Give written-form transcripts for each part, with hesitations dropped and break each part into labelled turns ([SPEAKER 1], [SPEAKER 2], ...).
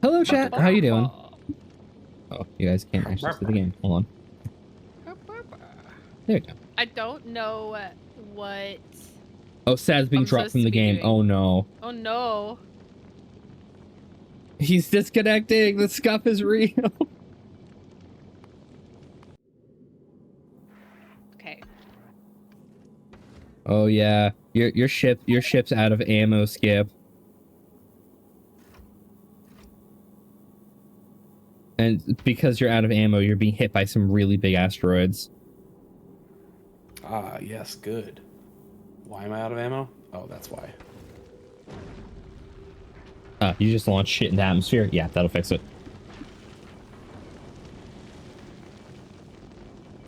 [SPEAKER 1] Hello, chat. How you doing? Oh, you guys can't actually see the game. Hold on. There you go.
[SPEAKER 2] I don't know what.
[SPEAKER 1] Oh, Sad's being dropped from the game.
[SPEAKER 2] Doing.
[SPEAKER 1] Oh no.
[SPEAKER 2] Oh no.
[SPEAKER 1] He's disconnecting. The scuff is real.
[SPEAKER 2] Okay.
[SPEAKER 1] Oh yeah. Your ship's out of ammo, Skip. And because you're out of ammo, you're being hit by some really big asteroids.
[SPEAKER 3] Ah, yes, good. Why am I out of ammo? Oh, that's why.
[SPEAKER 1] You just launched shit in the atmosphere? Yeah, that'll fix it.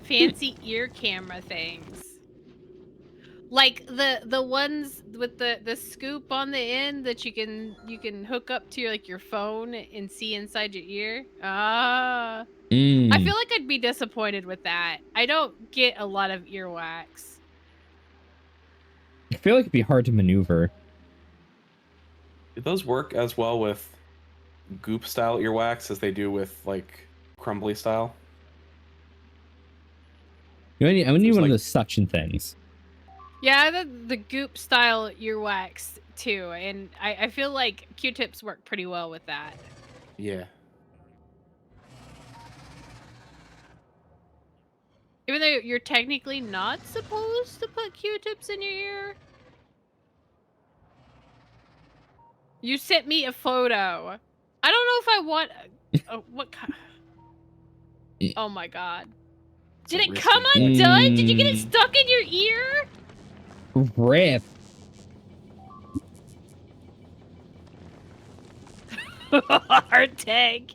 [SPEAKER 2] Fancy ear camera things. Like the ones with the scoop on the end that you can hook up to your phone and see inside your ear. I feel like I'd be disappointed with that. I don't get a lot of earwax.
[SPEAKER 1] I feel like it'd be hard to maneuver.
[SPEAKER 3] Do those work as well with goop style earwax as they do with like crumbly style?
[SPEAKER 1] I need one of those suction things.
[SPEAKER 2] Yeah, the goop style earwax too, and I feel like Q-tips work pretty well with that.
[SPEAKER 3] Yeah.
[SPEAKER 2] Even though you're technically not supposed to put Q-tips in your ear. You sent me a photo. I don't know if I want what kind. Oh my god. Did it come undone? Did you get it stuck in your ear?
[SPEAKER 1] Rip.
[SPEAKER 2] Hard tank.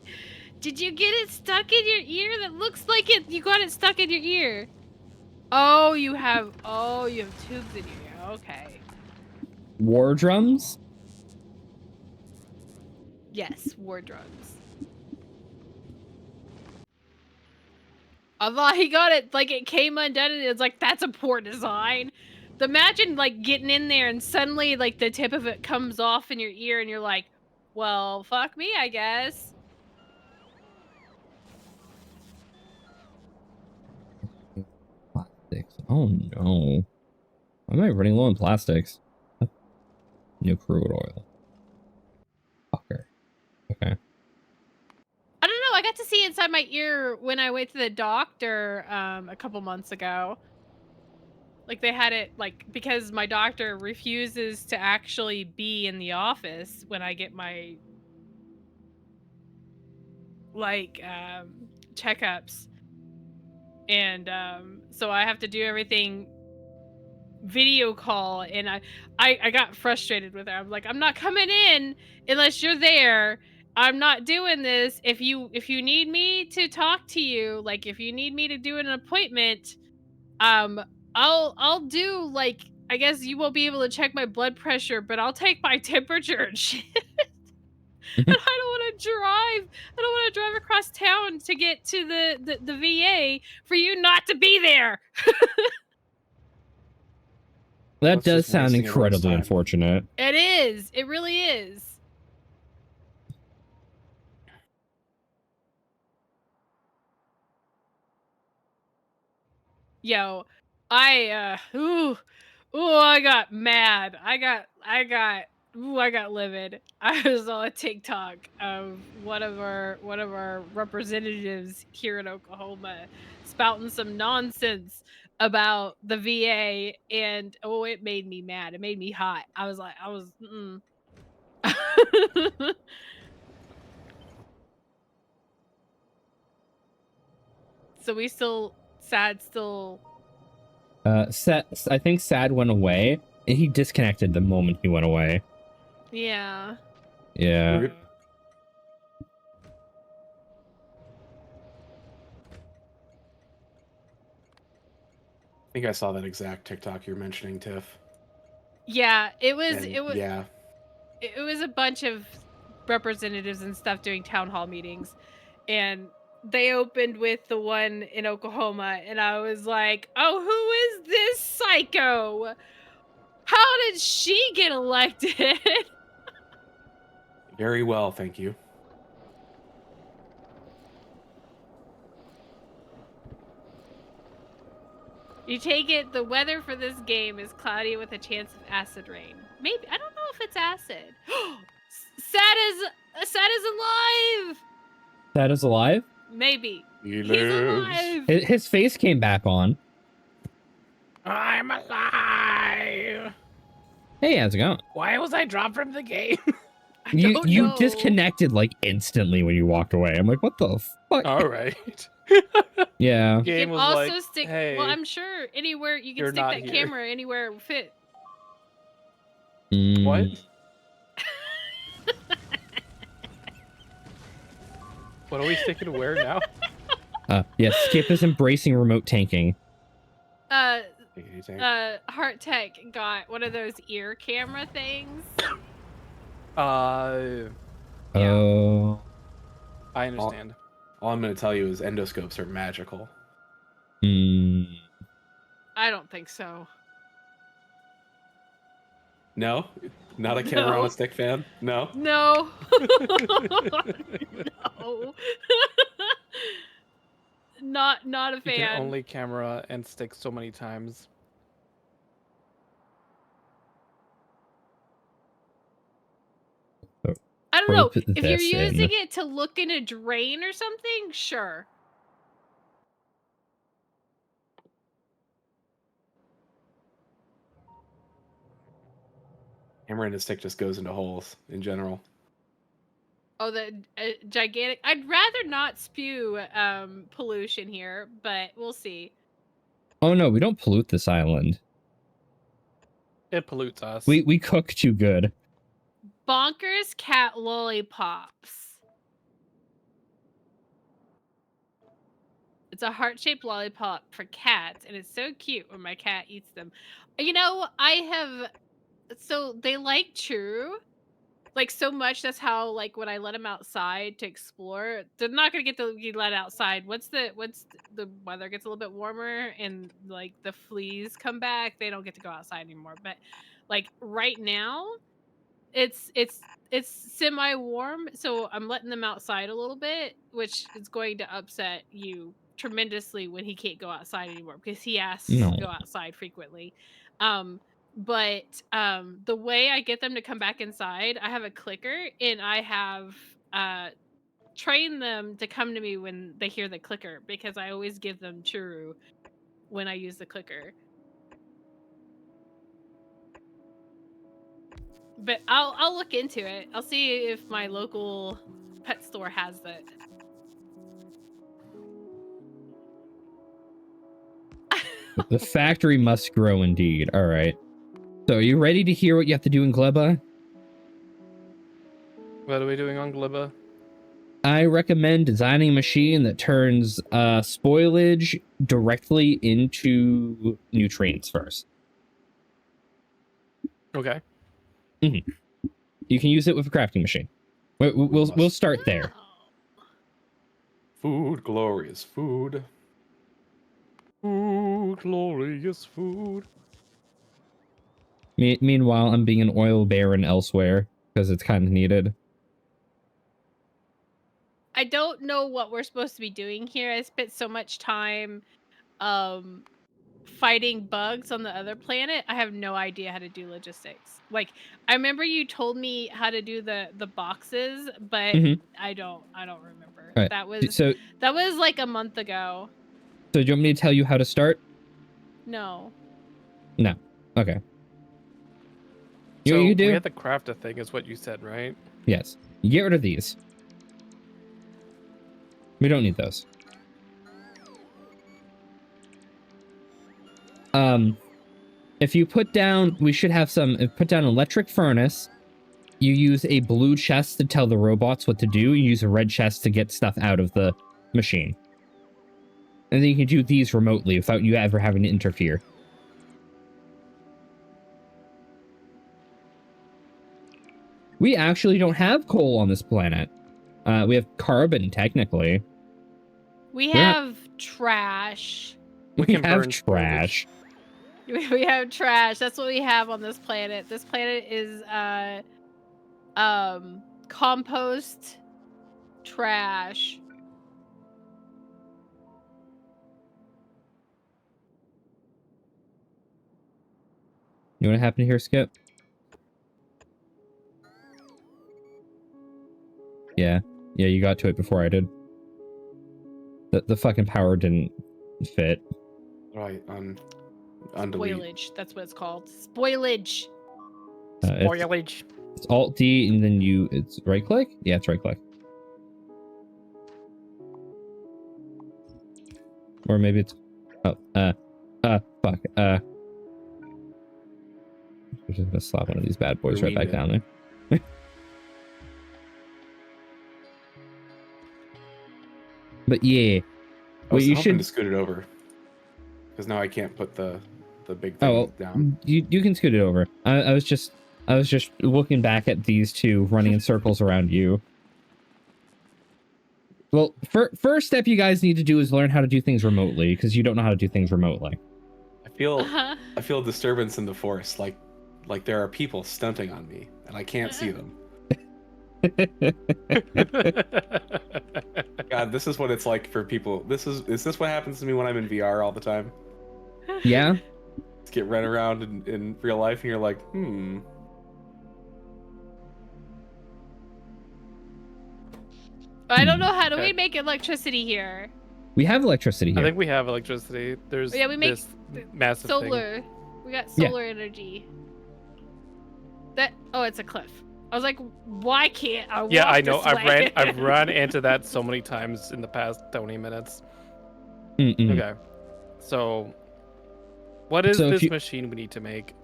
[SPEAKER 2] Did you get it stuck in your ear? That looks like it. You got it stuck in your ear. Oh, you have tubes in your ear. Okay.
[SPEAKER 1] War drums?
[SPEAKER 2] Yes, war drums. I thought he got it, like it came undone and it's like, that's a poor design. Imagine like getting in there and suddenly like the tip of it comes off in your ear and you're like, well, fuck me, I guess.
[SPEAKER 1] Plastics. Oh no. Why am I running low on plastics? No crude oil. Fucker. Okay.
[SPEAKER 2] I don't know, I got to see inside my ear when I went to the doctor a couple months ago. Like they had it like because my doctor refuses to actually be in the office when I get my like checkups. And so I have to do everything video call, and I got frustrated with her. I'm like, I'm not coming in unless you're there. I'm not doing this. If you need me to talk to you, like if you need me to do an appointment, I'll do like I guess you won't be able to check my blood pressure, but I'll take my temperature and shit. And I don't want to drive. I don't want to drive across town to get to the VA for you not to be there.
[SPEAKER 1] That does sound incredibly unfortunate.
[SPEAKER 2] It is. It really is. Yo, I got mad. I got livid. I was on a TikTok of one of our representatives here in Oklahoma spouting some nonsense about the VA, and it made me mad. It made me hot. I was So we still Sad still
[SPEAKER 1] I think Sad went away and he disconnected the moment he went away.
[SPEAKER 2] Yeah.
[SPEAKER 1] Yeah.
[SPEAKER 3] I think I saw that exact TikTok you're mentioning, Tiff.
[SPEAKER 2] Yeah, it was
[SPEAKER 3] yeah.
[SPEAKER 2] It was a bunch of representatives and stuff doing town hall meetings, and they opened with the one in Oklahoma, and I was like, oh, who is this psycho? How did she get elected?
[SPEAKER 3] Very well, thank you.
[SPEAKER 2] You take it, the weather for this game is cloudy with a chance of acid rain. Maybe, I don't know if it's acid. Sad is alive!
[SPEAKER 1] That is alive?
[SPEAKER 2] Maybe.
[SPEAKER 3] He
[SPEAKER 2] He's
[SPEAKER 3] lives.
[SPEAKER 2] alive!
[SPEAKER 1] His face came back on.
[SPEAKER 4] I'm alive.
[SPEAKER 1] Hey, how's it going?
[SPEAKER 4] Why was I dropped from the game?
[SPEAKER 2] I don't
[SPEAKER 1] You
[SPEAKER 2] know.
[SPEAKER 1] disconnected like instantly when you walked away. I'm like, what the fuck?
[SPEAKER 4] All right.
[SPEAKER 1] Yeah.
[SPEAKER 2] You
[SPEAKER 4] Game
[SPEAKER 2] can
[SPEAKER 4] was
[SPEAKER 2] also
[SPEAKER 4] like,
[SPEAKER 2] stick,
[SPEAKER 4] hey,
[SPEAKER 2] well, I'm sure anywhere, you can
[SPEAKER 4] you're
[SPEAKER 2] stick
[SPEAKER 4] not
[SPEAKER 2] that
[SPEAKER 4] here.
[SPEAKER 2] camera anywhere it will fit.
[SPEAKER 4] What? What are we sticking to where now?
[SPEAKER 1] Yeah, Skip is embracing remote tanking.
[SPEAKER 2] Heart Tech got one of those ear camera things.
[SPEAKER 4] Yeah.
[SPEAKER 1] Oh.
[SPEAKER 4] I understand.
[SPEAKER 3] All I'm going to tell you is endoscopes are magical.
[SPEAKER 1] Hmm.
[SPEAKER 2] I don't think so.
[SPEAKER 3] No? Not a camera on
[SPEAKER 2] No.
[SPEAKER 3] a stick fan? No?
[SPEAKER 2] No. No. Not a
[SPEAKER 4] You
[SPEAKER 2] fan.
[SPEAKER 4] can only camera and stick so many times.
[SPEAKER 2] I don't know.
[SPEAKER 1] Put
[SPEAKER 2] If you're
[SPEAKER 1] this
[SPEAKER 2] using
[SPEAKER 1] in.
[SPEAKER 2] it to look in a drain or something, sure.
[SPEAKER 3] Camera and a stick just goes into holes in general.
[SPEAKER 2] Oh, the gigantic. I'd rather not spew pollution here, but we'll see.
[SPEAKER 1] Oh no, we don't pollute this island.
[SPEAKER 4] It pollutes us.
[SPEAKER 1] We cook too good.
[SPEAKER 2] Bonkers cat lollipops. It's a heart-shaped lollipop for cats, and it's so cute when my cat eats them. You know, so they like True, like so much. That's how, like, when I let them outside to explore, they're not gonna get to be let outside. Once the weather gets a little bit warmer and like the fleas come back, they don't get to go outside anymore. But like right now, it's semi-warm, so I'm letting them outside a little bit, which is going to upset you tremendously when he can't go outside anymore because he asks
[SPEAKER 1] No.
[SPEAKER 2] to go outside frequently. But the way I get them to come back inside, I have a clicker and I have trained them to come to me when they hear the clicker because I always give them churu when I use the clicker. But I'll look into it. I'll see if my local pet store has that.
[SPEAKER 1] The factory must grow indeed. All right. So are you ready to hear what you have to do in Gleba?
[SPEAKER 4] What are we doing on Glibba?
[SPEAKER 1] I recommend designing a machine that turns spoilage directly into nutrients first.
[SPEAKER 4] Okay.
[SPEAKER 1] Mm-hmm. You can use it with a crafting machine. We'll start there.
[SPEAKER 3] Food, glorious food.
[SPEAKER 4] Food, glorious food.
[SPEAKER 1] Meanwhile, I'm being an oil baron elsewhere because it's kind of needed.
[SPEAKER 2] I don't know what we're supposed to be doing here. I spent so much time fighting bugs on the other planet. I have no idea how to do logistics. Like, I remember you told me how to do the boxes, but I don't remember.
[SPEAKER 1] Right.
[SPEAKER 2] That was like a month ago.
[SPEAKER 1] So do you want me to tell you how to start?
[SPEAKER 2] No.
[SPEAKER 1] No. Okay.
[SPEAKER 4] So
[SPEAKER 1] You do?
[SPEAKER 4] we have to craft a thing, is what you said, right?
[SPEAKER 1] Yes. You get rid of these. We don't need those. If you put down, we should have some, put down an electric furnace. You use a blue chest to tell the robots what to do. You use a red chest to get stuff out of the machine. And then you can do these remotely without you ever having to interfere. We actually don't have coal on this planet. We have carbon, technically.
[SPEAKER 2] We have trash.
[SPEAKER 1] We
[SPEAKER 4] can
[SPEAKER 1] have
[SPEAKER 4] burn
[SPEAKER 1] trash.
[SPEAKER 2] We have trash. That's what we have on this planet. This planet is compost, trash.
[SPEAKER 1] You know what happened here, Skip? Yeah. Yeah, you got to it before I did. The fucking power didn't fit.
[SPEAKER 3] Right, undelete.
[SPEAKER 2] Spoilage. That's what it's called. Spoilage.
[SPEAKER 4] Spoilage.
[SPEAKER 1] It's Alt D and then it's right click? Yeah, it's right click. Or maybe it's fuck. I'm just gonna slap one of these bad boys right back down there. But yeah.
[SPEAKER 3] I was
[SPEAKER 1] you
[SPEAKER 3] hoping
[SPEAKER 1] should
[SPEAKER 3] to scoot it over. Because now I can't put the big thing down.
[SPEAKER 1] You can scoot it over. I was just looking back at these two running in circles around you. Well, first step you guys need to do is learn how to do things remotely, because you don't know how to do things remotely.
[SPEAKER 3] I feel disturbance in the forest, like there are people stunting on me, and I can't see them. God, this is what it's like for people. Is this what happens to me when I'm in VR all the time?
[SPEAKER 1] Yeah?
[SPEAKER 3] Just get run around in real life, and you're like,
[SPEAKER 2] I don't know, how do we make electricity here?
[SPEAKER 1] We have electricity here.
[SPEAKER 4] I think we have electricity. There's
[SPEAKER 2] we make
[SPEAKER 4] this massive
[SPEAKER 2] solar.
[SPEAKER 4] thing.
[SPEAKER 2] We got solar energy. It's a cliff. I was like, why can't I walk
[SPEAKER 4] Yeah, I know.
[SPEAKER 2] this way?
[SPEAKER 4] I've run into that so many times in the past 20 minutes.
[SPEAKER 1] Mm-mm.
[SPEAKER 4] Okay. So what is this machine we need to make?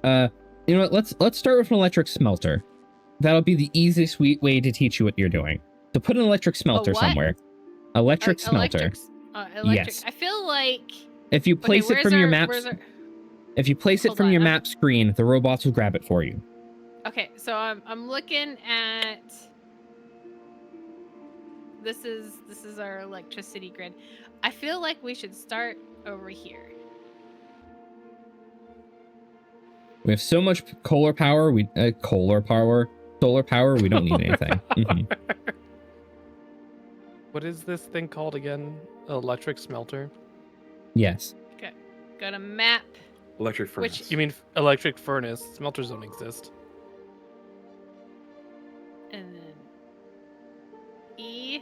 [SPEAKER 1] You know what? Let's start with an electric smelter. That'll be the easiest way to teach you what you're doing. So put an electric smelter somewhere. Electric smelter.
[SPEAKER 2] Electric.
[SPEAKER 1] Yes.
[SPEAKER 2] I feel like
[SPEAKER 1] if you place it from your map, if you place it from your map screen, the robots will grab it for you.
[SPEAKER 2] Okay, so I'm looking at this is our electricity grid. I feel like we should start over here.
[SPEAKER 1] We have so much solar power. We don't need anything. Mm-hmm.
[SPEAKER 4] What is this thing called again? Electric smelter?
[SPEAKER 1] Yes.
[SPEAKER 2] Okay. Got a map.
[SPEAKER 3] electric furnace.
[SPEAKER 4] You mean electric furnace? Smelters don't exist.
[SPEAKER 2] And then E.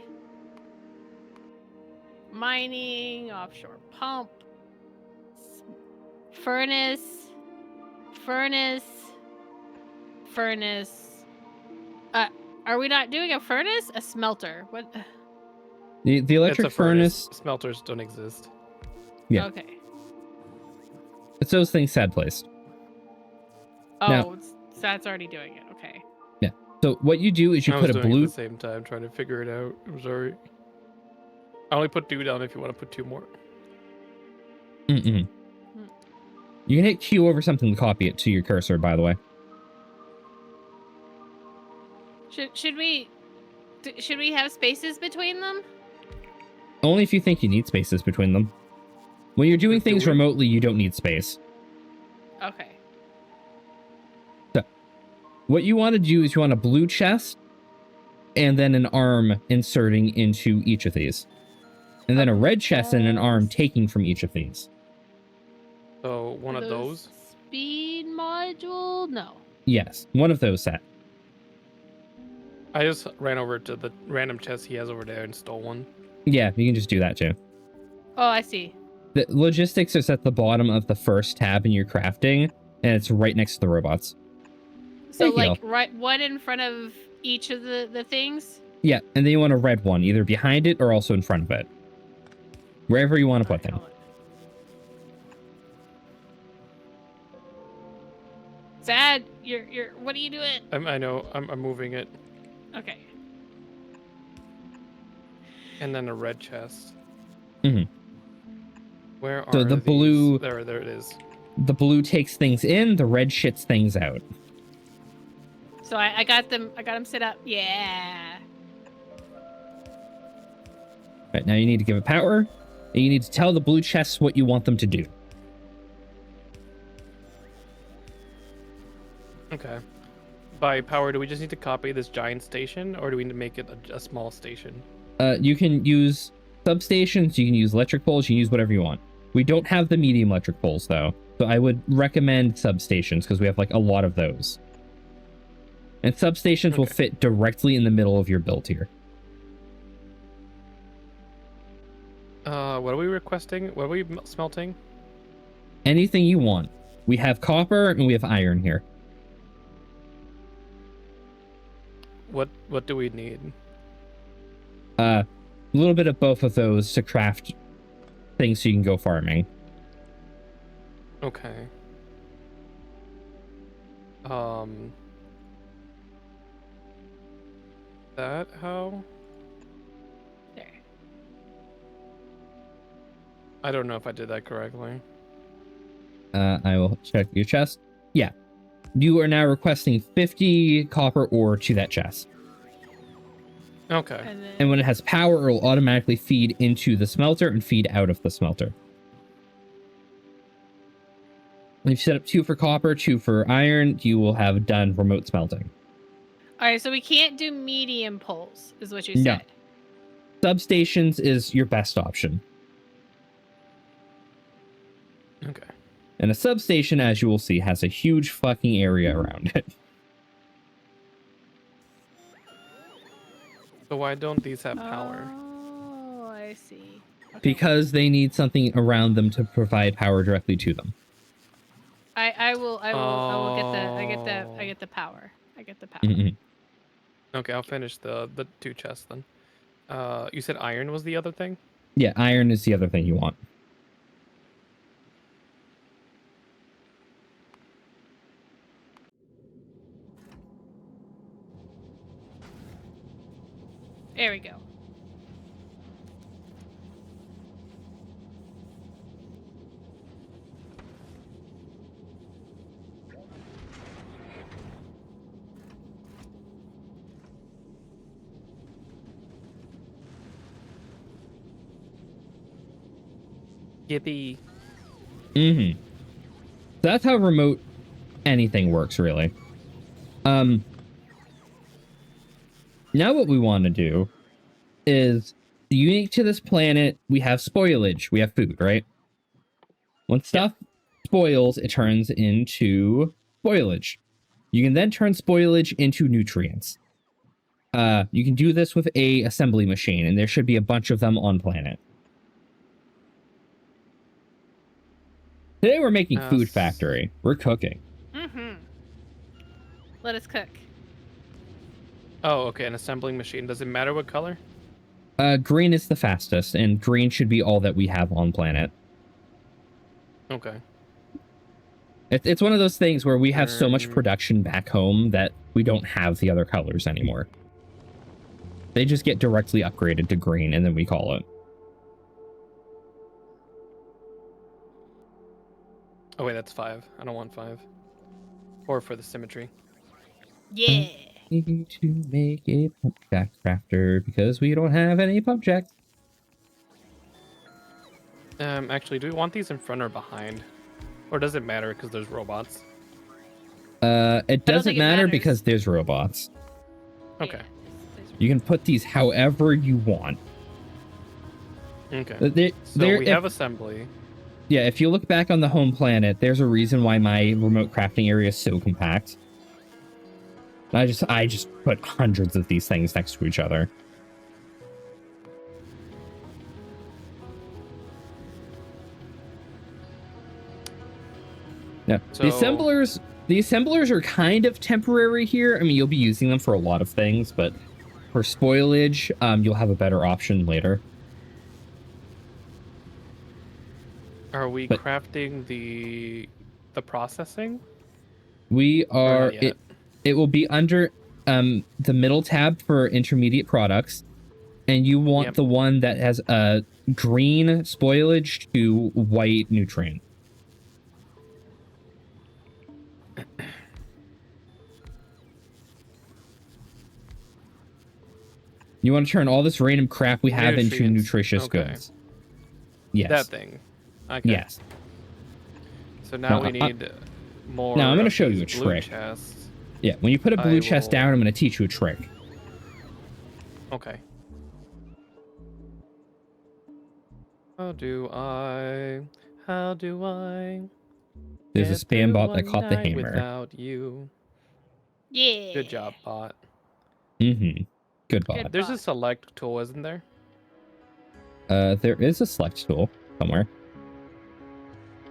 [SPEAKER 2] Mining, offshore pump, furnace. Are we not doing a furnace? A smelter. What?
[SPEAKER 1] The electric furnace.
[SPEAKER 4] Smelters don't exist.
[SPEAKER 1] Yeah.
[SPEAKER 2] Okay.
[SPEAKER 1] It's those things sad placed.
[SPEAKER 2] Oh,
[SPEAKER 1] Now,
[SPEAKER 2] that's already doing it. Okay.
[SPEAKER 1] Yeah. So what you do is you put a blue.
[SPEAKER 4] At the same time, trying to figure it out. I'm sorry. I only put 2 down if you want to put 2 more.
[SPEAKER 1] Mm-mm. You can hit Q over something to copy it to your cursor, by the way.
[SPEAKER 2] Should we have spaces between them?
[SPEAKER 1] Only if you think you need spaces between them. When you're doing things remotely, you don't need space.
[SPEAKER 2] Okay.
[SPEAKER 1] So, what you want to do is you want a blue chest and then an arm inserting into each of these. And then a red chest and an arm taking from each of these.
[SPEAKER 4] So one of those?
[SPEAKER 2] Speed module? No.
[SPEAKER 1] Yes, one of those set.
[SPEAKER 4] I just ran over to the random chest he has over there and stole one.
[SPEAKER 1] Yeah, you can just do that too.
[SPEAKER 2] Oh, I see.
[SPEAKER 1] The logistics is at the bottom of the first tab in your crafting, and it's right next to the robots.
[SPEAKER 2] So like right one in front of each of the things?
[SPEAKER 1] Yeah, and then you want a red one, either behind it or also in front of it. Wherever you want to put them.
[SPEAKER 2] Sad, you're what are you doing?
[SPEAKER 4] I know, I'm moving it.
[SPEAKER 2] Okay.
[SPEAKER 4] And then a red chest.
[SPEAKER 1] Mm-hmm.
[SPEAKER 4] Where are
[SPEAKER 1] so the
[SPEAKER 4] these?
[SPEAKER 1] blue?
[SPEAKER 4] There it is.
[SPEAKER 1] The blue takes things in, the red shits things out.
[SPEAKER 2] So I got them set up. Yeah.
[SPEAKER 1] Right, now you need to give it power, and you need to tell the blue chests what you want them to do.
[SPEAKER 4] Okay. by power, do we just need to copy this giant station, or do we need to make it a small station?
[SPEAKER 1] You can use substations, you can use electric poles, you can use whatever you want. We don't have the medium electric poles though, so I would recommend substations because we have like a lot of those. And substations will fit directly in the middle of your build here.
[SPEAKER 4] What are we requesting? What are we smelting?
[SPEAKER 1] Anything you want. We have copper and we have iron here.
[SPEAKER 4] What do we need?
[SPEAKER 1] A little bit of both of those to craft things so you can go farming.
[SPEAKER 4] Okay. That how?
[SPEAKER 2] There.
[SPEAKER 4] I don't know if I did that correctly.
[SPEAKER 1] I will check your chest. Yeah. You are now requesting 50 copper ore to that chest.
[SPEAKER 4] Okay.
[SPEAKER 1] And when it has power, it will automatically feed into the smelter and feed out of the smelter. If you set up 2 for copper, 2 for iron, you will have done remote smelting.
[SPEAKER 2] All right, so we can't do medium poles, is what you said.
[SPEAKER 1] No. Substations is your best option.
[SPEAKER 4] Okay.
[SPEAKER 1] And a substation, as you will see, has a huge fucking area around it.
[SPEAKER 4] So why don't these have power?
[SPEAKER 2] Oh, I see. Okay.
[SPEAKER 1] Because they need something around them to provide power directly to them.
[SPEAKER 2] I will get the power. I get the power.
[SPEAKER 1] Mm-mm.
[SPEAKER 4] Okay, I'll finish the 2 chests then. You said iron was the other thing?
[SPEAKER 1] Yeah, iron is the other thing you want.
[SPEAKER 2] There we go.
[SPEAKER 4] Yippee.
[SPEAKER 1] Mm-hmm. That's how remote anything works, really. Now what we want to do is, unique to this planet, we have spoilage. We have food, right? When stuff spoils, it turns into spoilage. You can then turn spoilage into nutrients. You can do this with a assembly machine, and there should be a bunch of them on planet. Today we're making Food Factory. We're cooking.
[SPEAKER 2] Mm-hmm. Let us cook.
[SPEAKER 4] Oh, okay, an assembling machine. Does it matter what color?
[SPEAKER 1] Green is the fastest, and green should be all that we have on planet.
[SPEAKER 4] Okay.
[SPEAKER 1] It's one of those things where we have so much production back home that we don't have the other colors anymore. They just get directly upgraded to green, and then we call it.
[SPEAKER 4] Oh wait, that's 5. I don't want 5. 4 for the symmetry.
[SPEAKER 2] Yeah.
[SPEAKER 1] Need to make a pump jack crafter because we don't have any pump jacks.
[SPEAKER 4] Actually, do we want these in front or behind? Or does it matter because there's robots?
[SPEAKER 1] It doesn't matter
[SPEAKER 2] matters.
[SPEAKER 1] because there's robots.
[SPEAKER 4] Okay.
[SPEAKER 1] You can put these however you want.
[SPEAKER 4] Okay. So we have assembly.
[SPEAKER 1] Yeah, if you look back on the home planet, there's a reason why my remote crafting area is so compact. I just put hundreds of these things next to each other. Yeah,
[SPEAKER 4] So,
[SPEAKER 1] the assemblers are kind of temporary here. I mean, you'll be using them for a lot of things, but for spoilage, you'll have a better option later.
[SPEAKER 4] are we crafting the processing?
[SPEAKER 1] We are.
[SPEAKER 4] Not yet?
[SPEAKER 1] It will be under the middle tab for intermediate products, and you want the one that has a green spoilage to white nutrient. You want to turn all this random crap we have into nutritious goods. Yes.
[SPEAKER 4] That thing. Okay.
[SPEAKER 1] Yes.
[SPEAKER 4] So now we need more.
[SPEAKER 1] Now I'm going to show
[SPEAKER 4] of
[SPEAKER 1] you a
[SPEAKER 4] these blue
[SPEAKER 1] trick.
[SPEAKER 4] chests.
[SPEAKER 1] Yeah, when you put a blue
[SPEAKER 4] I
[SPEAKER 1] chest
[SPEAKER 4] will-
[SPEAKER 1] down, I'm going to teach you a trick.
[SPEAKER 4] Okay. How do I? How do I?
[SPEAKER 1] There's a
[SPEAKER 4] get
[SPEAKER 1] spam
[SPEAKER 4] through
[SPEAKER 1] bot that
[SPEAKER 4] one
[SPEAKER 1] caught the
[SPEAKER 4] night
[SPEAKER 1] hammer.
[SPEAKER 4] without you.
[SPEAKER 2] Yeah.
[SPEAKER 4] Good job, bot.
[SPEAKER 1] Mm-hmm. Good bot.
[SPEAKER 2] Good.
[SPEAKER 4] There's a
[SPEAKER 2] Bot.
[SPEAKER 4] select tool, isn't there?
[SPEAKER 1] There is a select tool somewhere.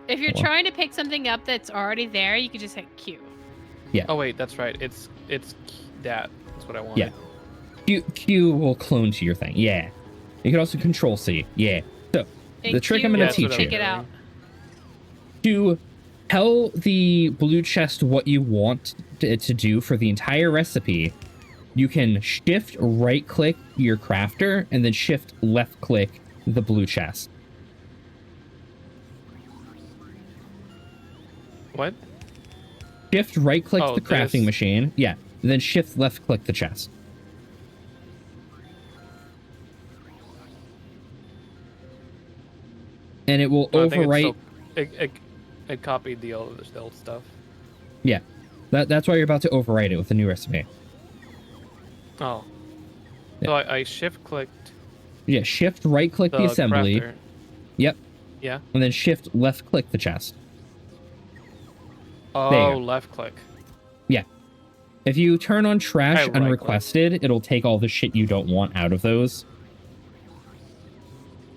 [SPEAKER 2] If you're
[SPEAKER 1] Hold on.
[SPEAKER 2] trying to pick something up that's already there, you can just hit Q.
[SPEAKER 4] Oh wait, that's right. It's that. That's what I wanted.
[SPEAKER 1] Q will clone to your thing. Yeah. You can also control C. Yeah. So
[SPEAKER 2] And
[SPEAKER 1] the trick
[SPEAKER 2] Q
[SPEAKER 1] I'm going
[SPEAKER 2] will
[SPEAKER 1] to teach
[SPEAKER 2] take
[SPEAKER 1] you
[SPEAKER 2] it out.
[SPEAKER 1] to tell the blue chest what you want it to do for the entire recipe. You can shift right click your crafter and then shift left click the blue chest.
[SPEAKER 4] What?
[SPEAKER 1] Shift right click
[SPEAKER 4] Oh,
[SPEAKER 1] the crafting
[SPEAKER 4] this.
[SPEAKER 1] machine. Yeah. And then shift left click the chest. And it will
[SPEAKER 4] No, I think it's
[SPEAKER 1] overwrite.
[SPEAKER 4] still, it copied the old stuff.
[SPEAKER 1] Yeah. That's why you're about to overwrite it with the new recipe.
[SPEAKER 4] Oh.
[SPEAKER 1] Yeah.
[SPEAKER 4] So I shift clicked
[SPEAKER 1] Yeah, shift right click the
[SPEAKER 4] the
[SPEAKER 1] assembly.
[SPEAKER 4] crafter.
[SPEAKER 1] Yep.
[SPEAKER 4] Yeah.
[SPEAKER 1] And then shift left click the chest. There you
[SPEAKER 4] Oh,
[SPEAKER 1] go.
[SPEAKER 4] left click.
[SPEAKER 1] Yeah. If you turn on trash
[SPEAKER 4] I right-click.
[SPEAKER 1] unrequested, it'll take all the shit you don't want out of those.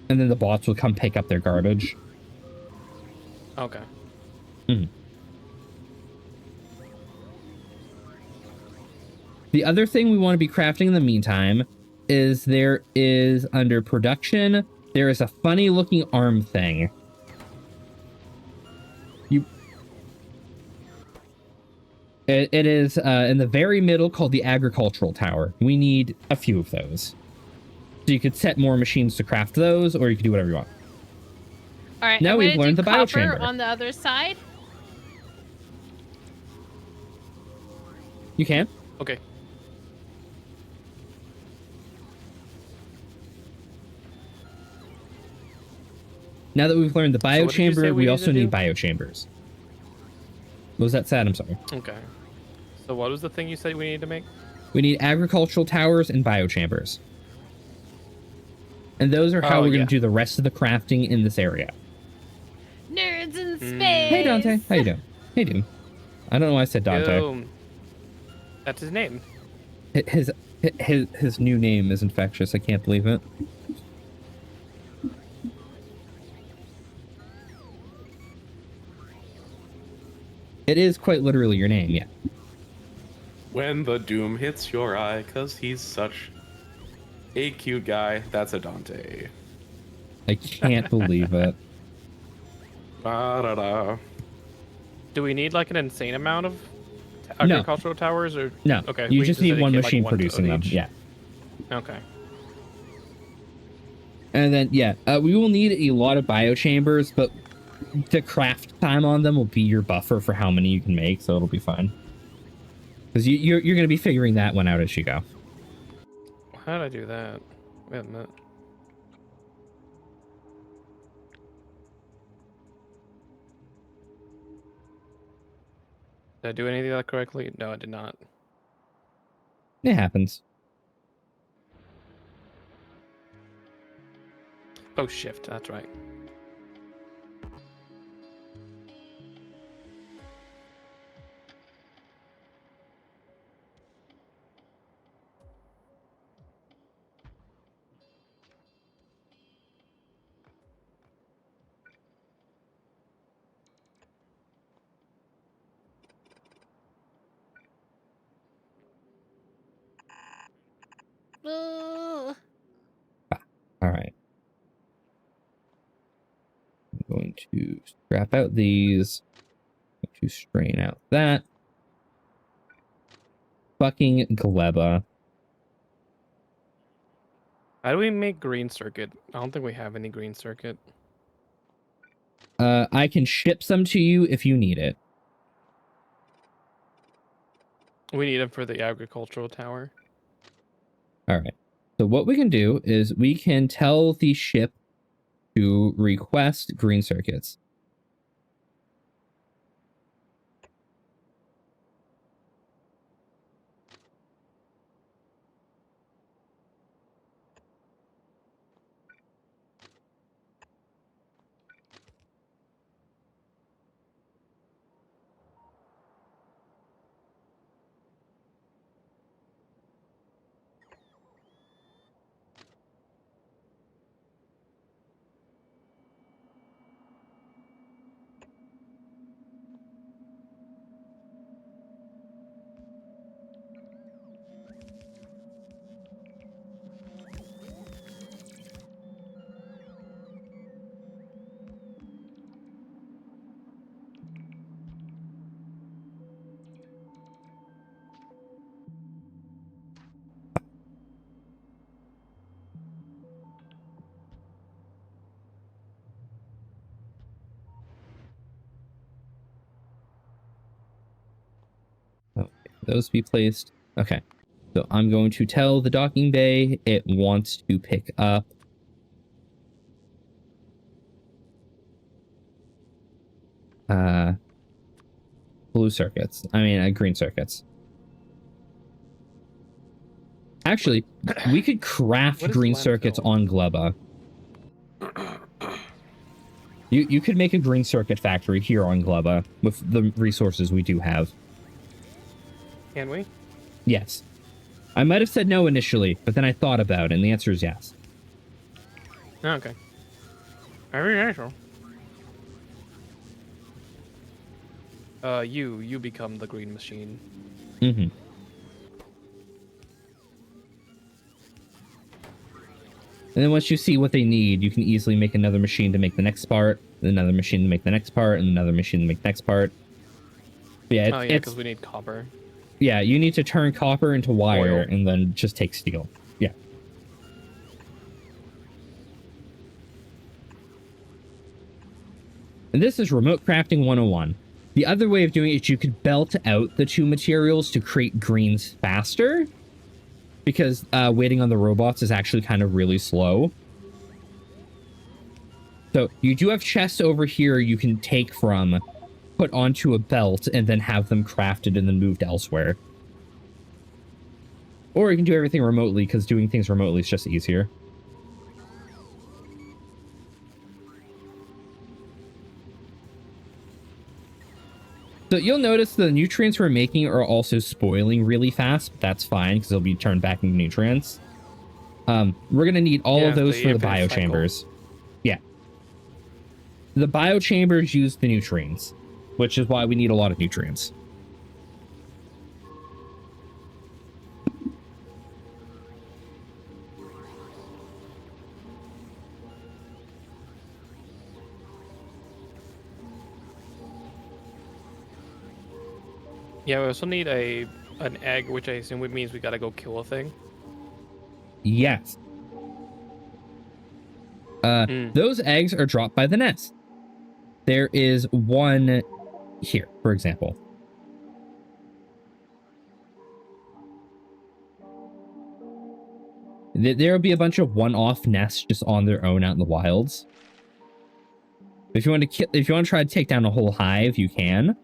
[SPEAKER 1] And then the bots will come pick up their garbage.
[SPEAKER 4] Okay.
[SPEAKER 1] The other thing we want to be crafting in the meantime is there is under production, there is a funny looking arm thing. It is in the very middle called the agricultural tower. We need a few of those. So you could set more machines to craft those, or you could do whatever you want.
[SPEAKER 2] All right.
[SPEAKER 1] Now
[SPEAKER 2] I'm
[SPEAKER 1] we've
[SPEAKER 2] gonna
[SPEAKER 1] learned
[SPEAKER 2] do
[SPEAKER 1] the
[SPEAKER 2] copper
[SPEAKER 1] biochamber.
[SPEAKER 2] on the other side.
[SPEAKER 1] You can.
[SPEAKER 4] Okay.
[SPEAKER 1] Now that we've learned the
[SPEAKER 4] So what did you say
[SPEAKER 1] biochamber,
[SPEAKER 4] we
[SPEAKER 1] we
[SPEAKER 4] need
[SPEAKER 1] also
[SPEAKER 4] to
[SPEAKER 1] need
[SPEAKER 4] do?
[SPEAKER 1] biochambers. What was that sad? I'm sorry.
[SPEAKER 4] Okay. So what was the thing you said we needed to make?
[SPEAKER 1] We need agricultural towers and biochambers. And those are how
[SPEAKER 4] Oh,
[SPEAKER 1] we're going
[SPEAKER 4] yeah.
[SPEAKER 1] to do the rest of the crafting in this area.
[SPEAKER 2] Nerds in space.
[SPEAKER 1] Hey, Dante. How you doing? Hey, dude. I don't know why I said Dante.
[SPEAKER 4] Yo, that's his name.
[SPEAKER 1] His new name is infectious. I can't believe it. It is quite literally your name, yeah.
[SPEAKER 3] When the doom hits your eye, cause he's such a cute guy. That's a Dante.
[SPEAKER 1] I can't believe it.
[SPEAKER 3] Ba-da-da.
[SPEAKER 4] Do we need like an insane amount of
[SPEAKER 1] No.
[SPEAKER 4] agricultural towers, or
[SPEAKER 1] No,
[SPEAKER 4] Okay,
[SPEAKER 1] you
[SPEAKER 4] we
[SPEAKER 1] just need one
[SPEAKER 4] dedicate, like,
[SPEAKER 1] machine
[SPEAKER 4] one of
[SPEAKER 1] producing them.
[SPEAKER 4] each.
[SPEAKER 1] Yeah.
[SPEAKER 4] Okay.
[SPEAKER 1] And then, yeah, we will need a lot of biochambers, but the craft time on them will be your buffer for how many you can make, so it'll be fine. Because you're going to be figuring that one out as you go.
[SPEAKER 4] How did I do that? Wait a minute. Did I do anything of that correctly? No, I did not.
[SPEAKER 1] It happens.
[SPEAKER 4] Oh, shift. That's right.
[SPEAKER 2] Ugh.
[SPEAKER 1] All right. I'm going to scrap out these. To strain out that. Fucking gleba.
[SPEAKER 4] How do we make green circuit? I don't think we have any green circuit.
[SPEAKER 1] I can ship some to you if you need it.
[SPEAKER 4] We need them for the agricultural tower.
[SPEAKER 1] All right. So what we can do is we can tell the ship to request green circuits. Those be placed. Okay. So I'm going to tell the docking bay it wants to pick up blue circuits. I mean, green circuits. Actually, we could craft
[SPEAKER 4] What is
[SPEAKER 1] green
[SPEAKER 4] landfill?
[SPEAKER 1] circuits on Gleba. You could make a green circuit factory here on Gleba with the resources we do have.
[SPEAKER 4] Can we?
[SPEAKER 1] Yes. I might have said no initially, but then I thought about it, and the answer is yes.
[SPEAKER 4] Oh, okay. Very natural. You become the green machine.
[SPEAKER 1] Mm-hmm. And then once you see what they need, you can easily make another machine to make the next part, another machine to make the next part, and another machine to make the next part. But yeah,
[SPEAKER 4] Oh yeah, because we need copper.
[SPEAKER 1] Yeah, you need to turn copper into wire
[SPEAKER 4] Oil.
[SPEAKER 1] and then just take steel. Yeah. And this is remote crafting 101. The other way of doing it is you could belt out the two materials to create greens faster, because waiting on the robots is actually kind of really slow. So you do have chests over here you can take from, put onto a belt, and then have them crafted and then moved elsewhere. Or you can do everything remotely, because doing things remotely is just easier. So you'll notice the nutrients we're making are also spoiling really fast, but that's fine, because they'll be turned back into nutrients. We're going to need all of those for the biochambers. Yeah. The biochambers use the nutrients, which is why we need a lot of nutrients.
[SPEAKER 4] Yeah, we also need an egg, which I assume means we gotta go kill a thing.
[SPEAKER 1] Yes. Those eggs are dropped by the nest. There is one here, for example. There will be a bunch of one-off nests just on their own out in the wilds. If you want to try to take down a whole hive, you can.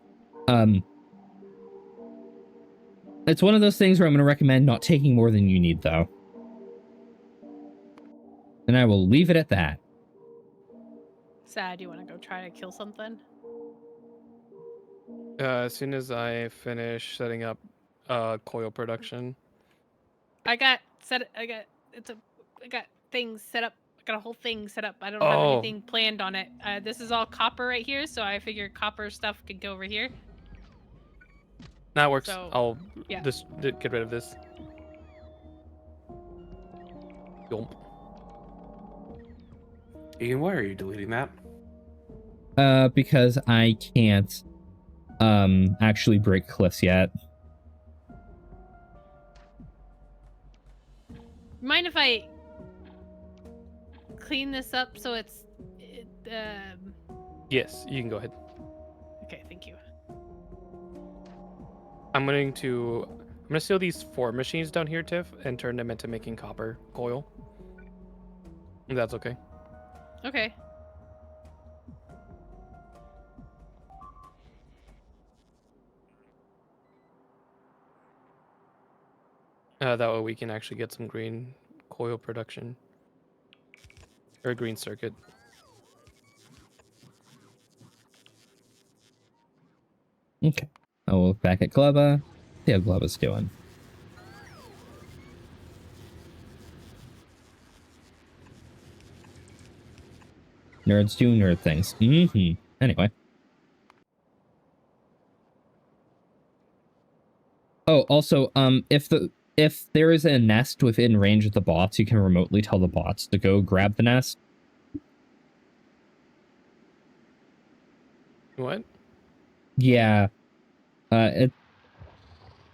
[SPEAKER 1] It's one of those things where I'm going to recommend not taking more than you need, though. And I will leave it at that.
[SPEAKER 2] Sad, you want to go try to kill something?
[SPEAKER 4] As soon as I finish setting up coil production.
[SPEAKER 2] I got things set up. I got a whole thing set up. I don't have anything planned on it. This is all copper right here, so I figure copper stuff could go over here.
[SPEAKER 4] That works.
[SPEAKER 2] So,
[SPEAKER 4] I'll
[SPEAKER 2] yeah.
[SPEAKER 4] just get rid of this. Yomp.
[SPEAKER 3] Ian, why are you deleting that?
[SPEAKER 1] Because I can't actually break cliffs yet.
[SPEAKER 2] Mind if I clean this up so it's
[SPEAKER 4] Yes, you can go ahead.
[SPEAKER 2] okay, thank you.
[SPEAKER 4] I'm gonna steal these 4 machines down here, Tiff, and turn them into making copper coil. If that's okay.
[SPEAKER 2] Okay.
[SPEAKER 4] That way we can actually get some green coil production. Or green circuit.
[SPEAKER 1] Okay. I will look back at Gleba. See how Gleba's doing. Nerds do nerd things. Anyway. Oh, also, if there is a nest within range of the bots, you can remotely tell the bots to go grab the nest.
[SPEAKER 4] What?
[SPEAKER 1] Yeah.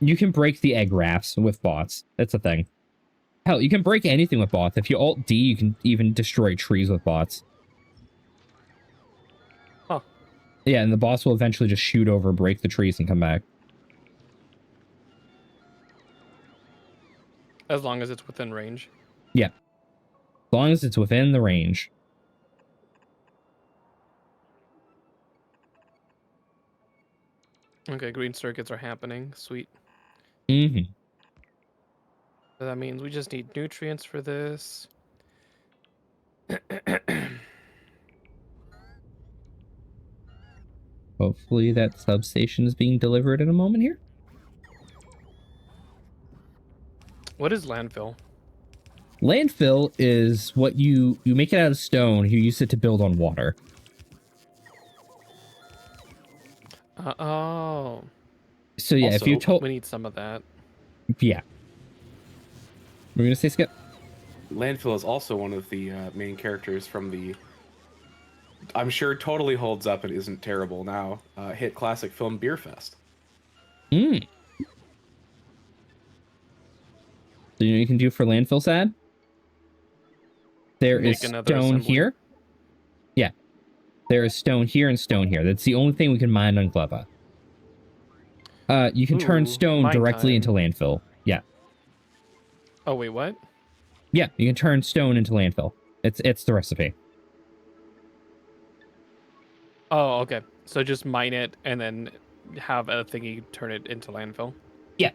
[SPEAKER 1] You can break the egg rafts with bots. That's a thing. Hell, you can break anything with bots. If you Alt-D, you can even destroy trees with bots.
[SPEAKER 4] Huh.
[SPEAKER 1] Yeah, and the bots will eventually just shoot over, break the trees, and come back.
[SPEAKER 4] As long as it's within range.
[SPEAKER 1] Yeah. As long as it's within the range.
[SPEAKER 4] Okay, green circuits are happening. Sweet.
[SPEAKER 1] Mm-hmm.
[SPEAKER 4] So that means we just need nutrients for this.
[SPEAKER 1] Hopefully that substation is being delivered in a moment here.
[SPEAKER 4] What is landfill?
[SPEAKER 1] Landfill is what you make it out of stone. You use it to build on water.
[SPEAKER 4] Oh.
[SPEAKER 1] So yeah, if you
[SPEAKER 3] Also,
[SPEAKER 1] told,
[SPEAKER 4] We need some of that.
[SPEAKER 1] yeah, we're gonna say Skip.
[SPEAKER 3] Landfill is also one of the main characters from the, I'm sure totally holds up and isn't terrible now, hit classic film Beer Fest.
[SPEAKER 1] Mm. So you know what you can do for landfill, Sad? There
[SPEAKER 4] Make
[SPEAKER 1] is
[SPEAKER 4] another
[SPEAKER 1] stone
[SPEAKER 4] assembly.
[SPEAKER 1] here. Yeah. There is stone here and stone here. That's the only thing we can mine on Gleba. You can turn
[SPEAKER 4] Ooh,
[SPEAKER 1] stone
[SPEAKER 4] mine
[SPEAKER 1] directly into
[SPEAKER 4] time.
[SPEAKER 1] landfill. Yeah.
[SPEAKER 4] Oh, wait, what?
[SPEAKER 1] Yeah, you can turn stone into landfill. It's the recipe.
[SPEAKER 4] Oh, okay. So just mine it and then have a thingy turn it into landfill.
[SPEAKER 1] Yeah.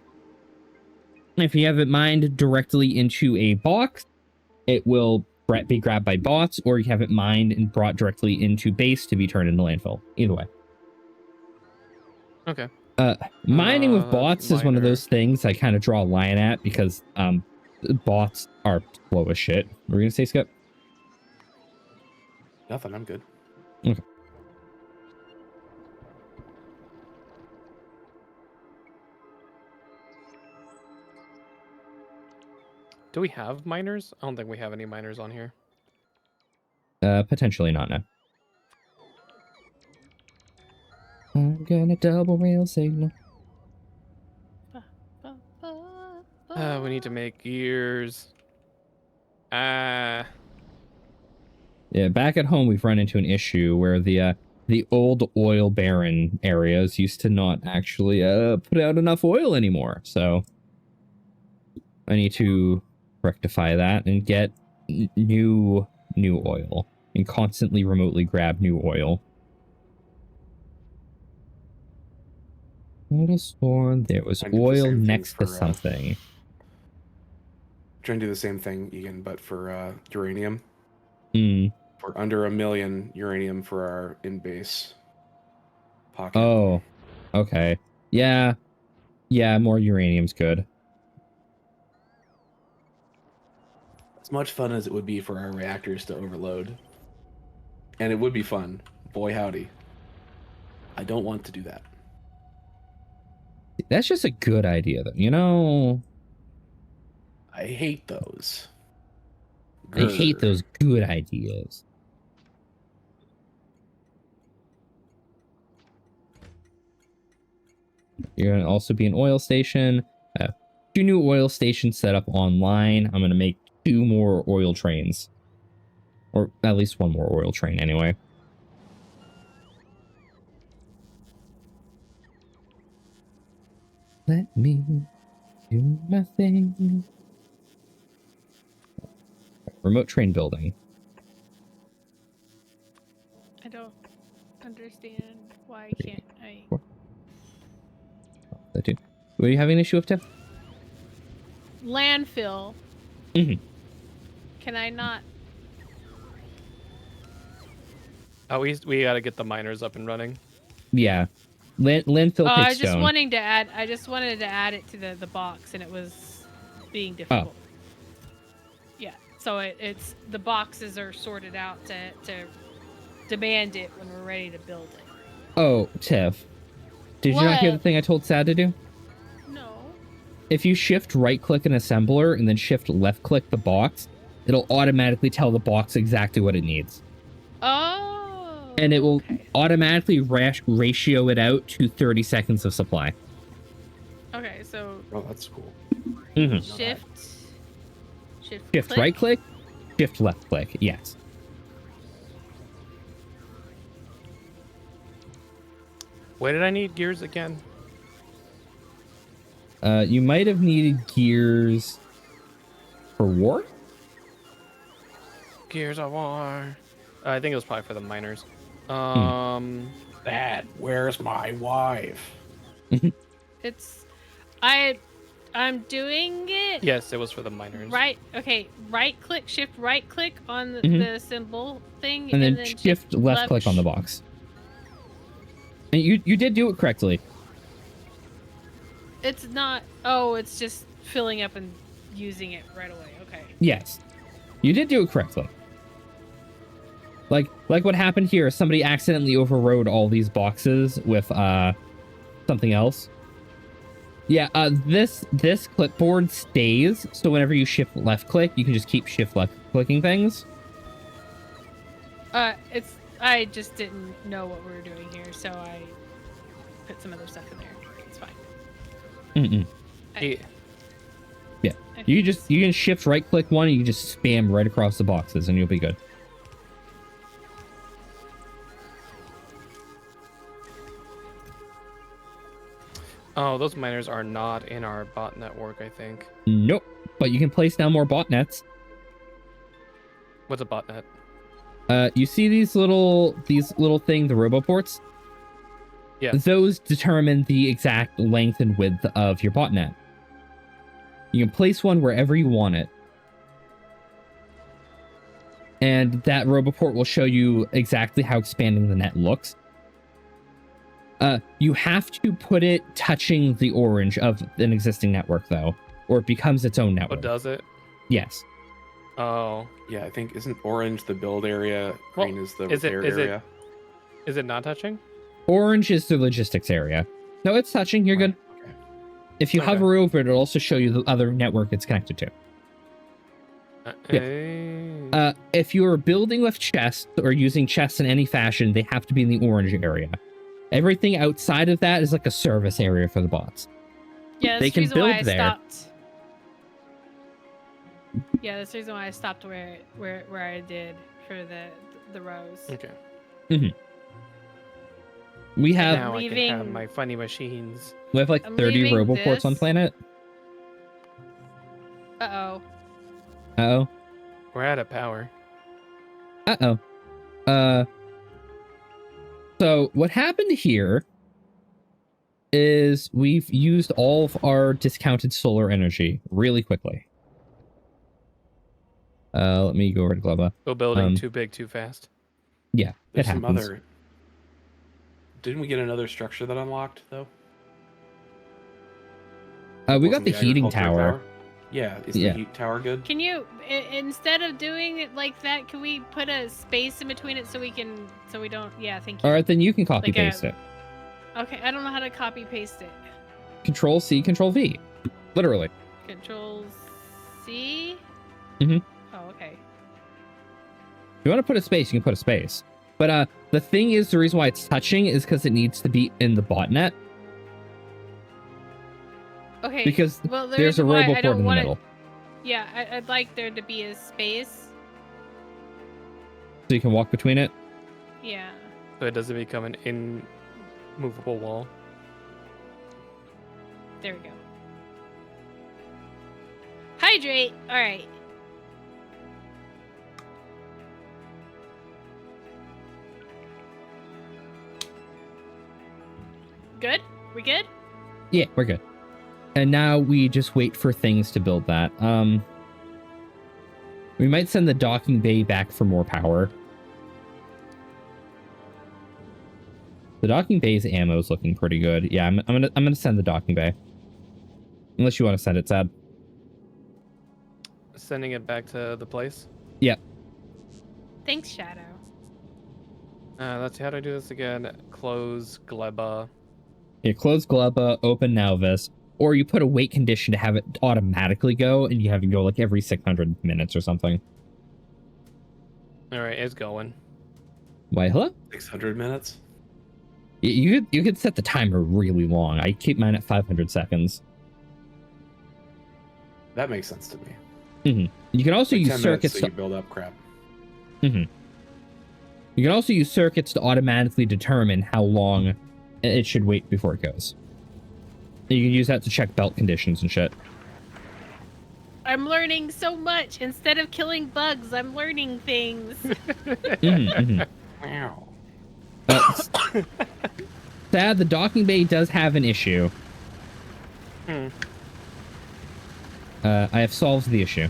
[SPEAKER 1] If you have it mined directly into a box, it will be grabbed by bots, or you have it mined and brought directly into base to be turned into landfill. Either way.
[SPEAKER 4] Okay.
[SPEAKER 1] Mining with bots is one of
[SPEAKER 4] Miner.
[SPEAKER 1] those things I kind of draw a line at because bots are slow as shit. We're gonna say Skip.
[SPEAKER 3] Nothing, I'm good.
[SPEAKER 1] Okay.
[SPEAKER 4] Do we have miners? I don't think we have any miners on here.
[SPEAKER 1] Potentially not now. I'm gonna double rail signal.
[SPEAKER 4] We need to make gears.
[SPEAKER 1] Yeah, back at home we've run into an issue where the old oil baron areas used to not actually put out enough oil anymore. So I need to rectify that and get new oil and constantly remotely grab new oil. I could have sworn there was
[SPEAKER 3] I did the
[SPEAKER 1] oil
[SPEAKER 3] same thing
[SPEAKER 1] next to
[SPEAKER 3] for,
[SPEAKER 1] something.
[SPEAKER 3] Trying to do the same thing, Egan, but for uranium.
[SPEAKER 1] Hmm.
[SPEAKER 3] We're under 1 million uranium for our in-base pocket.
[SPEAKER 1] Oh, okay. Yeah. Yeah, more uranium's good.
[SPEAKER 3] As much fun as it would be for our reactors to overload. And it would be fun. Boy howdy. I don't want to do that.
[SPEAKER 1] That's just a good idea, though. You know,
[SPEAKER 3] I hate those.
[SPEAKER 1] I hate
[SPEAKER 3] Grr.
[SPEAKER 1] those good ideas. You're going to also be an oil station. 2 new oil stations set up online. I'm going to make 2 more oil trains. Or at least 1 more oil train, anyway. Let me do my thing. Remote train building.
[SPEAKER 2] I don't understand why can't I?
[SPEAKER 1] That too. Were you having an issue with, Tiff?
[SPEAKER 2] Landfill.
[SPEAKER 1] Mm-hmm.
[SPEAKER 2] Can I not?
[SPEAKER 4] Oh, we gotta get the miners up and running.
[SPEAKER 1] Yeah. Landfill
[SPEAKER 2] I
[SPEAKER 1] takes
[SPEAKER 2] just
[SPEAKER 1] stone.
[SPEAKER 2] wanting to add. I just wanted to add it to the box, and it was being difficult. Yeah. So it's the boxes are sorted out to demand it when we're ready to build it.
[SPEAKER 1] Oh, Tiff. Did you not hear the
[SPEAKER 2] What?
[SPEAKER 1] thing I told Sad to do?
[SPEAKER 2] No.
[SPEAKER 1] If you shift right click an assembler and then shift left click the box, it'll automatically tell the box exactly what it needs.
[SPEAKER 2] Oh.
[SPEAKER 1] And it will
[SPEAKER 2] Okay.
[SPEAKER 1] automatically ratio it out to 30 seconds of supply.
[SPEAKER 2] Okay. So
[SPEAKER 3] Oh, that's cool.
[SPEAKER 1] Mm-hmm.
[SPEAKER 2] shift
[SPEAKER 1] Shift
[SPEAKER 2] click.
[SPEAKER 1] right click, shift left click. Yes.
[SPEAKER 4] Why did I need gears again?
[SPEAKER 1] You might have needed gears For war?
[SPEAKER 4] Gears of War. I think it was probably for the miners.
[SPEAKER 3] Dad, where's my wife?
[SPEAKER 2] It's I'm doing it.
[SPEAKER 4] Yes, it was for the miners.
[SPEAKER 2] Right. Okay. Right click, shift right click on the,
[SPEAKER 1] Mhm.
[SPEAKER 2] the symbol thing,
[SPEAKER 1] And then shift left click on the box. And you did do it correctly.
[SPEAKER 2] It's not. Oh, it's just filling up and using it right away. Okay.
[SPEAKER 1] Yes. You did do it correctly. Like what happened here, somebody accidentally overrode all these boxes with something else. Yeah, this clipboard stays, so whenever you shift left click, you can just keep shift left clicking things.
[SPEAKER 2] I just didn't know what we were doing here, so I put some other stuff in there. It's fine.
[SPEAKER 1] Yeah. You can shift right click one and you just spam right across the boxes and you'll be good.
[SPEAKER 4] Oh, those miners are not in our bot network, I think.
[SPEAKER 1] Nope. But you can place down more botnets.
[SPEAKER 4] What's a botnet?
[SPEAKER 1] You see these little thing, the roboports?
[SPEAKER 4] Yeah.
[SPEAKER 1] Those determine the exact length and width of your botnet. You can place one wherever you want it. And that roboport will show you exactly how expanding the net looks. You have to put it touching the orange of an existing network, though, or it becomes its own network.
[SPEAKER 4] Oh, does it?
[SPEAKER 1] Yes.
[SPEAKER 4] Oh.
[SPEAKER 3] Yeah, I think isn't orange the build area, green is the repair area.
[SPEAKER 4] Is it not touching?
[SPEAKER 1] Orange is the logistics area. No, it's touching. You're good.
[SPEAKER 3] Okay.
[SPEAKER 1] If you hover over it, it'll also show you the other network it's connected to. If you're building with chests or using chests in any fashion, they have to be in the orange area. Everything outside of that is like a service area for the bots.
[SPEAKER 2] Yeah, that's
[SPEAKER 1] They
[SPEAKER 2] the
[SPEAKER 1] can
[SPEAKER 2] reason why
[SPEAKER 1] build
[SPEAKER 2] I
[SPEAKER 1] there.
[SPEAKER 2] stopped. Yeah, that's the reason why I stopped where I did for the rows.
[SPEAKER 4] Okay.
[SPEAKER 1] We have
[SPEAKER 4] Now I can have
[SPEAKER 2] leaving-
[SPEAKER 4] my funny machines.
[SPEAKER 1] like
[SPEAKER 2] I'm
[SPEAKER 1] 30
[SPEAKER 2] leaving
[SPEAKER 1] roboports on
[SPEAKER 2] this.
[SPEAKER 1] planet.
[SPEAKER 2] Uh-oh.
[SPEAKER 1] Uh-oh.
[SPEAKER 4] We're out of power.
[SPEAKER 1] Uh-oh. So what happened here is we've used all of our discounted solar energy really quickly. Let me go over to Gleba.
[SPEAKER 4] Go building too big, too fast.
[SPEAKER 1] Yeah,
[SPEAKER 3] There's
[SPEAKER 1] it
[SPEAKER 3] some
[SPEAKER 1] happens.
[SPEAKER 3] other. Didn't we get another structure that unlocked though?
[SPEAKER 1] We got
[SPEAKER 3] Wasn't
[SPEAKER 1] the heating
[SPEAKER 3] agricultural
[SPEAKER 1] tower.
[SPEAKER 3] Yeah, is
[SPEAKER 1] Yeah.
[SPEAKER 3] the heat tower good?
[SPEAKER 2] Can you instead of doing it like that, can we put a space in between it so we don't? Yeah, thank you.
[SPEAKER 1] All right, then you can copy
[SPEAKER 2] Like
[SPEAKER 1] paste it.
[SPEAKER 2] Okay, I don't know how to copy paste it.
[SPEAKER 1] Control C, Control V. Literally.
[SPEAKER 2] Control C.
[SPEAKER 1] Mhm.
[SPEAKER 2] Oh, okay.
[SPEAKER 1] If you want to put a space, you can put a space. But the thing is, the reason why it's touching is because it needs to be in the botnet.
[SPEAKER 2] Okay.
[SPEAKER 1] Because
[SPEAKER 2] well,
[SPEAKER 1] there's a
[SPEAKER 2] why I
[SPEAKER 1] roboport
[SPEAKER 2] don't
[SPEAKER 1] in the
[SPEAKER 2] want
[SPEAKER 1] middle.
[SPEAKER 2] Yeah, I'd like there to be a space.
[SPEAKER 1] So you can walk between it.
[SPEAKER 2] Yeah.
[SPEAKER 4] So it doesn't become an immovable wall.
[SPEAKER 2] There we go. Hydrate. All right. Good? We good?
[SPEAKER 1] Yeah, we're good. And now we just wait for things to build that. We might send the docking bay back for more power. The docking bay's ammo is looking pretty good. Yeah, I'm gonna send the docking bay. Unless you want to send it, Sad.
[SPEAKER 4] Sending it back to the place.
[SPEAKER 1] Yep.
[SPEAKER 2] Thanks, Shadow.
[SPEAKER 4] Let's see, how do I do this again? Close Gleba.
[SPEAKER 1] You close Gleba, open Nalvis, or you put a wait condition to have it automatically go, and you have it go like every 600 minutes or something.
[SPEAKER 4] All right, it's going.
[SPEAKER 1] Wait, hello?
[SPEAKER 3] 600 minutes.
[SPEAKER 1] You could set the timer really long. I keep mine at 500 seconds.
[SPEAKER 3] That makes sense to me.
[SPEAKER 1] You can also
[SPEAKER 3] Like
[SPEAKER 1] use
[SPEAKER 3] 10
[SPEAKER 1] circuits.
[SPEAKER 3] minutes, so you build up crap.
[SPEAKER 1] You can also use circuits to automatically determine how long it should wait before it goes. You can use that to check belt conditions and shit.
[SPEAKER 2] I'm learning so much. Instead of killing bugs, I'm learning things.
[SPEAKER 3] Wow.
[SPEAKER 1] Sad, the docking bay does have an issue.
[SPEAKER 4] Hmm.
[SPEAKER 1] I have solved the issue.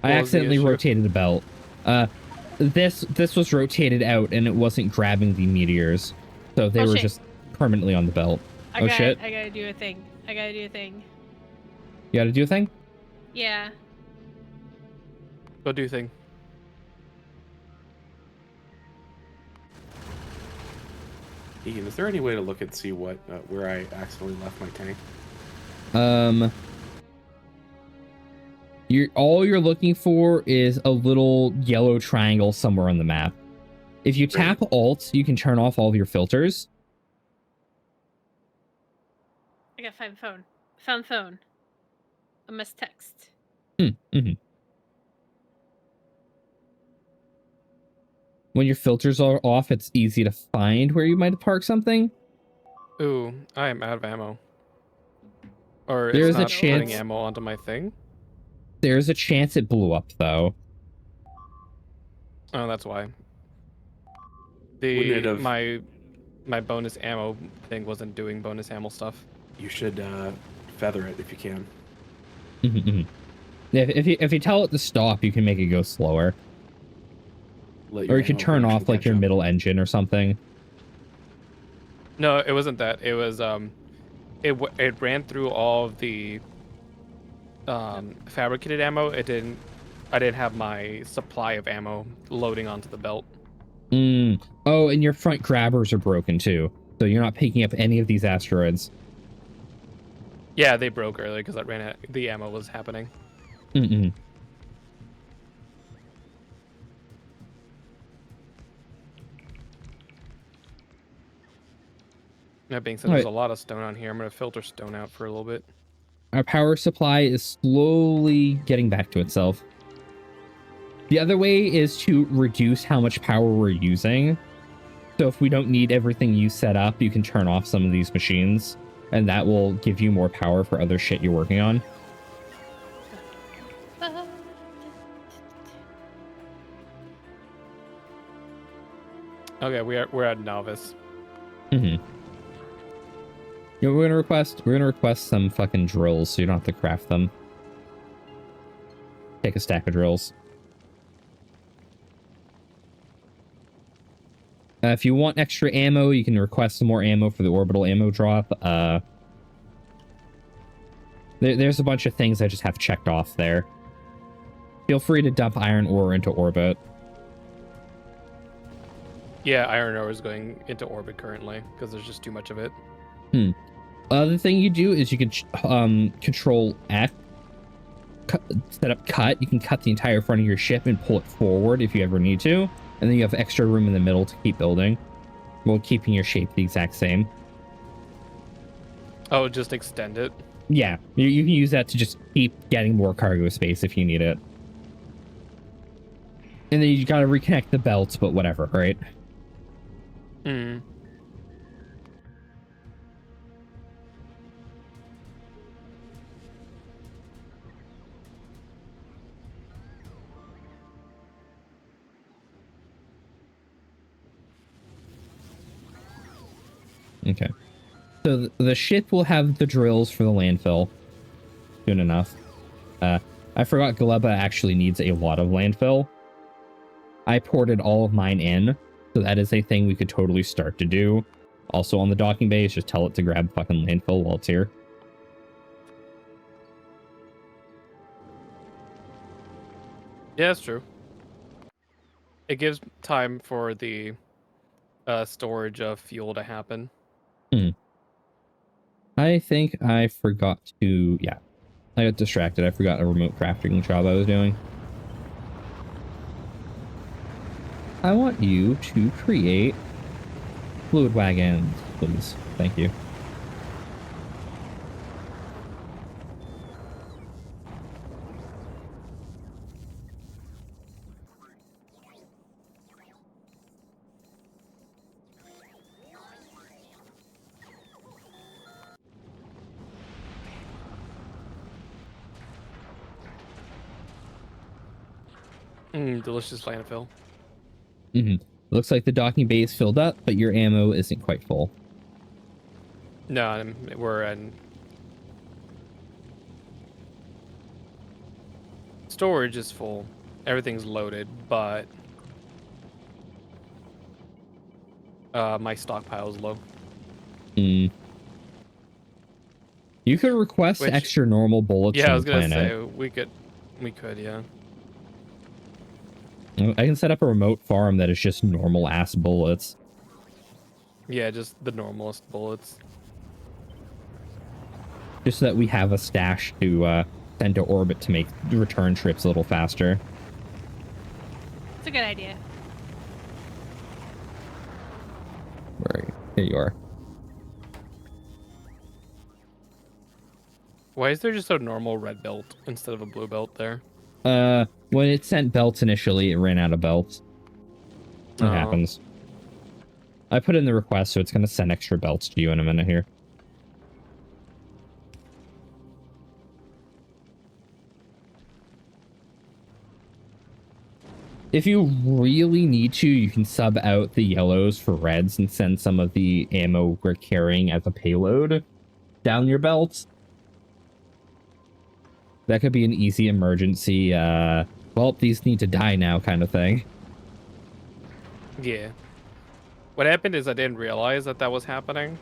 [SPEAKER 1] I
[SPEAKER 4] What was the
[SPEAKER 1] accidentally
[SPEAKER 4] issue?
[SPEAKER 1] rotated the belt. This was rotated out and it wasn't grabbing the meteors, so they
[SPEAKER 2] Oh,
[SPEAKER 1] were
[SPEAKER 2] shit.
[SPEAKER 1] just permanently on the belt. Shit!
[SPEAKER 2] I gotta do a thing. I gotta do a thing.
[SPEAKER 1] You got to do a thing.
[SPEAKER 2] Yeah.
[SPEAKER 4] Go do thing.
[SPEAKER 3] Ian, is there any way to look and see what where I accidentally left my tank?
[SPEAKER 1] All you're looking for is a little yellow triangle somewhere on the map. If you tap Alt, you can turn off all of your filters.
[SPEAKER 2] I got found phone. Found phone. I must text.
[SPEAKER 1] When your filters are off, it's easy to find where you might have parked something.
[SPEAKER 4] Ooh, I am out of ammo. Or
[SPEAKER 1] There's
[SPEAKER 4] it's
[SPEAKER 1] a
[SPEAKER 4] not putting
[SPEAKER 1] chance.
[SPEAKER 4] ammo onto my thing.
[SPEAKER 1] There's a chance it blew up, though.
[SPEAKER 4] Oh, that's why.
[SPEAKER 3] Wouldn't it have-
[SPEAKER 4] My bonus ammo thing wasn't doing bonus ammo stuff.
[SPEAKER 3] You should feather it if you can.
[SPEAKER 1] If you tell it to stop, you can make it go slower.
[SPEAKER 3] Let
[SPEAKER 1] Or
[SPEAKER 3] your
[SPEAKER 1] you can
[SPEAKER 3] ammo
[SPEAKER 1] turn
[SPEAKER 3] production
[SPEAKER 1] off like
[SPEAKER 3] catch
[SPEAKER 1] your
[SPEAKER 3] up.
[SPEAKER 1] middle engine or something.
[SPEAKER 4] No, it wasn't that. It was it ran through all of the fabricated ammo. I didn't have my supply of ammo loading onto the belt.
[SPEAKER 1] Oh, and your front grabbers are broken too, so you're not picking up any of these asteroids.
[SPEAKER 4] Yeah, they broke earlier because the ammo was happening. That being said, there's a lot of stone on here. I'm gonna filter stone out for a little bit.
[SPEAKER 1] Our power supply is slowly getting back to itself. The other way is to reduce how much power we're using. So if we don't need everything you set up, you can turn off some of these machines, and that will give you more power for other shit you're working on.
[SPEAKER 4] Okay, we're at novice.
[SPEAKER 1] You know, we're gonna request some fucking drills so you don't have to craft them. Take a stack of drills. If you want extra ammo, you can request some more ammo for the orbital ammo drop. There's a bunch of things I just have checked off there. Feel free to dump iron ore into orbit.
[SPEAKER 4] Yeah, iron ore is going into orbit currently because there's just too much of it.
[SPEAKER 1] Other thing you do is you can control F, set up cut. You can cut the entire front of your ship and pull it forward if you ever need to. And then you have extra room in the middle to keep building while keeping your shape the exact same.
[SPEAKER 4] Oh, just extend it.
[SPEAKER 1] Yeah, you can use that to just keep getting more cargo space if you need it. And then you gotta reconnect the belts, but whatever, right? Okay. So the ship will have the drills for the landfill soon enough. I forgot Gleba actually needs a lot of landfill. I ported all of mine in, so that is a thing we could totally start to do. Also on the docking base, just tell it to grab fucking landfill while it's here.
[SPEAKER 4] Yeah, that's true. It gives time for the storage of fuel to happen.
[SPEAKER 1] I think I forgot to... Yeah. I got distracted. I forgot a remote crafting job I was doing. I want you to create fluid wagons, please. Thank you.
[SPEAKER 4] Delicious landfill.
[SPEAKER 1] Looks like the docking bay is filled up, but your ammo isn't quite full.
[SPEAKER 4] No, we're in storage is full. Everything's loaded, but my stockpile's low.
[SPEAKER 1] You could request
[SPEAKER 4] Which-
[SPEAKER 1] extra normal bullets
[SPEAKER 4] Yeah,
[SPEAKER 1] from
[SPEAKER 4] I was
[SPEAKER 1] the
[SPEAKER 4] gonna
[SPEAKER 1] planet.
[SPEAKER 4] say we could, yeah.
[SPEAKER 1] I can set up a remote farm that is just normal ass bullets.
[SPEAKER 4] Yeah, just the normalest bullets.
[SPEAKER 1] Just so that we have a stash to send to orbit to make return trips a little faster.
[SPEAKER 2] It's a good idea.
[SPEAKER 1] Where are you? Here you are.
[SPEAKER 4] Why is there just a normal red belt instead of a blue belt there?
[SPEAKER 1] When it sent belts initially, it ran out of belts. It happens. I put in the request, so it's going to send extra belts to you in a minute here. If you really need to, you can sub out the yellows for reds and send some of the ammo we're carrying as a payload down your belt. That could be an easy emergency, well, these need to die now kind of thing.
[SPEAKER 4] Yeah. What happened is I didn't realize that that was happening.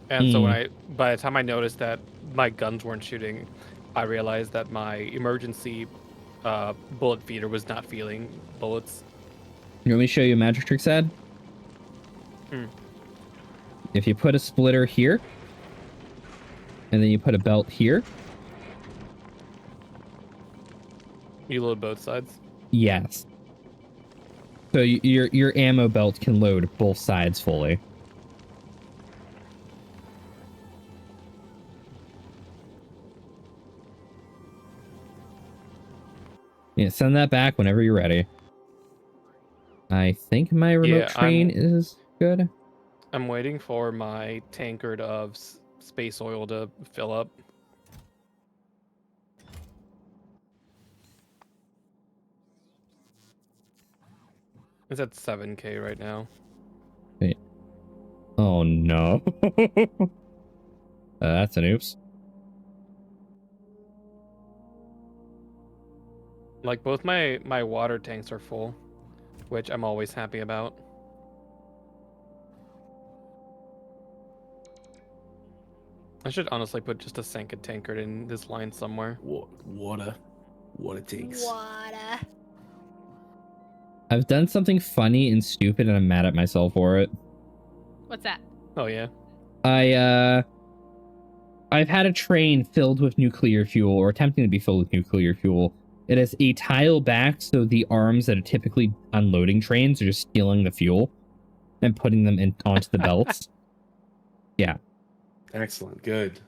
[SPEAKER 4] And so by the time I noticed that my guns weren't shooting, I realized that my emergency bullet feeder was not feeling bullets.
[SPEAKER 1] You want me to show you a magic trick, Sad? If you put a splitter here, and then you put a belt here.
[SPEAKER 4] You load both sides?
[SPEAKER 1] Yes. So your ammo belt can load both sides fully. Yeah, send that back whenever you're ready. I think my remote train is good.
[SPEAKER 4] I'm waiting for my tankard of space oil to fill up. It's at 7K right now.
[SPEAKER 1] Wait. Oh no. That's an oops.
[SPEAKER 4] Like both my water tanks are full, which I'm always happy about. I should honestly put just a Sanka tankard in this line somewhere.
[SPEAKER 3] What a takes.
[SPEAKER 2] Water.
[SPEAKER 1] I've done something funny and stupid and I'm mad at myself for it.
[SPEAKER 2] What's that?
[SPEAKER 4] Oh yeah.
[SPEAKER 1] I've had a train filled with nuclear fuel, or attempting to be filled with nuclear fuel. It has a tile back, so the arms that are typically unloading trains are just stealing the fuel and putting them onto the belts. Yeah.
[SPEAKER 3] Excellent. Good.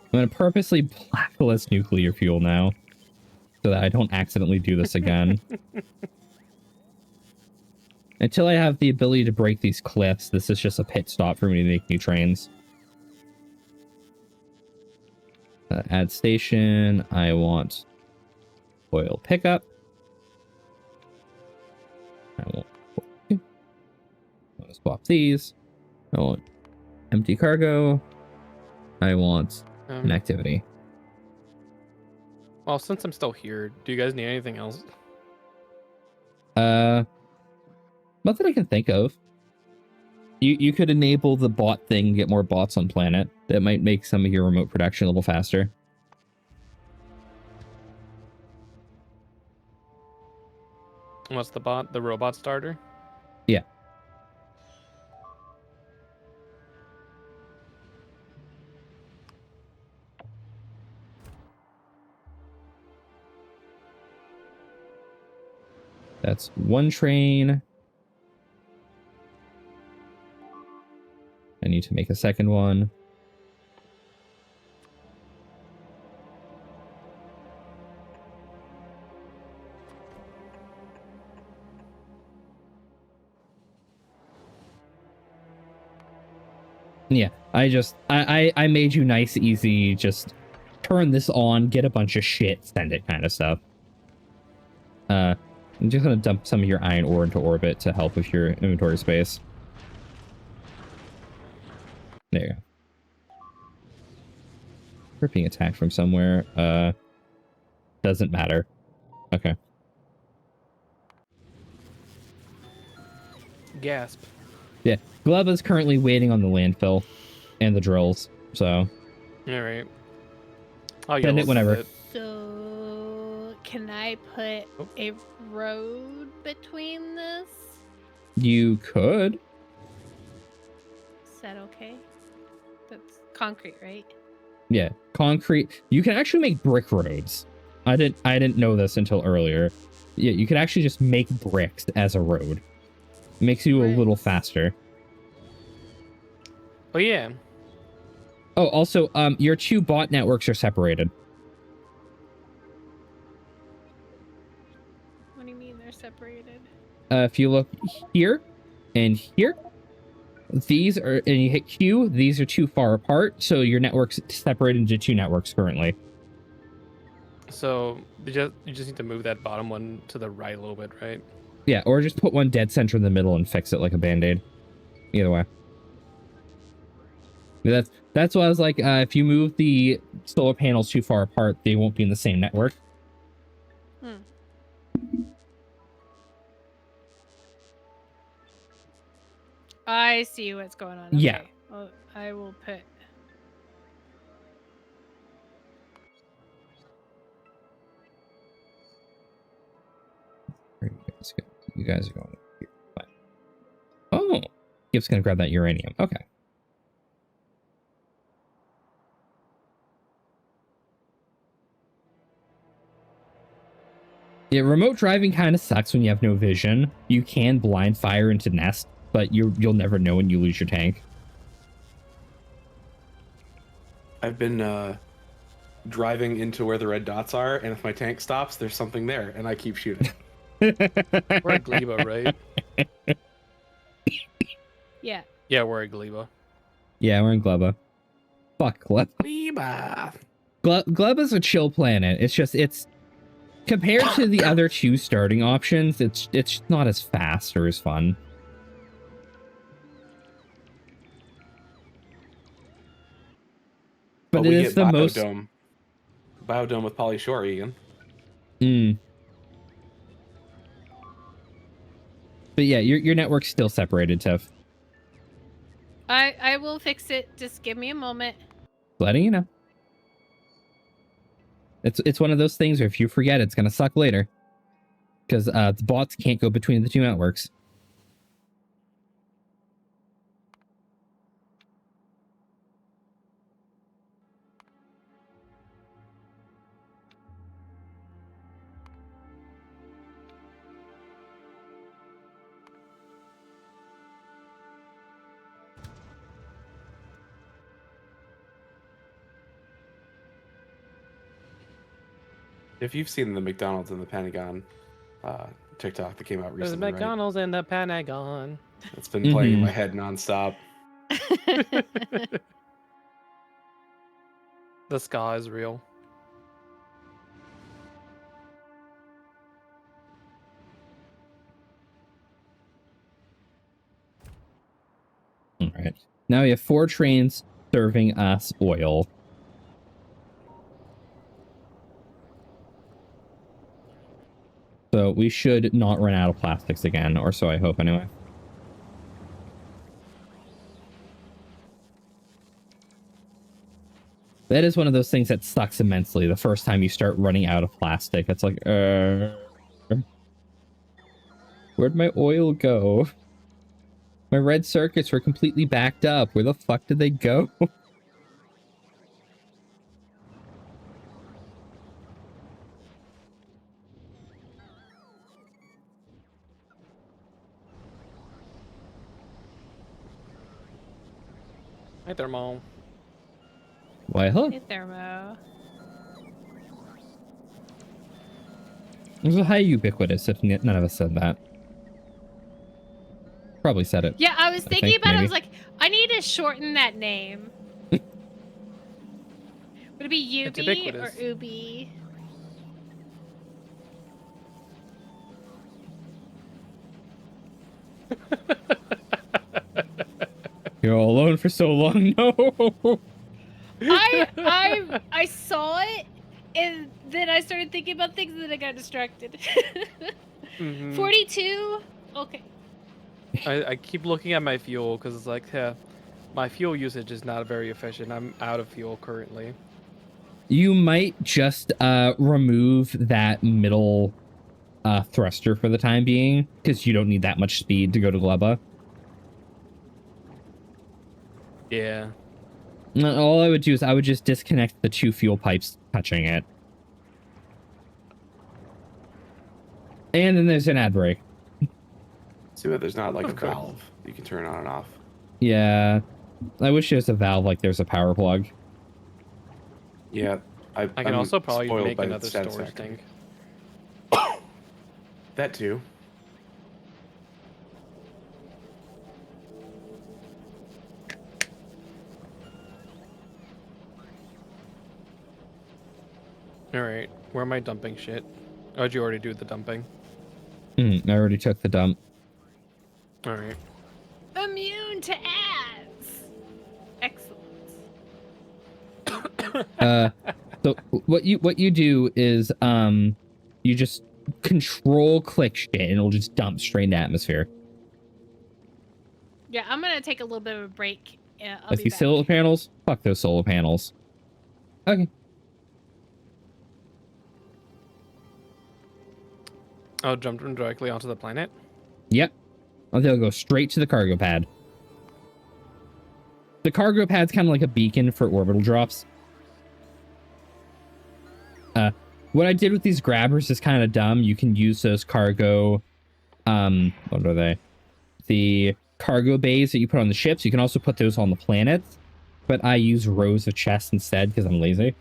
[SPEAKER 1] I'm going to purposely blacklist nuclear fuel now, so that I don't accidentally do this again. Until I have the ability to break these cliffs, this is just a pit stop for me to make new trains. Add station. I want oil pickup. I want to swap these. I want empty cargo. I want an activity.
[SPEAKER 4] Well, since I'm still here, do you guys need anything else?
[SPEAKER 1] Not that I can think of. You could enable the bot thing, get more bots on planet. That might make some of your remote production a little faster.
[SPEAKER 4] What's the bot? The robot starter?
[SPEAKER 1] Yeah. That's one train. I need to make a second one. Yeah, I made you nice, easy, just turn this on, get a bunch of shit, send it kind of stuff. I'm just gonna dump some of your iron ore into orbit to help with your inventory space. There you go. We're being attacked from somewhere. Doesn't matter. Okay.
[SPEAKER 4] Gasp.
[SPEAKER 1] Yeah, Gleba's currently waiting on the landfill and the drills, so
[SPEAKER 4] All right. Oh,
[SPEAKER 1] send it whenever.
[SPEAKER 2] So, can I put
[SPEAKER 4] Oh.
[SPEAKER 2] a road between this?
[SPEAKER 1] You could.
[SPEAKER 2] Is that okay? That's concrete, right?
[SPEAKER 1] Yeah, concrete. You can actually make brick roads. I didn't know this until earlier. Yeah, you can actually just make bricks as a road. Makes you a little faster.
[SPEAKER 4] Oh yeah.
[SPEAKER 1] Oh, also, your two bot networks are separated.
[SPEAKER 2] What do you mean they're separated?
[SPEAKER 1] If you look here and here, these are, and you hit Q, these are too far apart, so your network's separated into two networks currently.
[SPEAKER 4] So you just need to move that bottom one to the right a little bit, right?
[SPEAKER 1] Yeah, or just put one dead center in the middle and fix it like a band-aid. Either way. That's why I was like, if you move the solar panels too far apart, they won't be in the same network.
[SPEAKER 2] I see what's going on. Okay.
[SPEAKER 1] Yeah.
[SPEAKER 2] Well, I will put.
[SPEAKER 1] You guys are going here. Fine. Oh, Gibb's gonna grab that uranium. Okay. Yeah, remote driving kind of sucks when you have no vision. You can blind fire into nest, but you'll never know when you lose your tank.
[SPEAKER 3] I've been driving into where the red dots are, and if my tank stops, there's something there, and I keep shooting.
[SPEAKER 4] We're at Gleba, right?
[SPEAKER 2] Yeah.
[SPEAKER 4] Yeah, we're at Gleba.
[SPEAKER 1] Yeah, we're in Gleba. Fuck Gleba.
[SPEAKER 3] Gleba.
[SPEAKER 1] Gleba's a chill planet. It's compared to the other two starting options, it's not as fast or as fun. But it
[SPEAKER 3] we
[SPEAKER 1] is
[SPEAKER 3] get
[SPEAKER 1] the most
[SPEAKER 3] Biodome with Polyshore, Ian.
[SPEAKER 1] But yeah, your network's still separated, Tiff.
[SPEAKER 2] I will fix it. Just give me a moment.
[SPEAKER 1] Letting you know. It's one of those things where if you forget, it's gonna suck later. Because the bots can't go between the two networks.
[SPEAKER 3] If you've seen the McDonald's and the Pentagon TikTok that came out
[SPEAKER 4] There's
[SPEAKER 3] recently,
[SPEAKER 4] McDonald's and the Pentagon.
[SPEAKER 3] right? It's been playing in my head nonstop.
[SPEAKER 4] The ska is real.
[SPEAKER 1] All right. Now we have 4 trains serving us oil. So we should not run out of plastics again, or so I hope anyway. That is one of those things that sucks immensely. The first time you start running out of plastic, it's like, where'd my oil go? My red circuits were completely backed up. Where the fuck did they go?
[SPEAKER 4] Hi, Thermal.
[SPEAKER 1] Why, hello.
[SPEAKER 2] Hey, Thermo.
[SPEAKER 1] This is how ubiquitous if none of us said that. Probably said it.
[SPEAKER 2] Yeah, I was thinking
[SPEAKER 1] think,
[SPEAKER 2] about it. I
[SPEAKER 1] maybe.
[SPEAKER 2] was like, I need to shorten that name. Would it be
[SPEAKER 4] It's
[SPEAKER 2] Ubi or
[SPEAKER 4] ubiquitous.
[SPEAKER 2] Ubi?
[SPEAKER 1] You're all alone for so long. No.
[SPEAKER 2] I saw it, and then I started thinking about things, and then I got distracted. 42. Okay.
[SPEAKER 4] I keep looking at my fuel because it's like, yeah, my fuel usage is not very efficient. I'm out of fuel currently.
[SPEAKER 1] You might just remove that middle thruster for the time being, because you don't need that much speed to go to Gleba.
[SPEAKER 4] Yeah.
[SPEAKER 1] All I would do is I would just disconnect the 2 fuel pipes touching it. And then there's an ad brake.
[SPEAKER 3] See, but there's not like a
[SPEAKER 4] Of course.
[SPEAKER 3] valve you can turn on and off.
[SPEAKER 1] Yeah. I wish there's a valve like there's a power plug.
[SPEAKER 3] Yeah,
[SPEAKER 4] I can
[SPEAKER 3] I'm
[SPEAKER 4] also probably
[SPEAKER 3] spoiled
[SPEAKER 4] make
[SPEAKER 3] by
[SPEAKER 4] another storage
[SPEAKER 3] Satisfactory.
[SPEAKER 4] tank.
[SPEAKER 3] That too.
[SPEAKER 4] Alright, where am I dumping shit? Oh, did you already do the dumping?
[SPEAKER 1] I already took the dump.
[SPEAKER 4] Alright.
[SPEAKER 2] Immune to ads. Excellent.
[SPEAKER 1] So what you do is you just control click shit and it'll just dump straight into atmosphere.
[SPEAKER 2] Yeah, I'm gonna take a little bit of a break. I'll
[SPEAKER 1] If
[SPEAKER 2] be
[SPEAKER 1] you
[SPEAKER 2] back.
[SPEAKER 1] solar panels, fuck those solar panels. Okay.
[SPEAKER 4] Oh, jumped directly onto the planet?
[SPEAKER 1] Yep. They'll go straight to the cargo pad. The cargo pad's kind of like a beacon for orbital drops. What I did with these grabbers is kind of dumb. You can use those cargo, what are they? The cargo bays that you put on the ships. You can also put those on the planets. But I use rows of chests instead because I'm lazy.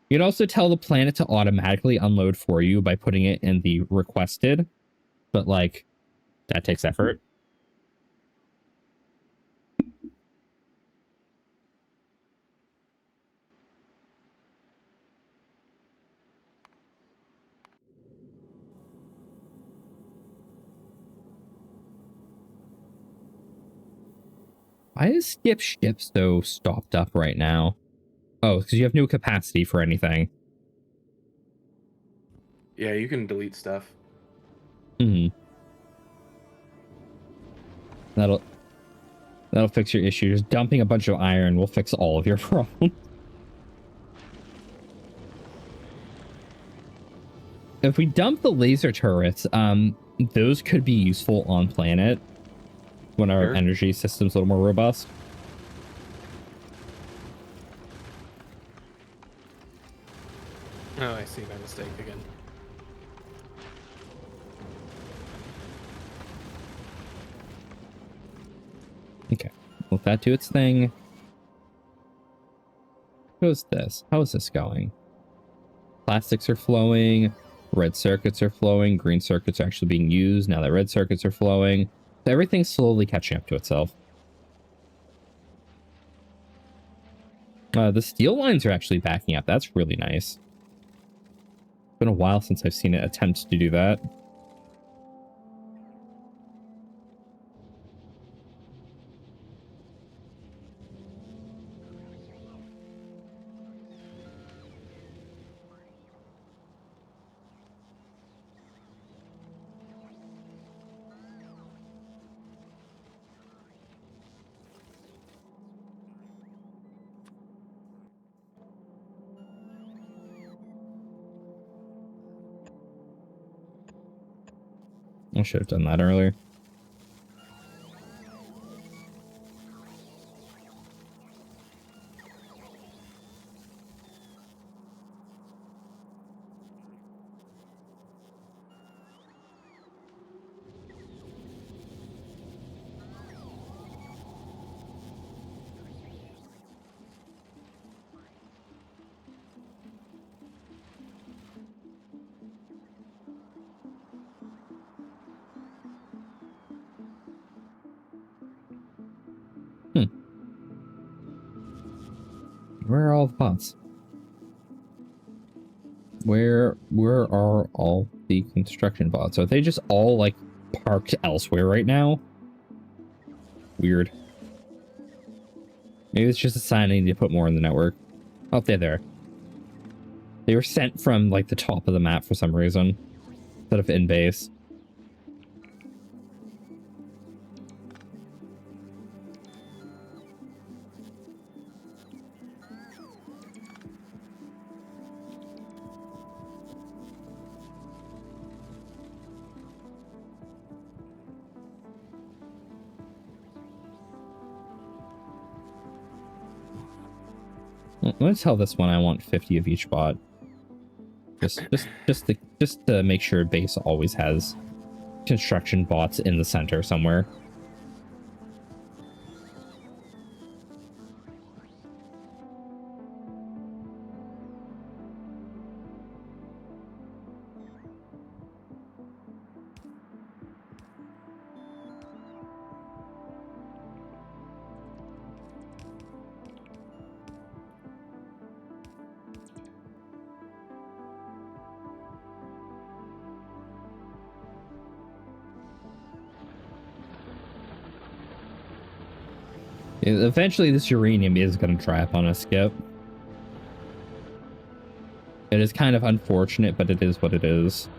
[SPEAKER 1] You'd also tell the planet to automatically unload for you by putting it in the requested, but like that takes effort. Why is skip ship so stopped up right now? Oh, because you have no capacity for anything.
[SPEAKER 3] Yeah, you can delete stuff.
[SPEAKER 1] That'll fix your issue. Just dumping a bunch of iron will fix all of your problems. If we dump the laser turrets, those could be useful on planet when our energy system's a little more robust.
[SPEAKER 4] Oh, I see my mistake again.
[SPEAKER 1] Okay, let that do its thing. How's this? How is this going? Plastics are flowing. Red circuits are flowing. Green circuits are actually being used now that red circuits are flowing. So everything's slowly catching up to itself. The steel lines are actually backing up. That's really nice. It's been a while since I've seen it attempt to do that. I should have done that earlier. Where are all the bots? Where are all the construction bots? Are they just all, like, parked elsewhere right now? Weird. Maybe it's just a sign I need to put more in the network. Oh, they're there. They were sent from, like, the top of the map for some reason, instead of in base. Let's tell this one I want 50 of each bot. Just to make sure base always has construction bots in the center somewhere. Eventually, this uranium is going to dry up on us, Skip. It is kind of unfortunate, but it is what it is.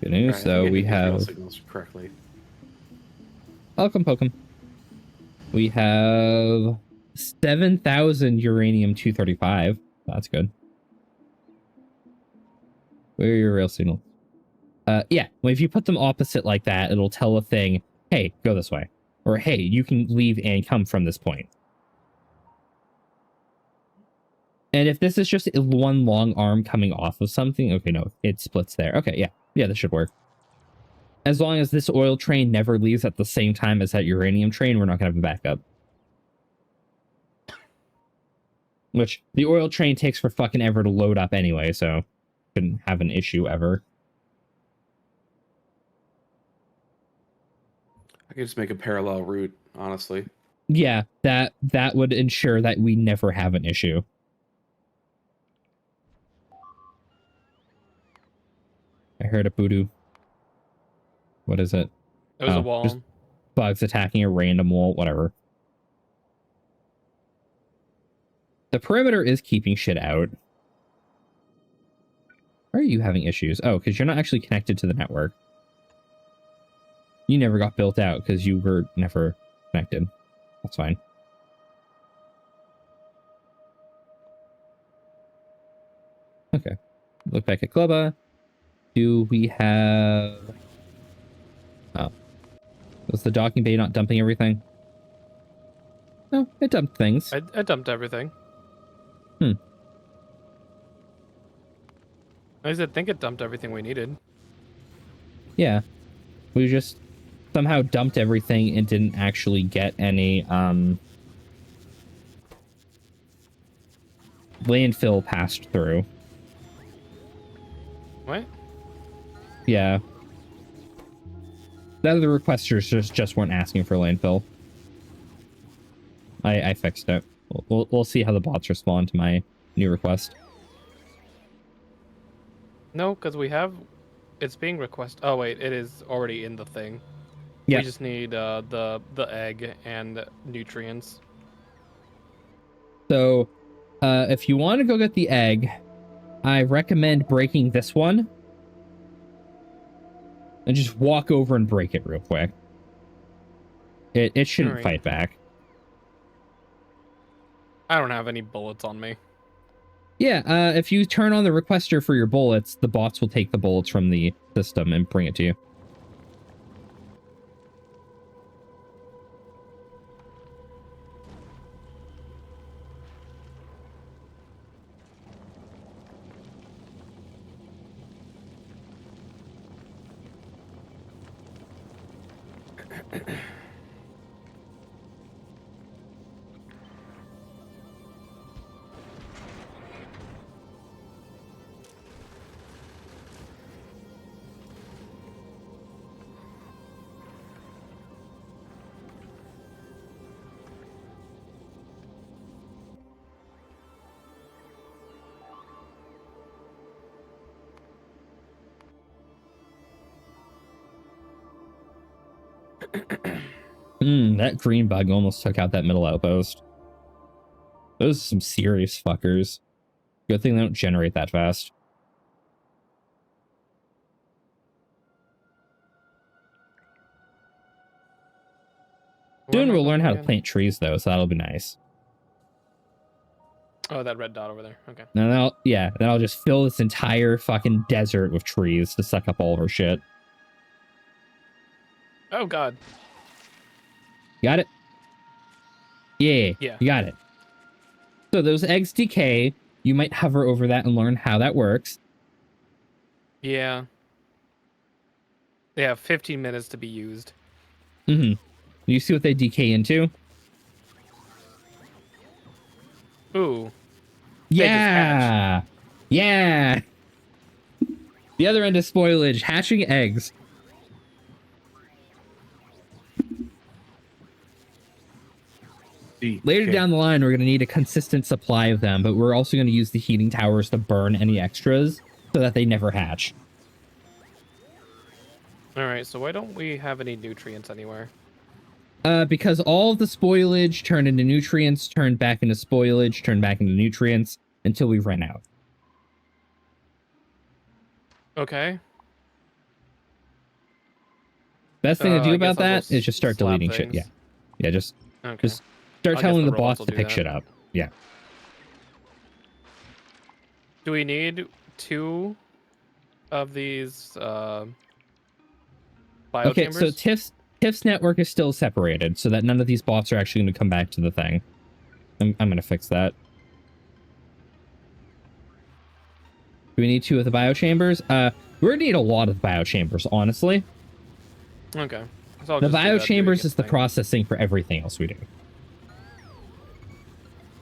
[SPEAKER 1] Good news,
[SPEAKER 3] Right, I
[SPEAKER 1] so
[SPEAKER 3] think I
[SPEAKER 1] we
[SPEAKER 3] did the drill
[SPEAKER 1] have...
[SPEAKER 3] signals correctly.
[SPEAKER 1] Welcome, Pokem. We have 7,000 uranium-235. That's good. Where are your rail signals? Yeah, well, if you put them opposite like that, it'll tell a thing, hey, go this way. Or, hey, you can leave and come from this point. And if this is just one long arm coming off of something, okay, no, it splits there. Okay, yeah. Yeah, this should work. As long as this oil train never leaves at the same time as that uranium train, we're not going to have a backup. Which, the oil train takes for fucking ever to load up anyway, so shouldn't have an issue ever.
[SPEAKER 3] I could just make a parallel route, honestly.
[SPEAKER 1] Yeah, that would ensure that we never have an issue. I heard a voodoo. What is it?
[SPEAKER 4] It was a wall.
[SPEAKER 1] Just bugs attacking a random wall, whatever. The perimeter is keeping shit out. Why are you having issues? Oh, because you're not actually connected to the network. You never got built out because you were never connected. That's fine. Okay. Look back at Clubba. Do we have... Oh. Was the docking bay not dumping everything? No, it dumped things.
[SPEAKER 4] I dumped everything. I think it dumped everything we needed.
[SPEAKER 1] Yeah. We just somehow dumped everything and didn't actually get any, landfill passed through.
[SPEAKER 4] What?
[SPEAKER 1] Yeah. The other requesters just weren't asking for landfill. I fixed it. We'll see how the bots respond to my new request.
[SPEAKER 4] No, because we have... It's being requested. Oh, wait. It is already in the thing.
[SPEAKER 1] Yeah.
[SPEAKER 4] We just need the egg and nutrients.
[SPEAKER 1] So, if you want to go get the egg, I recommend breaking this one. And just walk over and break it real quick. It shouldn't fight back.
[SPEAKER 4] I don't have any bullets on me.
[SPEAKER 1] Yeah, if you turn on the requester for your bullets, the bots will take the bullets from the system and bring it to you. That green bug almost took out that middle outpost. Those are some serious fuckers. Good thing they don't generate that fast. Soon we'll learn how to plant trees, though, so that'll be nice.
[SPEAKER 4] Oh, that red dot over there. Okay.
[SPEAKER 1] And then I'll just fill this entire fucking desert with trees to suck up all of our shit.
[SPEAKER 4] Oh, God.
[SPEAKER 1] Got it? Yeah.
[SPEAKER 4] Yeah.
[SPEAKER 1] You got it. So those eggs decay. You might hover over that and learn how that works.
[SPEAKER 4] Yeah. They have 15 minutes to be used.
[SPEAKER 1] Mm-hmm. You see what they decay into?
[SPEAKER 4] Ooh.
[SPEAKER 1] Yeah. Yeah. The other end of spoilage, hatching eggs. Later down the line, we're going to need a consistent supply of them, but we're also going to use the heating towers to burn any extras so that they never hatch.
[SPEAKER 4] All right, so why don't we have any nutrients anywhere?
[SPEAKER 1] Because all of the spoilage turned into nutrients, turned back into spoilage, turned back into nutrients until we run out.
[SPEAKER 4] Okay.
[SPEAKER 1] Best thing to do
[SPEAKER 4] I
[SPEAKER 1] about
[SPEAKER 4] guess I'll
[SPEAKER 1] that is just start
[SPEAKER 4] slap
[SPEAKER 1] deleting shit.
[SPEAKER 4] things.
[SPEAKER 1] Yeah, just
[SPEAKER 4] Okay.
[SPEAKER 1] just start
[SPEAKER 4] I guess
[SPEAKER 1] telling
[SPEAKER 4] the
[SPEAKER 1] the
[SPEAKER 4] robots
[SPEAKER 1] bots
[SPEAKER 4] will
[SPEAKER 1] to
[SPEAKER 4] do
[SPEAKER 1] pick
[SPEAKER 4] that.
[SPEAKER 1] shit up. Yeah.
[SPEAKER 4] Do we need 2 of these biochambers?
[SPEAKER 1] Okay, so Tiff's network is still separated, so that none of these bots are actually going to come back to the thing. I'm going to fix that. Do we need 2 of the biochambers? We're going to need a lot of biochambers, honestly.
[SPEAKER 4] Okay. So I'll
[SPEAKER 1] The
[SPEAKER 4] just do that
[SPEAKER 1] biochambers
[SPEAKER 4] doing
[SPEAKER 1] is the
[SPEAKER 4] thing.
[SPEAKER 1] processing for everything else we do.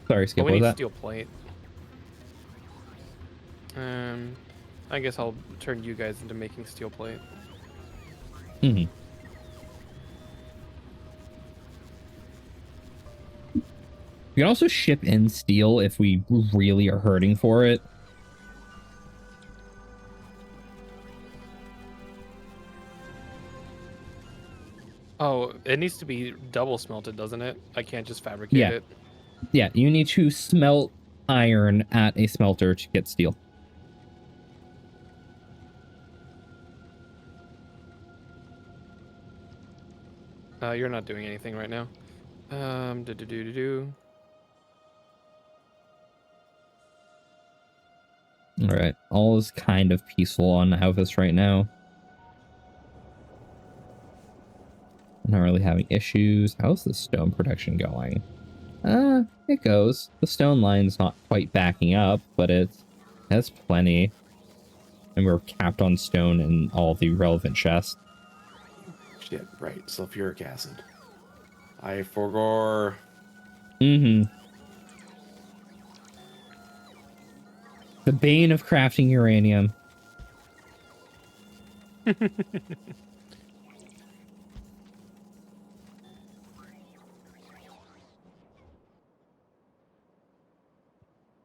[SPEAKER 1] Sorry, Skip,
[SPEAKER 4] Oh, we
[SPEAKER 1] what was
[SPEAKER 4] need
[SPEAKER 1] that?
[SPEAKER 4] steel plate. I guess I'll turn you guys into making steel plate.
[SPEAKER 1] Mm-hmm. We can also ship in steel if we really are hurting for it.
[SPEAKER 4] Oh, it needs to be double smelted, doesn't it? I can't just fabricate it.
[SPEAKER 1] Yeah, you need to smelt iron at a smelter to get steel.
[SPEAKER 4] You're not doing anything right now. Do.
[SPEAKER 1] All right, all is kind of peaceful on Alvis right now. Not really having issues. How's the stone production going? It goes. The stone line's not quite backing up, but has plenty. And we're capped on stone in all the relevant chests.
[SPEAKER 3] Shit, right. Sulfuric acid. I forgot.
[SPEAKER 1] Mm-hmm. The bane of crafting uranium.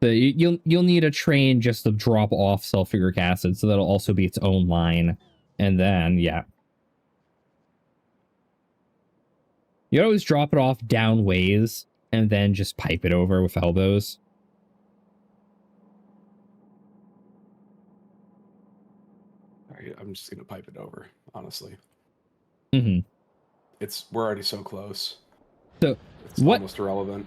[SPEAKER 1] So you'll need a train just to drop off sulfuric acid, so that'll also be its own line. And then, yeah. You always drop it off down ways and then just pipe it over with elbows.
[SPEAKER 3] Alright, I'm just gonna pipe it over, honestly.
[SPEAKER 1] Mm-hmm.
[SPEAKER 3] We're already so close.
[SPEAKER 1] So
[SPEAKER 3] It's almost irrelevant.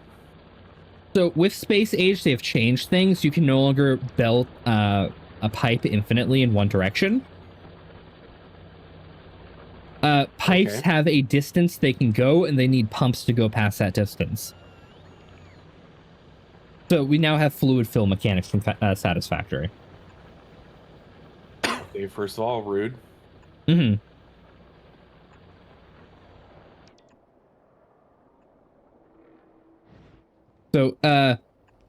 [SPEAKER 1] So with Space Age, they've changed things. You can no longer belt a pipe infinitely in one direction. Pipes have a distance they can go, and they need pumps to go past that distance. So we now have fluid fill mechanics from Satisfactory.
[SPEAKER 3] Okay, first of all, rude.
[SPEAKER 1] Mm-hmm. So,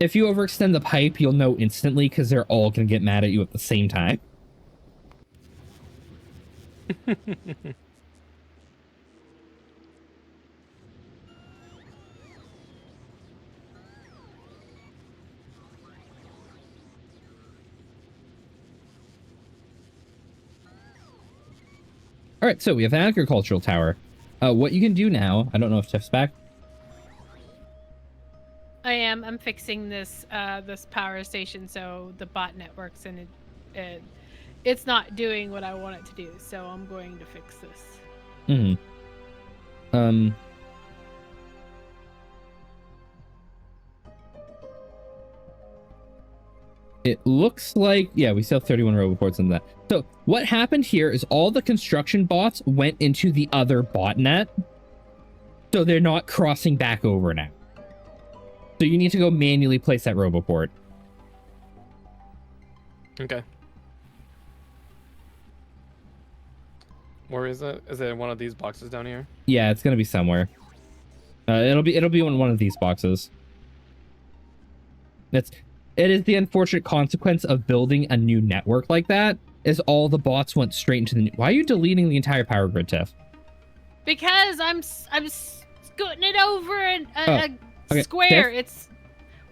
[SPEAKER 1] if you overextend the pipe, you'll know instantly because they're all going to get mad at you at the same time. All right, so we have an agricultural tower. What you can do now, I don't know if Tiff's back.
[SPEAKER 2] I am. I'm fixing this this power station so the botnet works and it's not doing what I want it to do. So I'm going to fix this.
[SPEAKER 1] It looks like, yeah, we still have 31 roboports in that. So what happened here is all the construction bots went into the other botnet. So they're not crossing back over now. So you need to go manually place that roboport.
[SPEAKER 4] Okay. Where is it? Is it in one of these boxes down here?
[SPEAKER 1] Yeah, it's gonna be somewhere. It'll be in one of these boxes. It is the unfortunate consequence of building a new network like that, is all the bots went straight into the... Why are you deleting the entire power grid, Tiff?
[SPEAKER 2] Because I'm scooting it over a
[SPEAKER 1] okay.
[SPEAKER 2] square.
[SPEAKER 1] Tiff?
[SPEAKER 2] It's...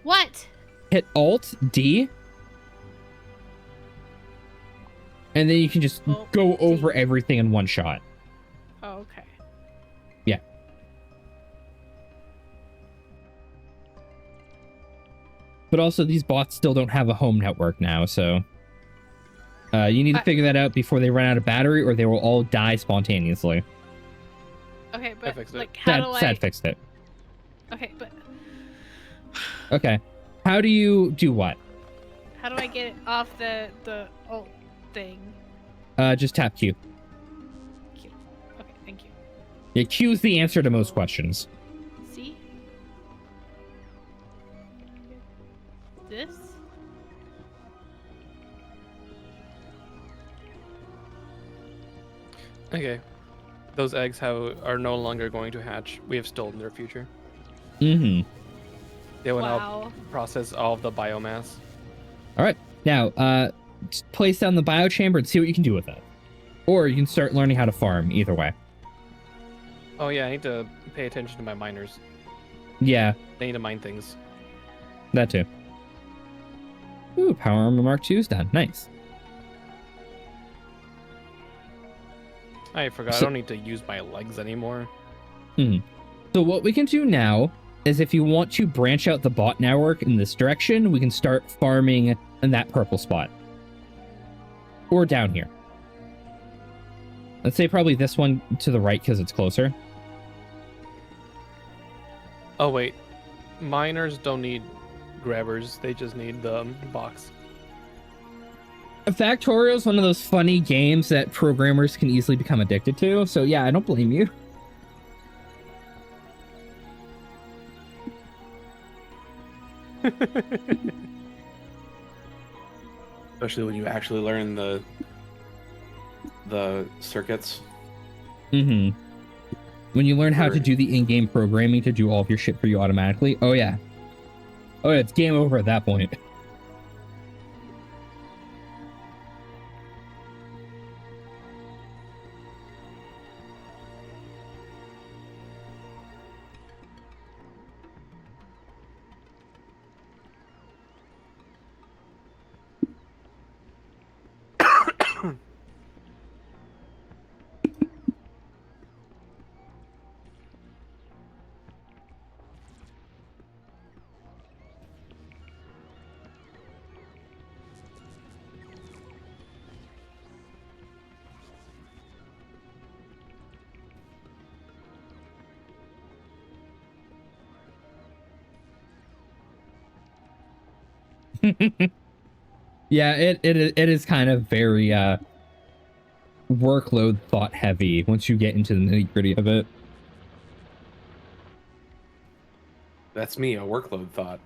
[SPEAKER 2] What?
[SPEAKER 1] Hit Alt-D. And then you can just go over everything in one shot.
[SPEAKER 2] Oh, okay.
[SPEAKER 1] Yeah. But also, these bots still don't have a home network now, so... you need to figure that out before they run out of battery, or they will all die spontaneously.
[SPEAKER 2] Okay, but, like,
[SPEAKER 1] Sad fixed it.
[SPEAKER 2] Okay, but...
[SPEAKER 1] Okay. How do you do what?
[SPEAKER 2] How do I get it off the alt thing?
[SPEAKER 1] Just tap Q.
[SPEAKER 2] Q. Okay, thank you.
[SPEAKER 1] Yeah, Q's the answer to most questions.
[SPEAKER 2] See? This?
[SPEAKER 4] Okay. Those eggs are no longer going to hatch. We have stolen their future.
[SPEAKER 1] Mm-hmm.
[SPEAKER 4] They will now process all of the biomass.
[SPEAKER 1] All right. Now, place down the biochamber and see what you can do with it. Or you can start learning how to farm, either way.
[SPEAKER 4] Oh yeah, I need to pay attention to my miners.
[SPEAKER 1] Yeah.
[SPEAKER 4] They need to mine things.
[SPEAKER 1] That too. Ooh, Power Armor Mark II's done. Nice.
[SPEAKER 4] I forgot, I don't need to use my legs anymore.
[SPEAKER 1] So what we can do now is if you want to branch out the bot network in this direction, we can start farming in that purple spot. Or down here. Let's say probably this one to the right because it's closer.
[SPEAKER 4] Oh wait, miners don't need grabbers, they just need the box.
[SPEAKER 1] Factorio is one of those funny games that programmers can easily become addicted to, so yeah, I don't blame you.
[SPEAKER 3] Especially when you actually learn the circuits.
[SPEAKER 1] When you learn how to do the in-game programming to do all of your shit for you automatically, oh yeah, it's game over at that point. Yeah, it is kind of very workload thought heavy once you get into the nitty-gritty of it.
[SPEAKER 3] That's me, a workload thought.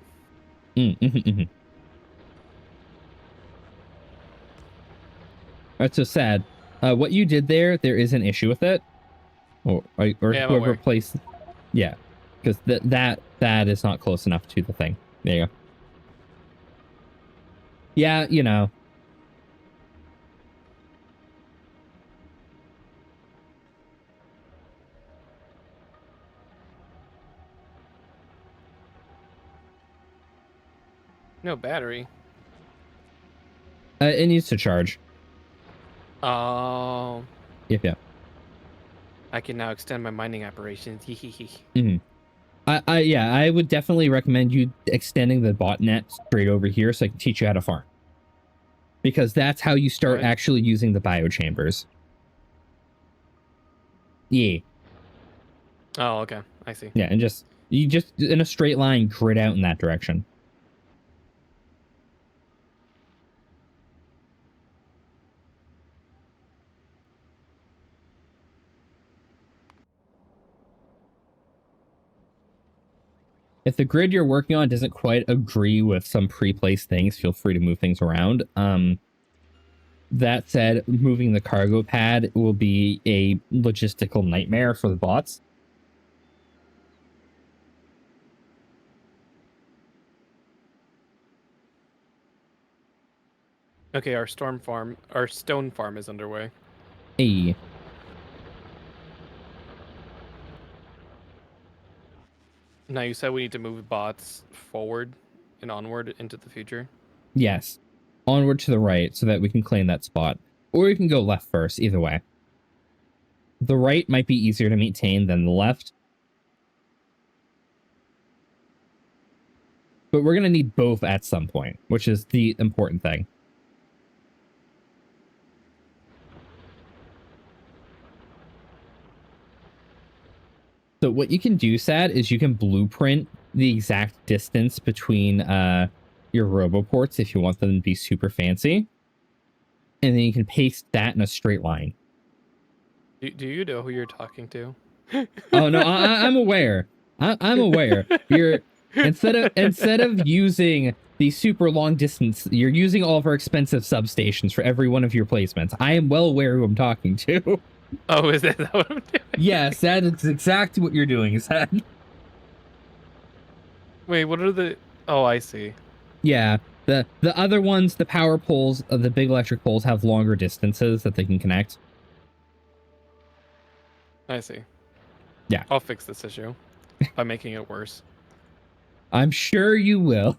[SPEAKER 1] That's so sad. What you did there is an issue with it. Or
[SPEAKER 4] Yeah,
[SPEAKER 1] whoever placed... Yeah, because that is not close enough to the thing. There you go. Yeah, you know.
[SPEAKER 4] No battery.
[SPEAKER 1] It needs to charge.
[SPEAKER 4] Oh.
[SPEAKER 1] Yep.
[SPEAKER 4] I can now extend my mining operations.
[SPEAKER 1] Mhm. I would definitely recommend you extending the botnet straight over here so I can teach you how to farm. Because that's how you start
[SPEAKER 4] What?
[SPEAKER 1] actually using the biochambers. Yeah.
[SPEAKER 4] Oh, okay. I see.
[SPEAKER 1] Yeah, and you just in a straight line grid out in that direction. If the grid you're working on doesn't quite agree with some pre-placed things, feel free to move things around. That said, moving the cargo pad will be a logistical nightmare for the bots.
[SPEAKER 4] Okay, our stone farm is underway.
[SPEAKER 1] Hey,
[SPEAKER 4] Now you said we need to move bots forward and onward into the future.
[SPEAKER 1] yes. Onward to the right so that we can claim that spot. Or you can go left first, either way. The right might be easier to maintain than the left. But we're going to need both at some point, which is the important thing. So what you can do, Sad, is you can blueprint the exact distance between your roboports if you want them to be super fancy. And then you can paste that in a straight line.
[SPEAKER 4] Do you know who you're talking to?
[SPEAKER 1] Oh no, I'm aware. I'm aware. You're instead of using the super long distance, you're using all of our expensive substations for every one of your placements. I am well aware who I'm talking to.
[SPEAKER 4] Oh, is that what I'm doing?
[SPEAKER 1] Yes, that is exactly what you're doing, Sad.
[SPEAKER 4] Wait, what are the... Oh, I see.
[SPEAKER 1] Yeah, the other ones, the power poles, the big electric poles have longer distances that they can connect.
[SPEAKER 4] I see.
[SPEAKER 1] Yeah.
[SPEAKER 4] I'll fix this issue by making it worse.
[SPEAKER 1] I'm sure you will.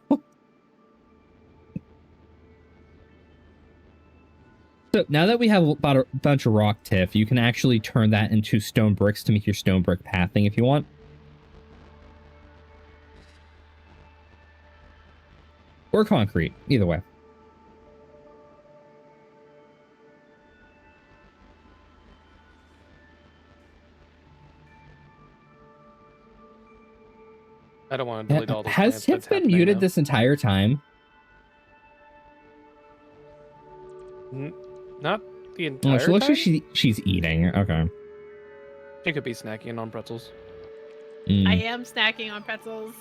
[SPEAKER 1] So now that we have about a bunch of rock tiff, you can actually turn that into stone bricks to make your stone brick pathing if you want. Or concrete, either way.
[SPEAKER 4] I don't want to delete all those
[SPEAKER 1] Has
[SPEAKER 4] plants, but
[SPEAKER 1] Tiff
[SPEAKER 4] it's
[SPEAKER 1] been
[SPEAKER 4] happening
[SPEAKER 1] muted
[SPEAKER 4] now.
[SPEAKER 1] this entire time?
[SPEAKER 4] Not the
[SPEAKER 1] Oh,
[SPEAKER 4] entire
[SPEAKER 1] she looks
[SPEAKER 4] time?
[SPEAKER 1] like she's eating. Okay.
[SPEAKER 4] She could be snacking on pretzels.
[SPEAKER 1] Mm.
[SPEAKER 2] I am snacking on pretzels.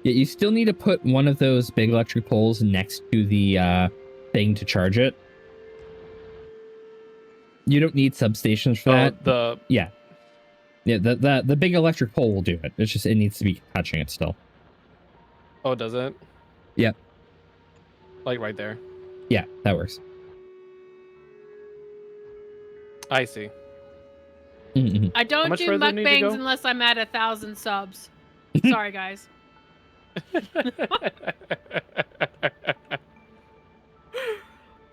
[SPEAKER 1] Yeah, you still need to put one of those big electric poles next to the thing to charge it. You don't need substations for that. Yeah. Yeah, the big electric pole will do it. It's just it needs to be touching it still.
[SPEAKER 4] Oh, does it?
[SPEAKER 1] Yep.
[SPEAKER 4] Like right there.
[SPEAKER 1] Yeah, that works.
[SPEAKER 4] I see.
[SPEAKER 1] Mm-hmm.
[SPEAKER 2] I don't
[SPEAKER 4] much
[SPEAKER 2] do
[SPEAKER 4] further do you need to
[SPEAKER 2] mukbangs
[SPEAKER 4] go?
[SPEAKER 2] unless I'm at 1,000 subs. Sorry, guys.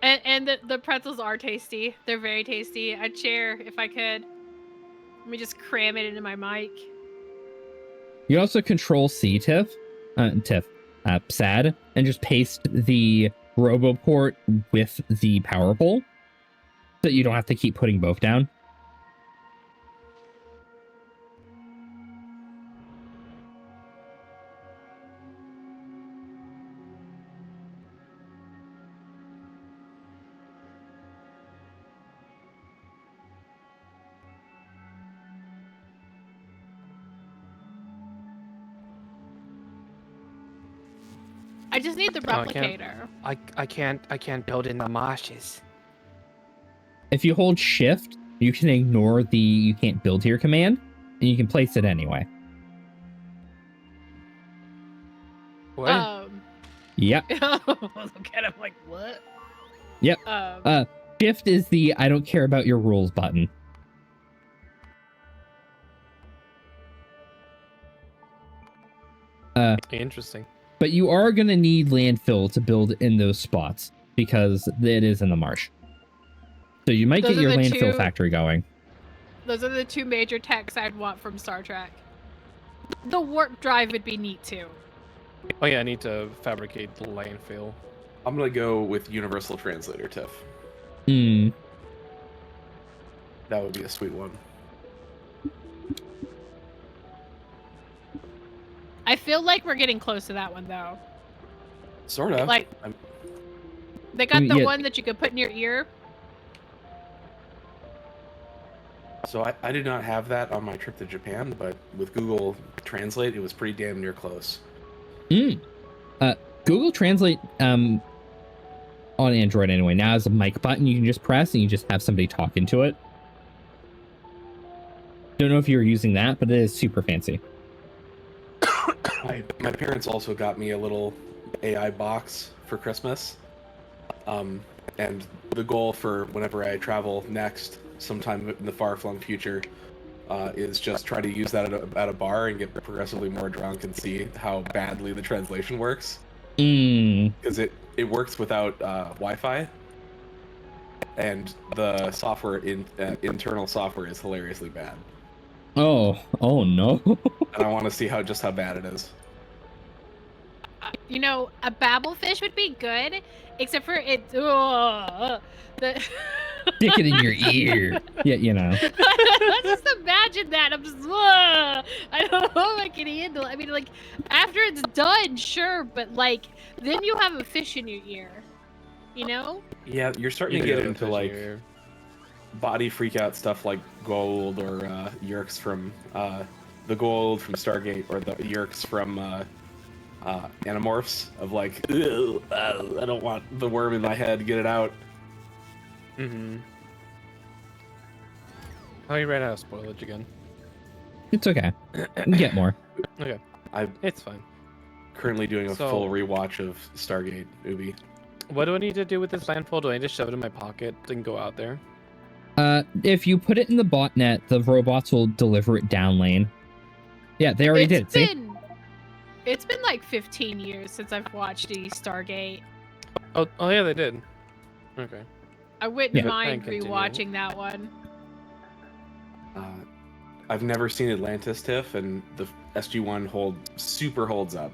[SPEAKER 2] And the pretzels are tasty. They're very tasty. I'd share if I could. Let me just cram it into my mic.
[SPEAKER 1] You also control C SAD, and just paste the RoboPort with the power pole, so that you don't have to keep putting both down.
[SPEAKER 2] I just need the
[SPEAKER 4] Oh, I can't.
[SPEAKER 2] replicator.
[SPEAKER 4] I can't build in the marshes.
[SPEAKER 1] If you hold shift, you can ignore the you can't build here command, and you can place it anyway.
[SPEAKER 4] What?
[SPEAKER 1] Yep.
[SPEAKER 2] Look at him like, what?
[SPEAKER 1] Yep. Shift is the I don't care about your rules button.
[SPEAKER 4] Interesting.
[SPEAKER 1] But you are going to need landfill to build in those spots because it is in the marsh. So you might
[SPEAKER 2] Those
[SPEAKER 1] get your
[SPEAKER 2] are the
[SPEAKER 1] landfill
[SPEAKER 2] two-
[SPEAKER 1] factory going.
[SPEAKER 2] Those are the two major techs I'd want from Star Trek. The warp drive would be neat too.
[SPEAKER 4] Oh yeah, I need to fabricate the landfill.
[SPEAKER 3] I'm gonna go with Universal Translator, Tiff.
[SPEAKER 1] Hmm.
[SPEAKER 3] That would be a sweet one.
[SPEAKER 2] I feel like we're getting close to that one though.
[SPEAKER 3] Sort of.
[SPEAKER 2] Like- They got the
[SPEAKER 1] Yeah.
[SPEAKER 2] one that you could put in your ear.
[SPEAKER 3] So I did not have that on my trip to Japan, but with Google Translate, it was pretty damn near close.
[SPEAKER 1] Google Translate on Android anyway now has a mic button you can just press and you just have somebody talk into it. Don't know if you're using that, but it is super fancy.
[SPEAKER 3] My parents also got me a little AI box for Christmas. And the goal for whenever I travel next, sometime in the far-flung future, is just try to use that at a bar and get progressively more drunk and see how badly the translation works. Because it works without Wi-Fi, and the software internal software is hilariously bad.
[SPEAKER 1] Oh no.
[SPEAKER 2] Uh,
[SPEAKER 3] And I want to see just how bad it is.
[SPEAKER 2] You know, a babblefish would be good, except for it. The
[SPEAKER 1] Stick it in your ear. Yeah, you know.
[SPEAKER 2] just imagine that. I'm just. I don't know if I can handle it. I mean, like, after it's done, sure, but like, then you have a fish in your ear. You know?
[SPEAKER 3] Yeah, you're starting to get into like body freak out stuff like gold or Yerks from the gold from Stargate or the Yerks from Animorphs of like, I don't want the worm in my head, get it out.
[SPEAKER 4] Mm-hmm. Oh, you ran out of spoilage again.
[SPEAKER 1] It's okay. Get more.
[SPEAKER 4] Okay,
[SPEAKER 3] I'm
[SPEAKER 4] it's fine.
[SPEAKER 3] currently doing a
[SPEAKER 4] So-
[SPEAKER 3] full rewatch of Stargate, Ubi.
[SPEAKER 4] What do I need to do with this landfill? Do I need to shove it in my pocket and go out there?
[SPEAKER 1] If you put it in the botnet, the robots will deliver it down lane. Yeah, they already did. See?
[SPEAKER 2] It's been like 15 years since I've watched the Stargate.
[SPEAKER 4] Oh yeah, they did. Okay.
[SPEAKER 2] I wouldn't
[SPEAKER 1] Yeah.
[SPEAKER 2] mind
[SPEAKER 4] Continue.
[SPEAKER 2] rewatching that one.
[SPEAKER 3] I've never seen Atlantis, Tiff, and the SG-1 holds up.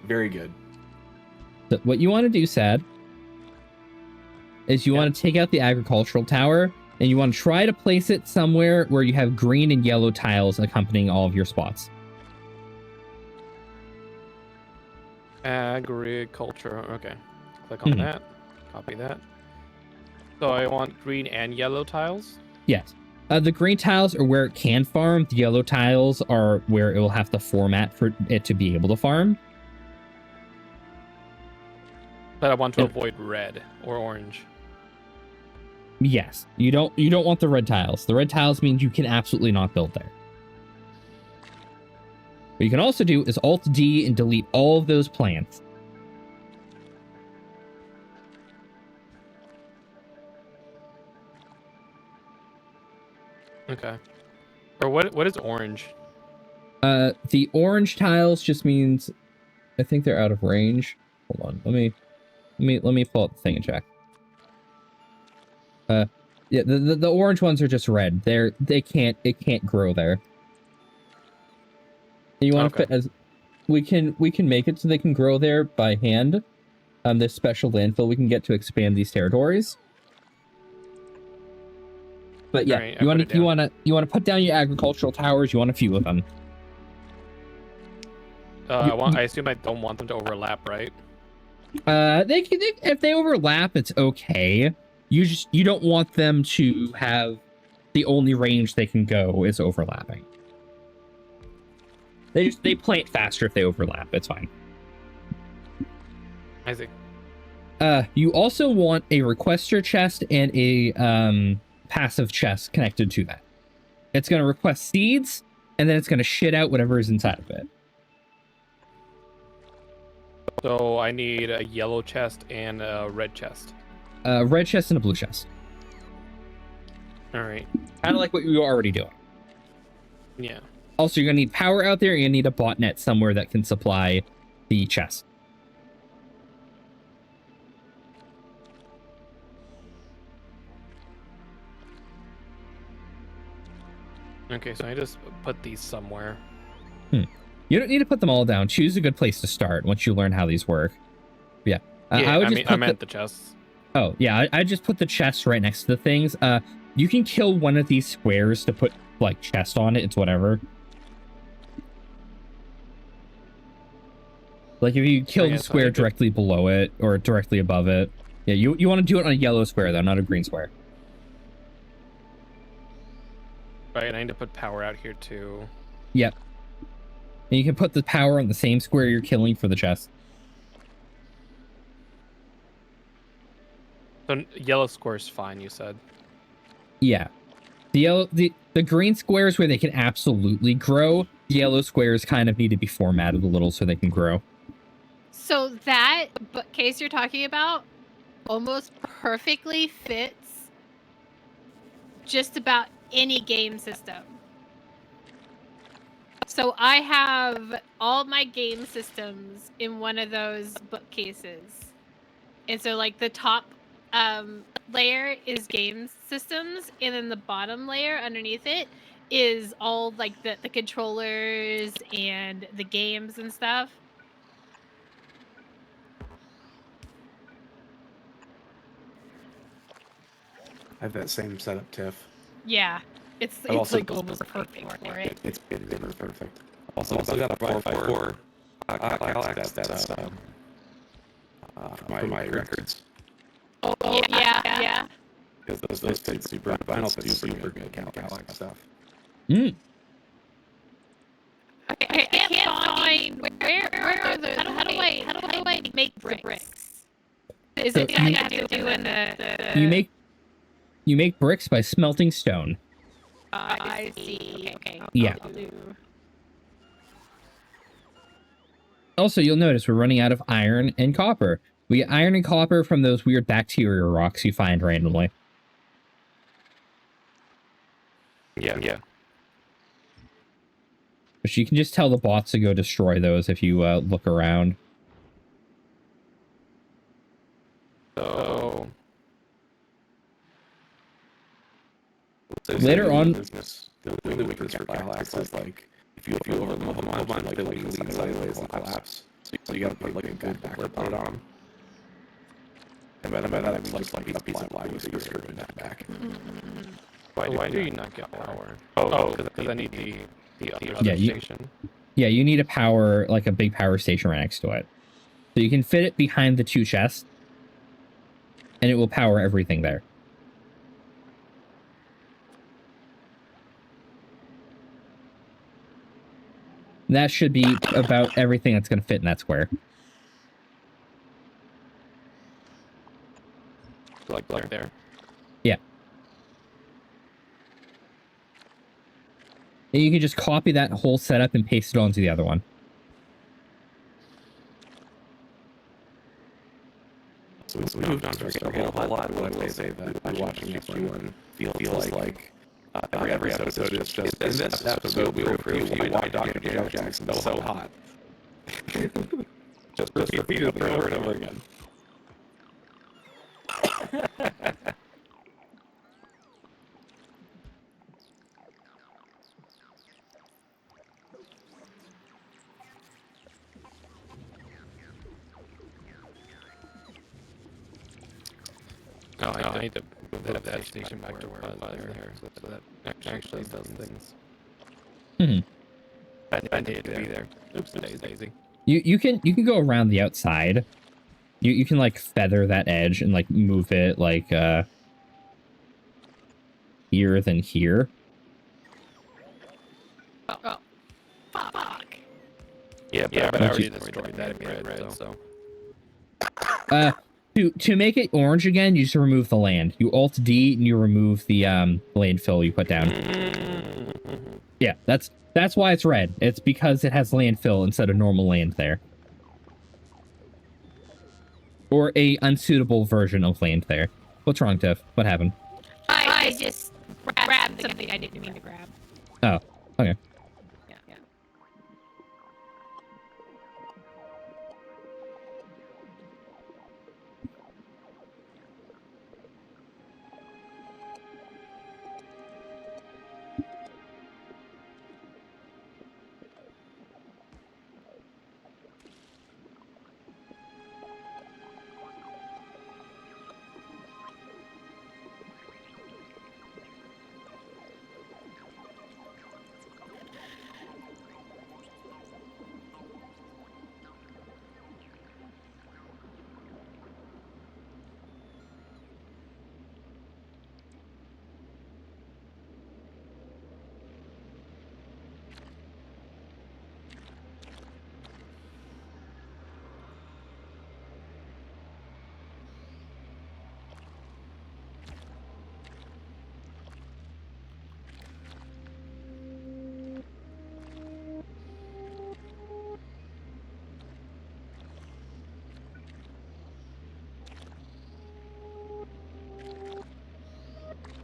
[SPEAKER 3] Very good.
[SPEAKER 1] So what you want to do, Sad, is you want to take out the agricultural tower and you want to try to place it somewhere where you have green and yellow tiles accompanying all of your spots.
[SPEAKER 4] Agriculture. Okay. Click on
[SPEAKER 1] Mhm.
[SPEAKER 4] that. Copy that. So I want green and yellow tiles.
[SPEAKER 1] Yes. The green tiles are where it can farm. The yellow tiles are where it will have to format for it to be able to farm.
[SPEAKER 4] But I want to
[SPEAKER 1] Yep.
[SPEAKER 4] avoid red or orange.
[SPEAKER 1] Yes. You don't want the red tiles. The red tiles means you can absolutely not build there. What you can also do is Alt-D and delete all of those plants.
[SPEAKER 4] Okay. Or what is orange?
[SPEAKER 1] The orange tiles just means I think they're out of range. Hold on. Let me pull up the thing and check. Yeah, the orange ones are just red. It can't grow there. You want to
[SPEAKER 4] Okay.
[SPEAKER 1] fit as we can make it so they can grow there by hand. There's special landfill we can get to expand these territories. But yeah,
[SPEAKER 4] Alright, I
[SPEAKER 1] you
[SPEAKER 4] put it
[SPEAKER 1] want
[SPEAKER 4] down.
[SPEAKER 1] to put down your agricultural towers. You want a few of them.
[SPEAKER 4] I assume I don't want them to overlap, right?
[SPEAKER 1] If they overlap, it's okay. You don't want them to have the only range they can go is overlapping. They plant faster if they overlap. It's fine.
[SPEAKER 4] I see.
[SPEAKER 1] You also want a requester chest and a passive chest connected to that. It's going to request seeds, and then it's going to shit out whatever is inside of it.
[SPEAKER 4] So I need a yellow chest and a red chest.
[SPEAKER 1] Red chest and a blue chest.
[SPEAKER 4] All right.
[SPEAKER 1] Kind of like what you were already doing.
[SPEAKER 4] Yeah.
[SPEAKER 1] Also, you're gonna need power out there. You're gonna need a botnet somewhere that can supply the chest.
[SPEAKER 4] Okay, so I just put these somewhere.
[SPEAKER 1] You don't need to put them all down. Choose a good place to start once you learn how these work. Yeah.
[SPEAKER 4] Yeah,
[SPEAKER 1] I would
[SPEAKER 4] I
[SPEAKER 1] just
[SPEAKER 4] mean,
[SPEAKER 1] put
[SPEAKER 4] I meant the chests.
[SPEAKER 1] Oh, yeah, I just put the chests right next to the things. You can kill one of these squares to put, like, chest on it. It's whatever. Like, if you kill the square directly below it or directly above it. Yeah, you want to do it on a yellow square, though, not a green square.
[SPEAKER 4] Right, and I need to put power out here, too.
[SPEAKER 1] Yep. And you can put the power on the same square you're killing for the chest.
[SPEAKER 4] So yellow square's fine, you said.
[SPEAKER 1] Yeah. The green squares where they can absolutely grow, the yellow squares kind of need to be formatted a little so they can grow.
[SPEAKER 2] So that case you're talking about almost perfectly fits just about any game system. So I have all my game systems in one of those bookcases. And so like the top layer is game systems, and then the bottom layer underneath it is all like the controllers and the games and stuff.
[SPEAKER 3] I have that same setup, Tiff.
[SPEAKER 2] Yeah, it's
[SPEAKER 3] also
[SPEAKER 2] like almost perfect for it.
[SPEAKER 3] It's perfect. Also got a 4x4 Cadillac that's for my records.
[SPEAKER 2] Oh yeah.
[SPEAKER 3] Because those fit super good Cadillac stuff.
[SPEAKER 1] Mm.
[SPEAKER 2] Okay, I can't find where are those? How do I make bricks? Is it something I have to do in the
[SPEAKER 1] You make bricks by smelting stone.
[SPEAKER 2] I see. Okay.
[SPEAKER 1] Yeah.
[SPEAKER 2] I'll do.
[SPEAKER 1] Also, you'll notice we're running out of iron and copper. We get iron and copper from those weird bacteria rocks you find randomly.
[SPEAKER 3] Yeah.
[SPEAKER 1] But you can just tell the bots to go destroy those if you look around.
[SPEAKER 4] So...
[SPEAKER 1] Later on...
[SPEAKER 3] The only weakness for Cadillacs is, like, if you overload them on, like, they lean sideways and collapse. So you gotta put, like, a good backer on it on. And by that, I mean, just, like, a piece of plywood that you're screwing that back.
[SPEAKER 4] Why do you not get power? Oh, because I need the other station.
[SPEAKER 1] Yeah, you need a power, like a big power station right next to it. So you can fit it behind the two chests, and it will power everything there. That should be about everything that's going to fit in that square.
[SPEAKER 4] Like there.
[SPEAKER 1] Yeah. And you can just copy that whole setup and paste it onto the other one.
[SPEAKER 3] So we moved on to a whole lot. What I will say that watching Q1 feels like every episode is just in this episode we will prove to you why Dr. Jackson is so hot. just repeat it over and over again.
[SPEAKER 4] No, I need to move that station back to where it was there, so that actually does things. I needed to be there. Oops, daisy.
[SPEAKER 1] You can go around the outside. You can like feather that edge and like move it like here than here.
[SPEAKER 2] Oh, fuck.
[SPEAKER 4] Yeah, but I already destroyed that red, so.
[SPEAKER 1] To make it orange again, you just remove the land. You Alt D and you remove the landfill you put down. Yeah, that's why it's red. It's because it has landfill instead of normal land there. Or a unsuitable version of land there. What's wrong, Tiff? What happened?
[SPEAKER 2] I just grabbed something I didn't mean to grab.
[SPEAKER 1] Oh, okay.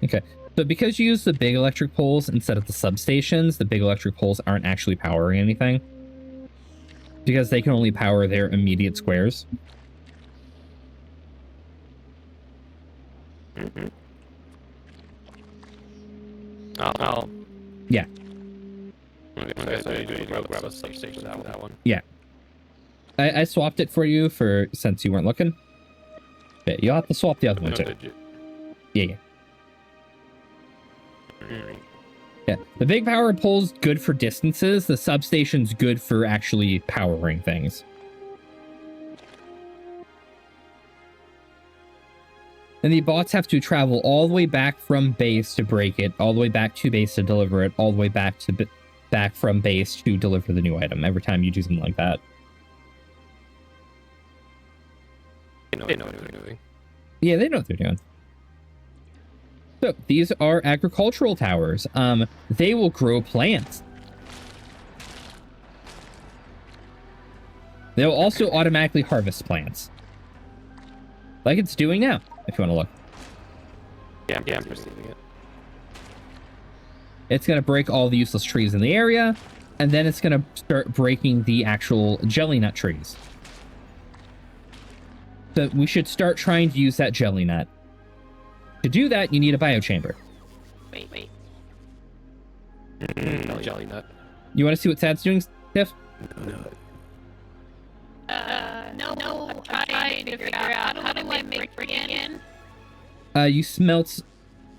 [SPEAKER 1] Okay. So because you use the big electric poles instead of the substations, the big electric poles aren't actually powering anything. Because they can only power their immediate squares.
[SPEAKER 4] Mm-hmm. Oh.
[SPEAKER 1] Yeah.
[SPEAKER 4] Okay, so you need to grab a substation for that one.
[SPEAKER 1] Yeah. I swapped it for you since you weren't looking. Yeah, you'll have to swap the other one too. Yeah. Yeah. The big power pole's good for distances. The substation's good for actually powering things. And the bots have to travel all the way back from base to break it, all the way back to base to deliver it, all the way back from base to deliver the new item every time you do something like that.
[SPEAKER 4] They know what they're doing.
[SPEAKER 1] Yeah, they know what they're doing. So these are agricultural towers. They will grow plants. They'll also automatically harvest plants. Like it's doing now, if you want to look.
[SPEAKER 4] Yeah, I'm perceiving it.
[SPEAKER 1] It's going to break all the useless trees in the area, and then it's going to start breaking the actual jelly nut trees. So we should start trying to use that jelly nut. To do that, you need a biochamber.
[SPEAKER 2] Wait.
[SPEAKER 4] Jelly nut.
[SPEAKER 1] You want to see what Sad's doing, Tiff?
[SPEAKER 4] No.
[SPEAKER 2] No. I'm trying to figure out how do I make brick again?
[SPEAKER 1] You smelt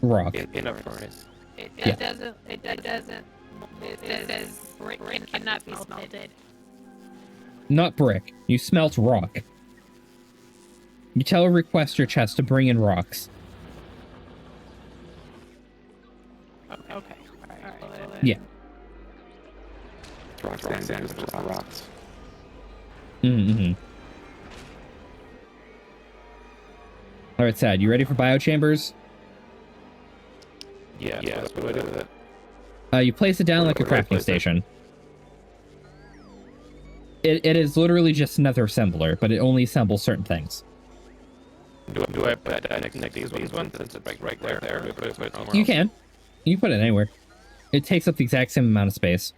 [SPEAKER 1] rock.
[SPEAKER 4] In a furnace.
[SPEAKER 2] It doesn't. It says brick cannot be smelted.
[SPEAKER 1] Not brick. You smelt rock. You tell a requester chest to bring in rocks.
[SPEAKER 2] Okay. All right.
[SPEAKER 1] Yeah.
[SPEAKER 3] Rocks.
[SPEAKER 1] Mm-hmm. All right, Sad. You ready for biochambers?
[SPEAKER 4] Yeah. That's what I do with it.
[SPEAKER 1] You place it down like a crafting station. It is literally just another assembler, but it only assembles certain things.
[SPEAKER 4] Do I put that next to these ones since it's right there? Or do I put it somewhere
[SPEAKER 1] You
[SPEAKER 4] else?
[SPEAKER 1] can. You can put it anywhere. It takes up the exact same amount of space.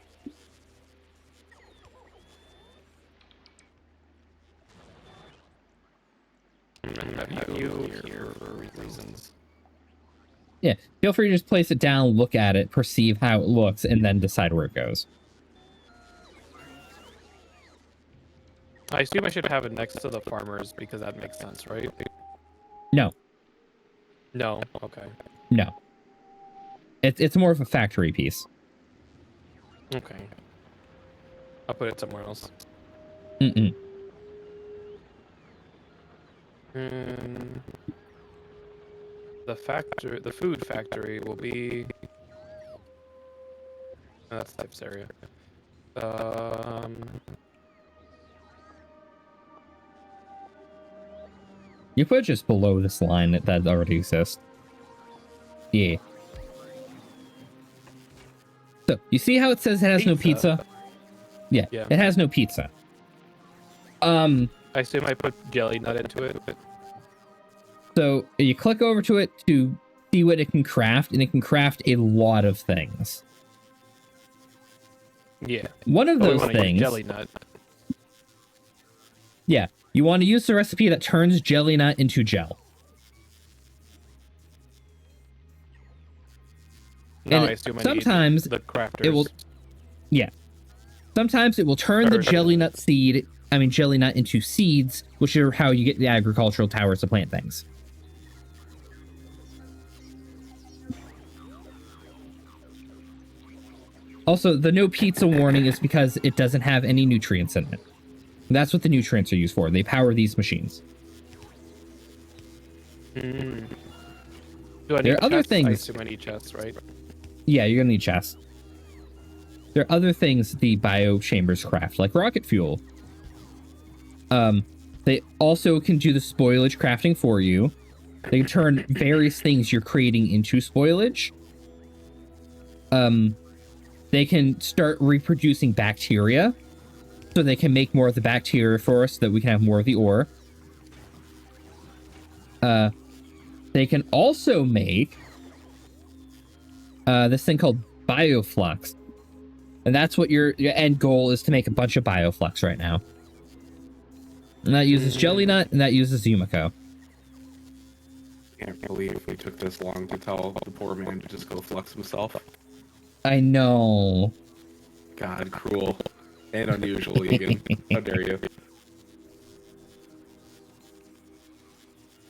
[SPEAKER 4] I have you here for reasons.
[SPEAKER 1] Yeah, feel free to just place it down, look at it, perceive how it looks, and then decide where it goes.
[SPEAKER 4] I assume I should have it next to the farmers because that makes sense, right?
[SPEAKER 1] No.
[SPEAKER 4] No. Okay.
[SPEAKER 1] No. It's more of a factory piece.
[SPEAKER 4] Okay. I'll put it somewhere else.
[SPEAKER 1] Mm-mm.
[SPEAKER 4] The food factory will be. Oh, that's Tiff's area.
[SPEAKER 1] You put it just below this line that already exists. Yeah. So, you see how it says it has no pizza? Yeah, it has no pizza.
[SPEAKER 4] I assume I put jelly nut into it.
[SPEAKER 1] So, you click over to it to see what it can craft, and it can craft a lot of things.
[SPEAKER 4] Yeah.
[SPEAKER 1] One of those things...
[SPEAKER 4] Jelly nut.
[SPEAKER 1] Yeah, you want to use the recipe that turns jelly nut into gel.
[SPEAKER 4] No,
[SPEAKER 1] And
[SPEAKER 4] I assume
[SPEAKER 1] sometimes
[SPEAKER 4] I need the crafters.
[SPEAKER 1] it will... Yeah. Sometimes it will turn the jelly nut into seeds, which are how you get the agricultural towers to plant things. Also, the no pizza warning is because it doesn't have any nutrients in it. That's what the nutrients are used for. They power these machines.
[SPEAKER 4] Do I need
[SPEAKER 1] There are other
[SPEAKER 4] chests?
[SPEAKER 1] things.
[SPEAKER 4] I assume I need chests, right?
[SPEAKER 1] Yeah, you're gonna need chests. There are other things the biochambers craft, like rocket fuel. They also can do the spoilage crafting for you. They can turn various things you're creating into spoilage. They can start reproducing bacteria, so they can make more of the bacteria for us so that we can have more of the ore. They can also make this thing called Bioflux. And that's what your end goal is, to make a bunch of Bioflux right now. And that uses Jelly Nut, and that uses Yumiko.
[SPEAKER 3] Can't believe we took this long to tell the poor man to just go flux himself.
[SPEAKER 1] I know.
[SPEAKER 3] God, cruel. And unusual, Egan. How dare you?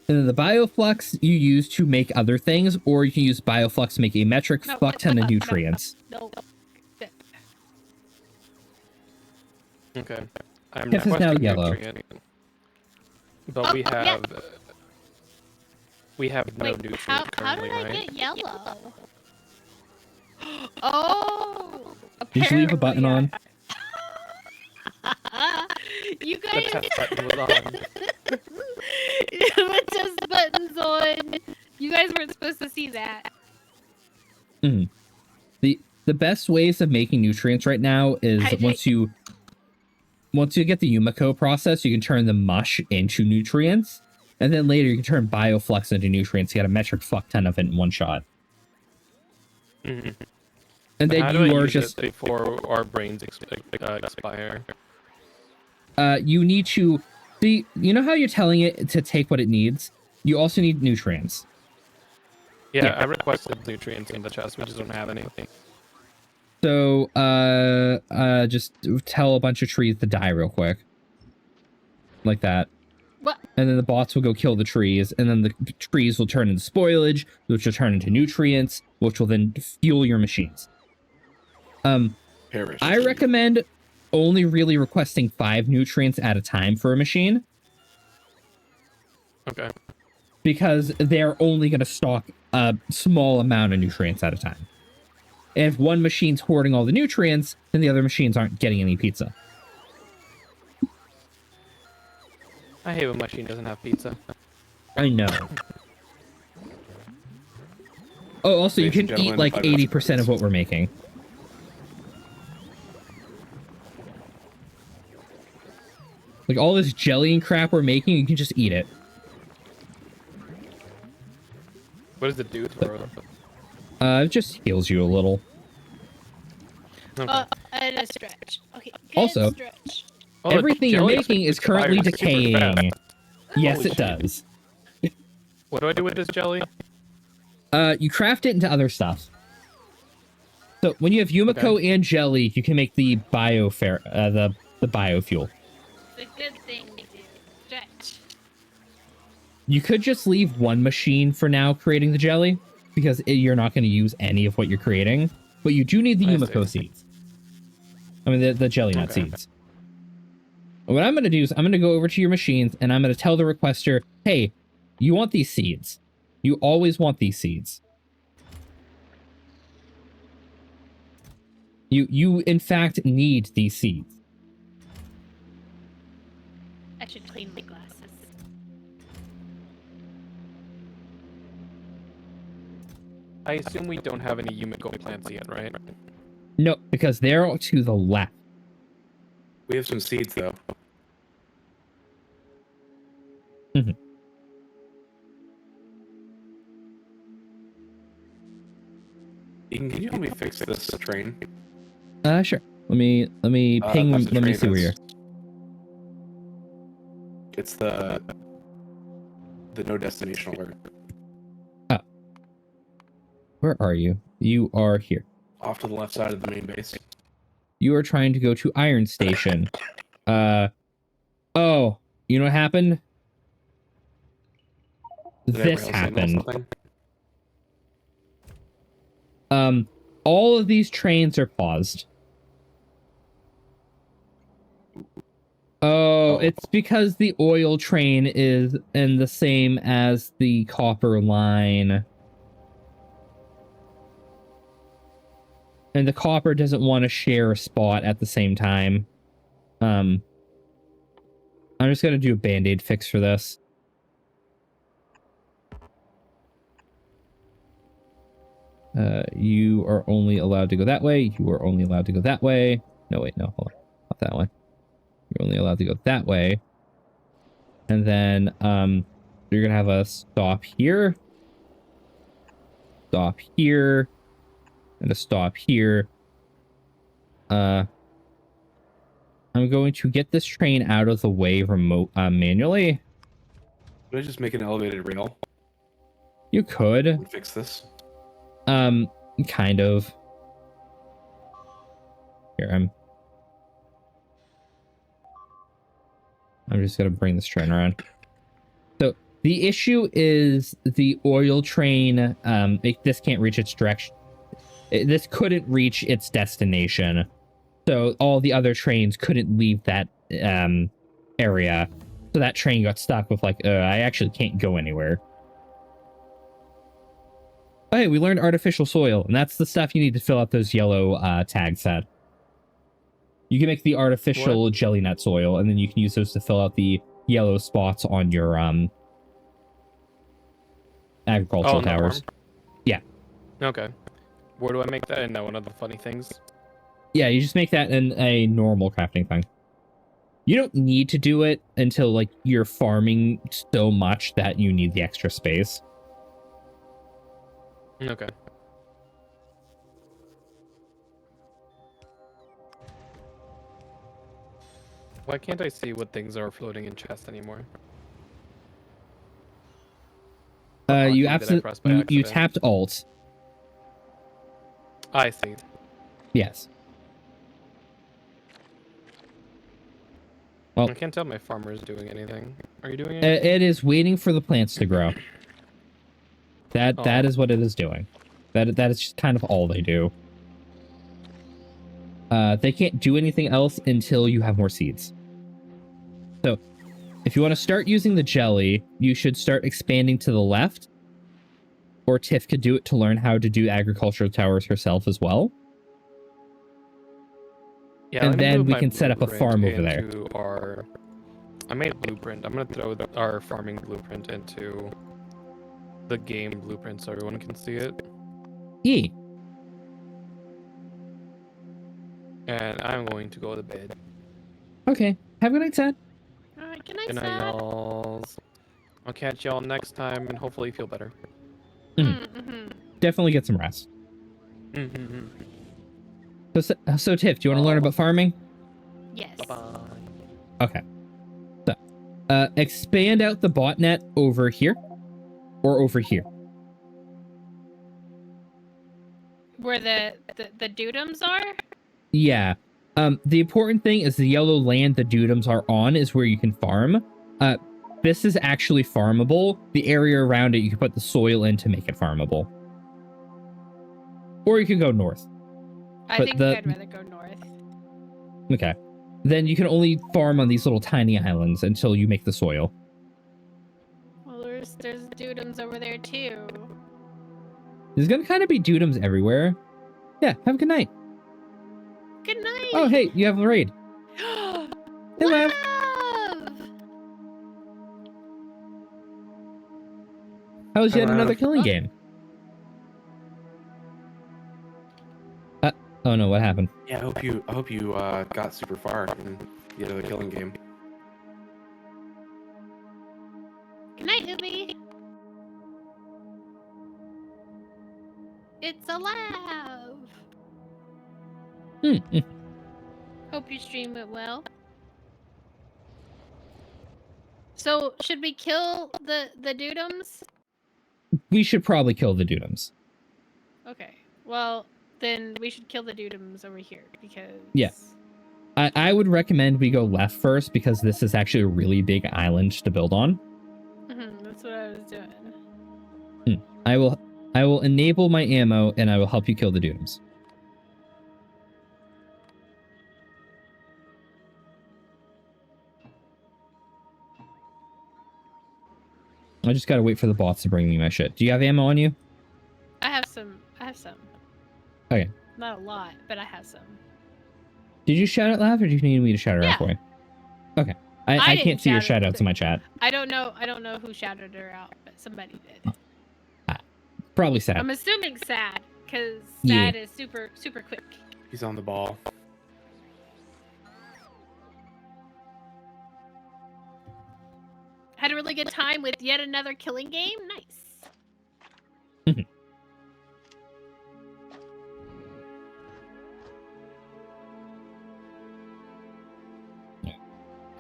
[SPEAKER 1] And then the Bioflux you use to make other things, or you can use Bioflux to make a metric fuck ton of nutrients.
[SPEAKER 2] No.
[SPEAKER 4] Okay. I'm
[SPEAKER 1] This is now
[SPEAKER 4] requesting
[SPEAKER 1] yellow.
[SPEAKER 4] nutrient, but we have no nutrient
[SPEAKER 2] How
[SPEAKER 4] currently,
[SPEAKER 2] did I
[SPEAKER 4] right?
[SPEAKER 2] get yellow? Oh!
[SPEAKER 1] Did you leave a button on?
[SPEAKER 2] You
[SPEAKER 4] The
[SPEAKER 2] guys
[SPEAKER 4] test button was on.
[SPEAKER 2] put test buttons on. You guys weren't supposed to see that.
[SPEAKER 1] The best ways of making nutrients right now is once you get the Yumiko process, you can turn the mush into nutrients, and then later you can turn Bioflux into nutrients. You get a metric fuck ton of it in one shot.
[SPEAKER 4] Mm-hmm.
[SPEAKER 1] And
[SPEAKER 4] How
[SPEAKER 1] then
[SPEAKER 4] do
[SPEAKER 1] you
[SPEAKER 4] I
[SPEAKER 1] are
[SPEAKER 4] use
[SPEAKER 1] just
[SPEAKER 4] it before our brains expire?
[SPEAKER 1] you need to see, you know how you're telling it to take what it needs? You also need nutrients.
[SPEAKER 4] Yeah, I requested nutrients in the chest. We just don't have any.
[SPEAKER 1] So just tell a bunch of trees to die real quick. Like that.
[SPEAKER 2] What?
[SPEAKER 1] And then the bots will go kill the trees, and then the trees will turn into spoilage, which will turn into nutrients, which will then fuel your machines.
[SPEAKER 3] Perish.
[SPEAKER 1] I recommend only really requesting 5 nutrients at a time for a machine,
[SPEAKER 4] Okay.
[SPEAKER 1] because they're only going to stock a small amount of nutrients at a time. And if one machine's hoarding all the nutrients, then the other machines aren't getting any pizza.
[SPEAKER 4] I hate when my machine doesn't have pizza.
[SPEAKER 1] I know. Oh, also, you
[SPEAKER 3] Ladies and
[SPEAKER 1] can eat
[SPEAKER 3] gentlemen,
[SPEAKER 1] like
[SPEAKER 3] 5
[SPEAKER 1] 80% of what we're making. Like all this jelly and crap we're making, you can just eat it.
[SPEAKER 4] What does it do for
[SPEAKER 1] It just heals you a little.
[SPEAKER 4] Okay.
[SPEAKER 2] And a stretch. Okay. Good
[SPEAKER 1] Also,
[SPEAKER 2] stretch.
[SPEAKER 4] Oh, the
[SPEAKER 1] everything you're
[SPEAKER 4] jelly
[SPEAKER 1] making is
[SPEAKER 4] expires
[SPEAKER 1] currently
[SPEAKER 4] super
[SPEAKER 1] decaying.
[SPEAKER 4] fast.
[SPEAKER 1] Yes,
[SPEAKER 4] Holy
[SPEAKER 1] it
[SPEAKER 4] shit.
[SPEAKER 1] does.
[SPEAKER 4] What do I do with this jelly?
[SPEAKER 1] You craft it into other stuff. So when you have Yumiko and jelly, you can make the the biofuel.
[SPEAKER 2] It's a good thing to do. Stretch.
[SPEAKER 1] You could just leave one machine for now creating the jelly, because you're not going to use any of what you're creating. But you do need the
[SPEAKER 4] I
[SPEAKER 1] Yumiko
[SPEAKER 4] see.
[SPEAKER 1] seeds. I mean, the jelly nut
[SPEAKER 4] Okay.
[SPEAKER 1] seeds. What I'm going to do is I'm going to go over to your machines, and I'm going to tell the requester, hey, you want these seeds. You always want these seeds. You in fact need these seeds.
[SPEAKER 2] I should clean my glasses.
[SPEAKER 4] I assume we don't have any Yumiko plants yet, right?
[SPEAKER 1] No, because they're to the left.
[SPEAKER 3] We have some seeds, though.
[SPEAKER 1] Mhm.
[SPEAKER 3] Egan, can you help me fix this train?
[SPEAKER 1] Sure. Let me ping.
[SPEAKER 3] There's a
[SPEAKER 1] Let me
[SPEAKER 3] train
[SPEAKER 1] see where you're.
[SPEAKER 3] that's- It's the no destination alert.
[SPEAKER 1] Where are you? You are here.
[SPEAKER 3] Off to the left side of the main base.
[SPEAKER 1] You are trying to go to Iron Station. Oh, you know what happened?
[SPEAKER 3] Did I
[SPEAKER 1] This
[SPEAKER 3] rail signal
[SPEAKER 1] happened.
[SPEAKER 3] something?
[SPEAKER 1] All of these trains are paused. Oh, it's because the oil train is in the same as the copper line. And the copper doesn't want to share a spot at the same time. I'm just gonna do a band-aid fix for this. You are only allowed to go that way. You are only allowed to go that way. No, wait, no, hold on. Not that way. You're only allowed to go that way. And then, you're gonna have a stop here. Stop here. gonna stop here. I'm going to get this train out of the way manually.
[SPEAKER 3] Could I just make an elevated rail
[SPEAKER 1] You could.
[SPEAKER 3] and fix this?
[SPEAKER 1] Kind of. Here, I'm just gonna bring this train around. So the issue is the oil train. This can't reach its direction. This couldn't reach its destination. So all the other trains couldn't leave that area. So that train got stuck with like, I actually can't go anywhere. Oh, hey, we learned artificial soil, and that's the stuff you need to fill out those yellow tags set. You can make the artificial jelly nut soil, and then you can use those to fill out the yellow spots on your agricultural towers. Yeah.
[SPEAKER 4] Okay. Where do I make that? In one of the funny things?
[SPEAKER 1] Yeah, you just make that in a normal crafting thing. You don't need to do it until like you're farming so much that you need the extra space.
[SPEAKER 4] Okay. Why can't I see what things are floating in chests anymore?
[SPEAKER 1] You
[SPEAKER 4] absolutely
[SPEAKER 1] you tapped Alt.
[SPEAKER 4] I see.
[SPEAKER 1] Yes. Well,
[SPEAKER 4] I can't tell my farmer is doing anything. Are you doing anything?
[SPEAKER 1] it is waiting for the plants to grow. That is what it is doing. That is just kind of all they do. They can't do anything else until you have more seeds. So, if you want to start using the jelly, you should start expanding to the left. Or Tiff could do it to learn how to do agricultural towers herself as well.
[SPEAKER 4] Yeah,
[SPEAKER 1] and then we can set up a farm over there.
[SPEAKER 4] I made a blueprint. I'm going to throw our farming blueprint into the game blueprint so everyone can see it.
[SPEAKER 1] Yeah.
[SPEAKER 4] And I'm going to go to bed.
[SPEAKER 1] Okay. Have a good night, Sad.
[SPEAKER 2] All right, good night,
[SPEAKER 4] Good night,
[SPEAKER 2] Sad.
[SPEAKER 4] y'all. I'll catch y'all next time and hopefully you feel better.
[SPEAKER 1] Definitely get some rest.
[SPEAKER 4] Mm-hmm.
[SPEAKER 1] So Tiff, do you want to learn about farming?
[SPEAKER 2] Yes.
[SPEAKER 4] Bye-bye.
[SPEAKER 1] Okay. So, expand out the botnet over here. Or over here.
[SPEAKER 2] Where the dudums are?
[SPEAKER 1] Yeah. The important thing is the yellow land the dudums are on is where you can farm. This is actually farmable. The area around it, you can put the soil in to make it farmable. Or you can go north.
[SPEAKER 2] I think I'd rather go north.
[SPEAKER 1] Okay. Then you can only farm on these little tiny islands until you make the soil.
[SPEAKER 2] Well, there's dudums over there too.
[SPEAKER 1] There's gonna kind of be dudums everywhere. Yeah, have a good night.
[SPEAKER 2] Good night.
[SPEAKER 1] Oh, hey, you have a raid. Hey, Lev.
[SPEAKER 2] Love!
[SPEAKER 1] How was yet
[SPEAKER 3] Hello.
[SPEAKER 1] another killing game? Oh no, what happened?
[SPEAKER 3] Yeah, I hope you got super far in the other killing game.
[SPEAKER 2] Good night, Ubi. It's alive. Hope your stream went well. So, should we kill the dudums?
[SPEAKER 1] We should probably kill the dudums.
[SPEAKER 2] Okay. Well, then we should kill the dudums over here because...
[SPEAKER 1] Yeah. I would recommend we go left first because this is actually a really big island to build on.
[SPEAKER 2] That's what I was doing.
[SPEAKER 1] I will enable my ammo and I will help you kill the dudums. I just gotta wait for the bots to bring me my shit. Do you have ammo on you?
[SPEAKER 2] I have some.
[SPEAKER 1] Okay.
[SPEAKER 2] Not a lot, but I have some.
[SPEAKER 1] Did you shout out loud or do you need me to shout it out for you? Okay. I can't see your shout outs in my chat.
[SPEAKER 2] I don't know who shouted her out, but somebody did.
[SPEAKER 1] Probably Sad.
[SPEAKER 2] I'm assuming Sad, because Sad is super quick.
[SPEAKER 3] He's on the ball.
[SPEAKER 2] Had a really good time with yet another killing game. Nice.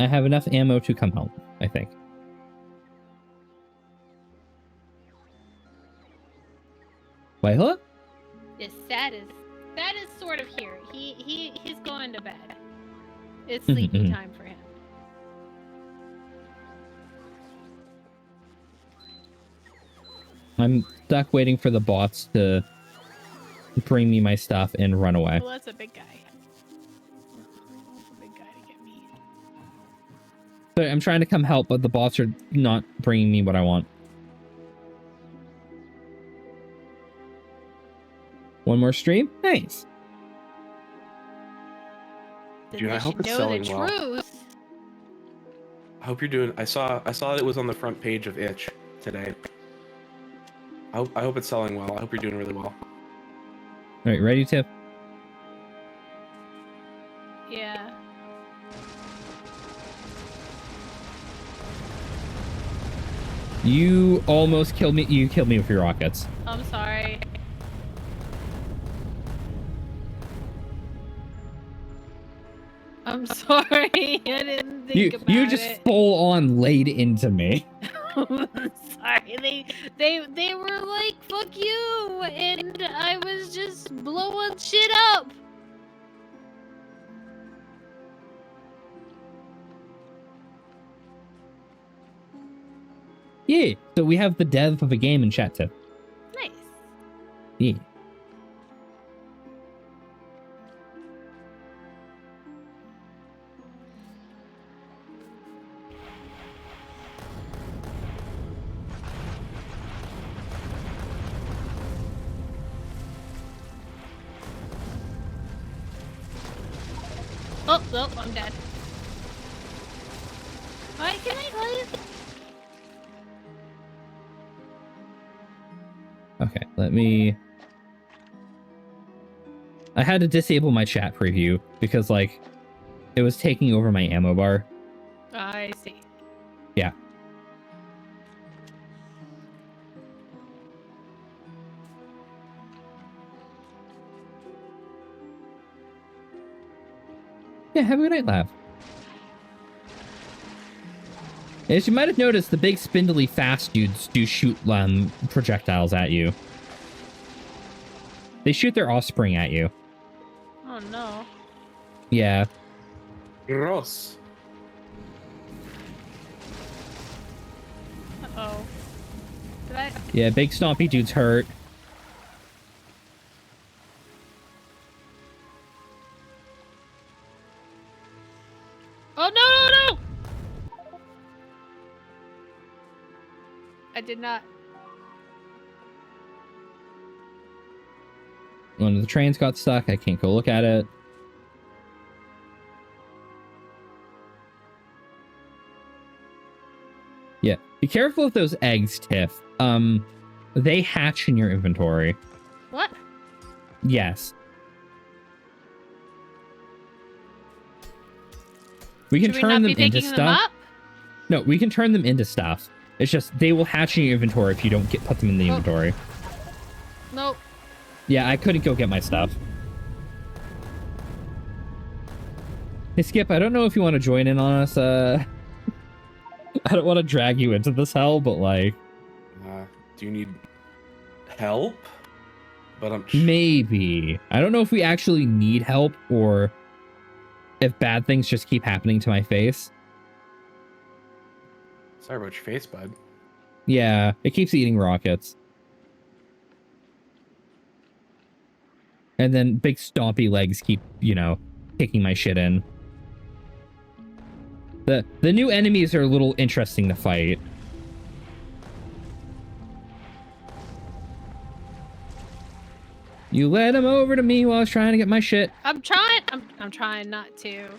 [SPEAKER 1] I have enough ammo to come home, I think. Wait, hello?
[SPEAKER 2] Yes, Sad is sort of here. He's going to bed. It's
[SPEAKER 1] Mhm,
[SPEAKER 2] sleeping
[SPEAKER 1] mhm.
[SPEAKER 2] time for him.
[SPEAKER 1] I'm stuck waiting for the bots to bring me my stuff and run away.
[SPEAKER 2] Well, that's a big guy. That's a big guy to get me.
[SPEAKER 1] So I'm trying to come help, but the bots are not bringing me what I want. One more stream? Nice.
[SPEAKER 2] Then
[SPEAKER 3] Dude,
[SPEAKER 2] they
[SPEAKER 3] I hope
[SPEAKER 2] should
[SPEAKER 3] it's
[SPEAKER 2] know the
[SPEAKER 3] selling well.
[SPEAKER 2] truth.
[SPEAKER 3] I hope you're doing. I saw that it was on the front page of Itch today. I hope it's selling well. I hope you're doing really well.
[SPEAKER 1] All right, ready, Tiff?
[SPEAKER 2] Yeah.
[SPEAKER 1] You almost killed me. You killed me with your rockets.
[SPEAKER 2] I'm sorry. I'm sorry. I didn't think about
[SPEAKER 1] You just
[SPEAKER 2] it.
[SPEAKER 1] full on laid into me.
[SPEAKER 2] I'm sorry. They were like, fuck you, and I was just blowing shit up.
[SPEAKER 1] Yeah. So we have the dev of a game in chat, Tiff.
[SPEAKER 2] Nice.
[SPEAKER 1] Yeah.
[SPEAKER 2] Oh, nope, I'm dead. Why can I leave?
[SPEAKER 1] Okay, let me... I had to disable my chat preview because, like, it was taking over my ammo bar.
[SPEAKER 2] I see.
[SPEAKER 1] Yeah. Yeah, have a good night, Lav. As you might have noticed, the big spindly fast dudes do shoot projectiles at you. They shoot their offspring at you.
[SPEAKER 2] Oh no.
[SPEAKER 1] Yeah.
[SPEAKER 3] Gross.
[SPEAKER 2] Uh-oh. Did I?
[SPEAKER 1] Yeah, big stompy dude's hurt.
[SPEAKER 2] Oh no, no, no! I did not.
[SPEAKER 1] One of the trains got stuck. I can't go look at it. Yeah. Be careful with those eggs, Tiff. They hatch in your inventory.
[SPEAKER 2] What?
[SPEAKER 1] Yes. We can
[SPEAKER 2] Should we
[SPEAKER 1] turn
[SPEAKER 2] not
[SPEAKER 1] them
[SPEAKER 2] be
[SPEAKER 1] into
[SPEAKER 2] picking them
[SPEAKER 1] stuff.
[SPEAKER 2] up?
[SPEAKER 1] No, we can turn them into stuff. It's just they will hatch in your inventory if you don't put them in the inventory.
[SPEAKER 2] Nope.
[SPEAKER 1] Yeah, I couldn't go get my stuff. Hey, Skip, I don't know if you want to join in on us. I don't want to drag you into this hell, but like...
[SPEAKER 3] Do you need help? But
[SPEAKER 1] maybe. I don't know if we actually need help or if bad things just keep happening to my face.
[SPEAKER 3] Sorry about your face, bud.
[SPEAKER 1] Yeah, it keeps eating rockets. And then big stompy legs keep, you know, kicking my shit in. The new enemies are a little interesting to fight. You led him over to me while I was trying to get my shit.
[SPEAKER 2] I'm trying. I'm trying not to.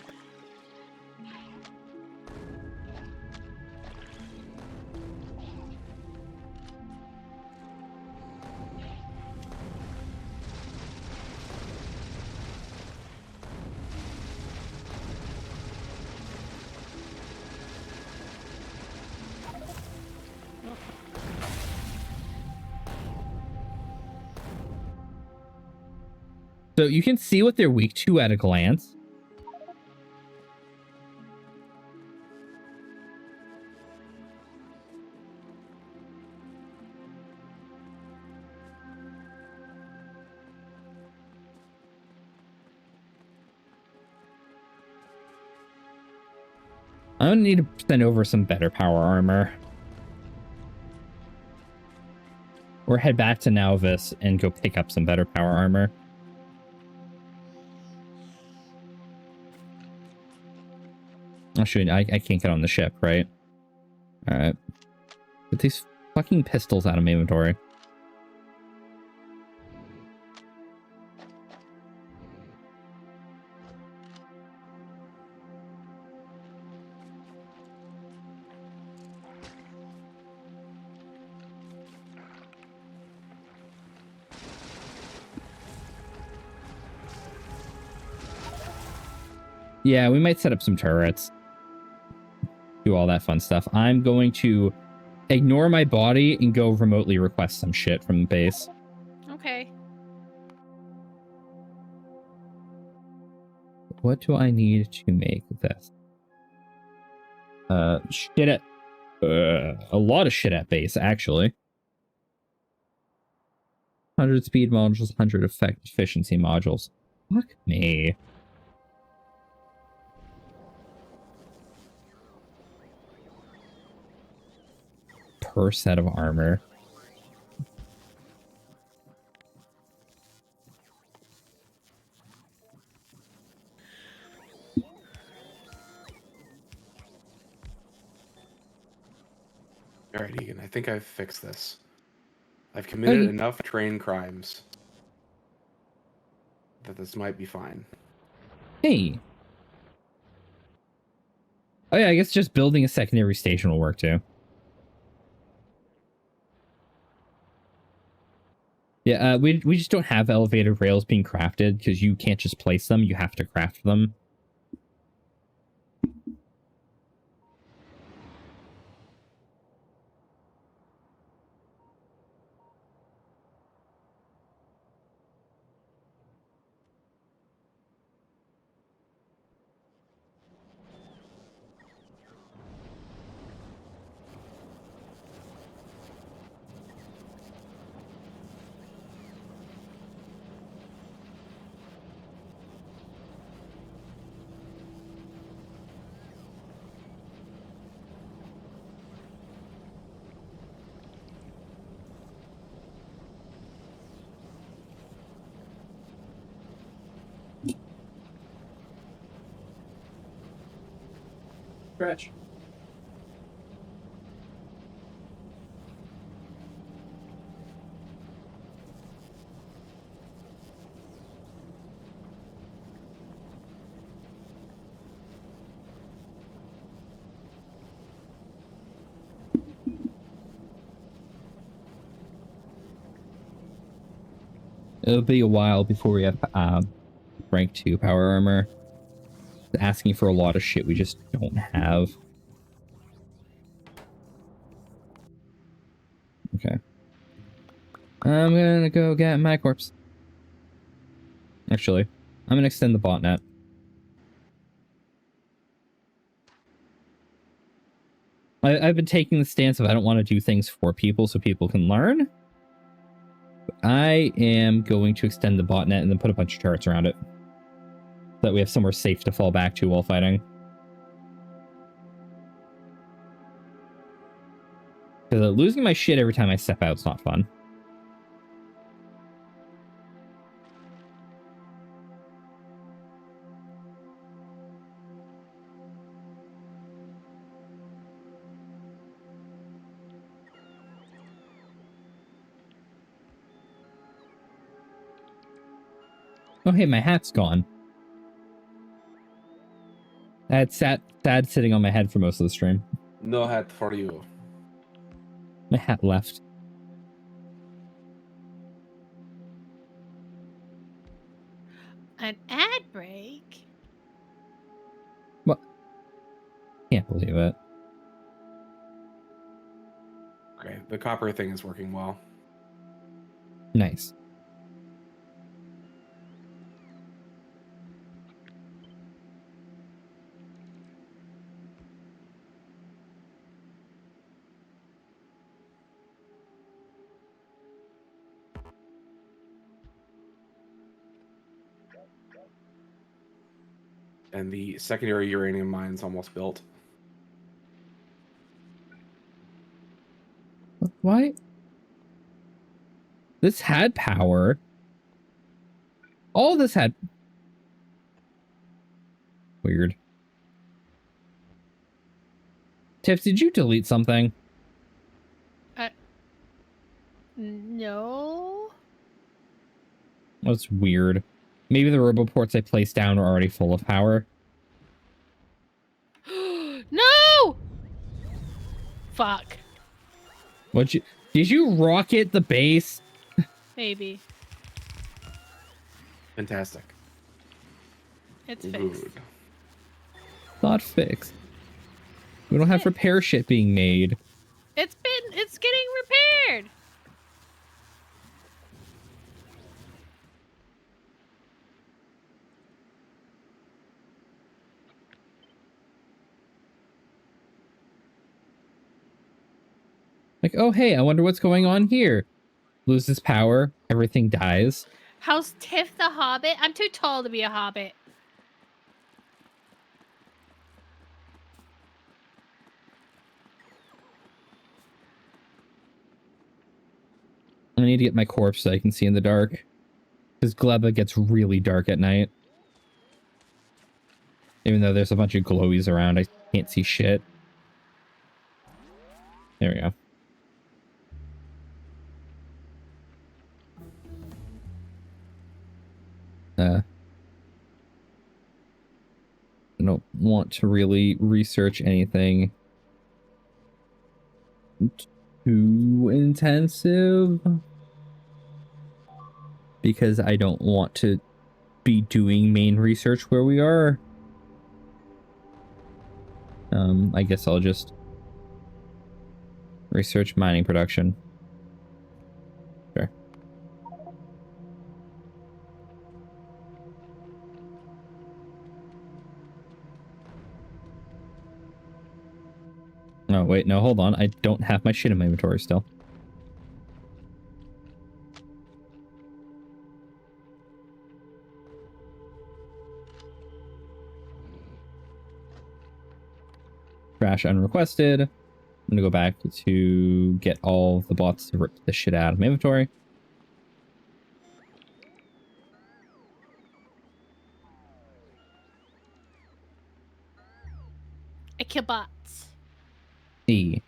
[SPEAKER 1] So you can see what they're weak to at a glance. I'm gonna need to send over some better power armor. Or head back to Nauvis and go pick up some better power armor. Actually, I can't get on the ship, right? Alright. Get these fucking pistols out of my inventory. Yeah, we might set up some turrets. Do all that fun stuff. I'm going to ignore my body and go remotely request some shit from the base.
[SPEAKER 2] Okay.
[SPEAKER 1] What do I need to make this? Shit at... a lot of shit at base, actually. 100 speed modules, 100 effect efficiency modules. Fuck me. Per set of armor.
[SPEAKER 3] All right, Egan, I think I've fixed this. I've committed
[SPEAKER 1] Okay.
[SPEAKER 3] enough train crimes that this might be fine.
[SPEAKER 1] Hey. Oh yeah, I guess just building a secondary station will work too. Yeah, we just don't have elevated rails being crafted because you can't just place them. You have to craft them. Stretch. It'll be a while before we have rank 2 power armor. It's asking for a lot of shit we just don't have. Okay. I'm gonna go get my corpse. Actually, I'm gonna extend the botnet. I've been taking the stance of I don't want to do things for people so people can learn. But I am going to extend the botnet and then put a bunch of turrets around it. So that we have somewhere safe to fall back to while fighting. Because losing my shit every time I step out is not fun. Oh, hey, my hat's gone. I had sad sitting on my head for most of the stream.
[SPEAKER 3] No hat for you.
[SPEAKER 1] My hat left.
[SPEAKER 2] An ad break?
[SPEAKER 1] What? Can't believe it.
[SPEAKER 3] Okay, the copper thing is working well.
[SPEAKER 1] Nice.
[SPEAKER 3] And the secondary uranium mine's almost built.
[SPEAKER 1] Why? This had power. All this had... Weird. Tiff, did you delete something?
[SPEAKER 2] No.
[SPEAKER 1] That's weird. Maybe the roboports I placed down are already full of power.
[SPEAKER 2] No! Fuck.
[SPEAKER 1] Did you rocket the base?
[SPEAKER 2] Maybe.
[SPEAKER 3] Fantastic.
[SPEAKER 2] It's fixed.
[SPEAKER 3] Good.
[SPEAKER 1] Not fixed. We don't have repair shit being made.
[SPEAKER 2] It's getting repaired.
[SPEAKER 1] Like, oh, hey, I wonder what's going on here. Loses power, everything dies.
[SPEAKER 2] How's Tiff the Hobbit? I'm too tall to be a Hobbit.
[SPEAKER 1] I need to get my corpse so I can see in the dark. Because Gleba gets really dark at night. Even though there's a bunch of glowies around, I can't see shit. There we go. I don't want to really research anything too intensive. Because I don't want to be doing main research where we are. I guess I'll just research mining production. Sure. Oh, wait, no, hold on. I don't have my shit in my inventory still. Trash unrequested. I'm gonna go back to get all the bots to rip the shit out of my inventory.
[SPEAKER 2] I kill bots.
[SPEAKER 1] E.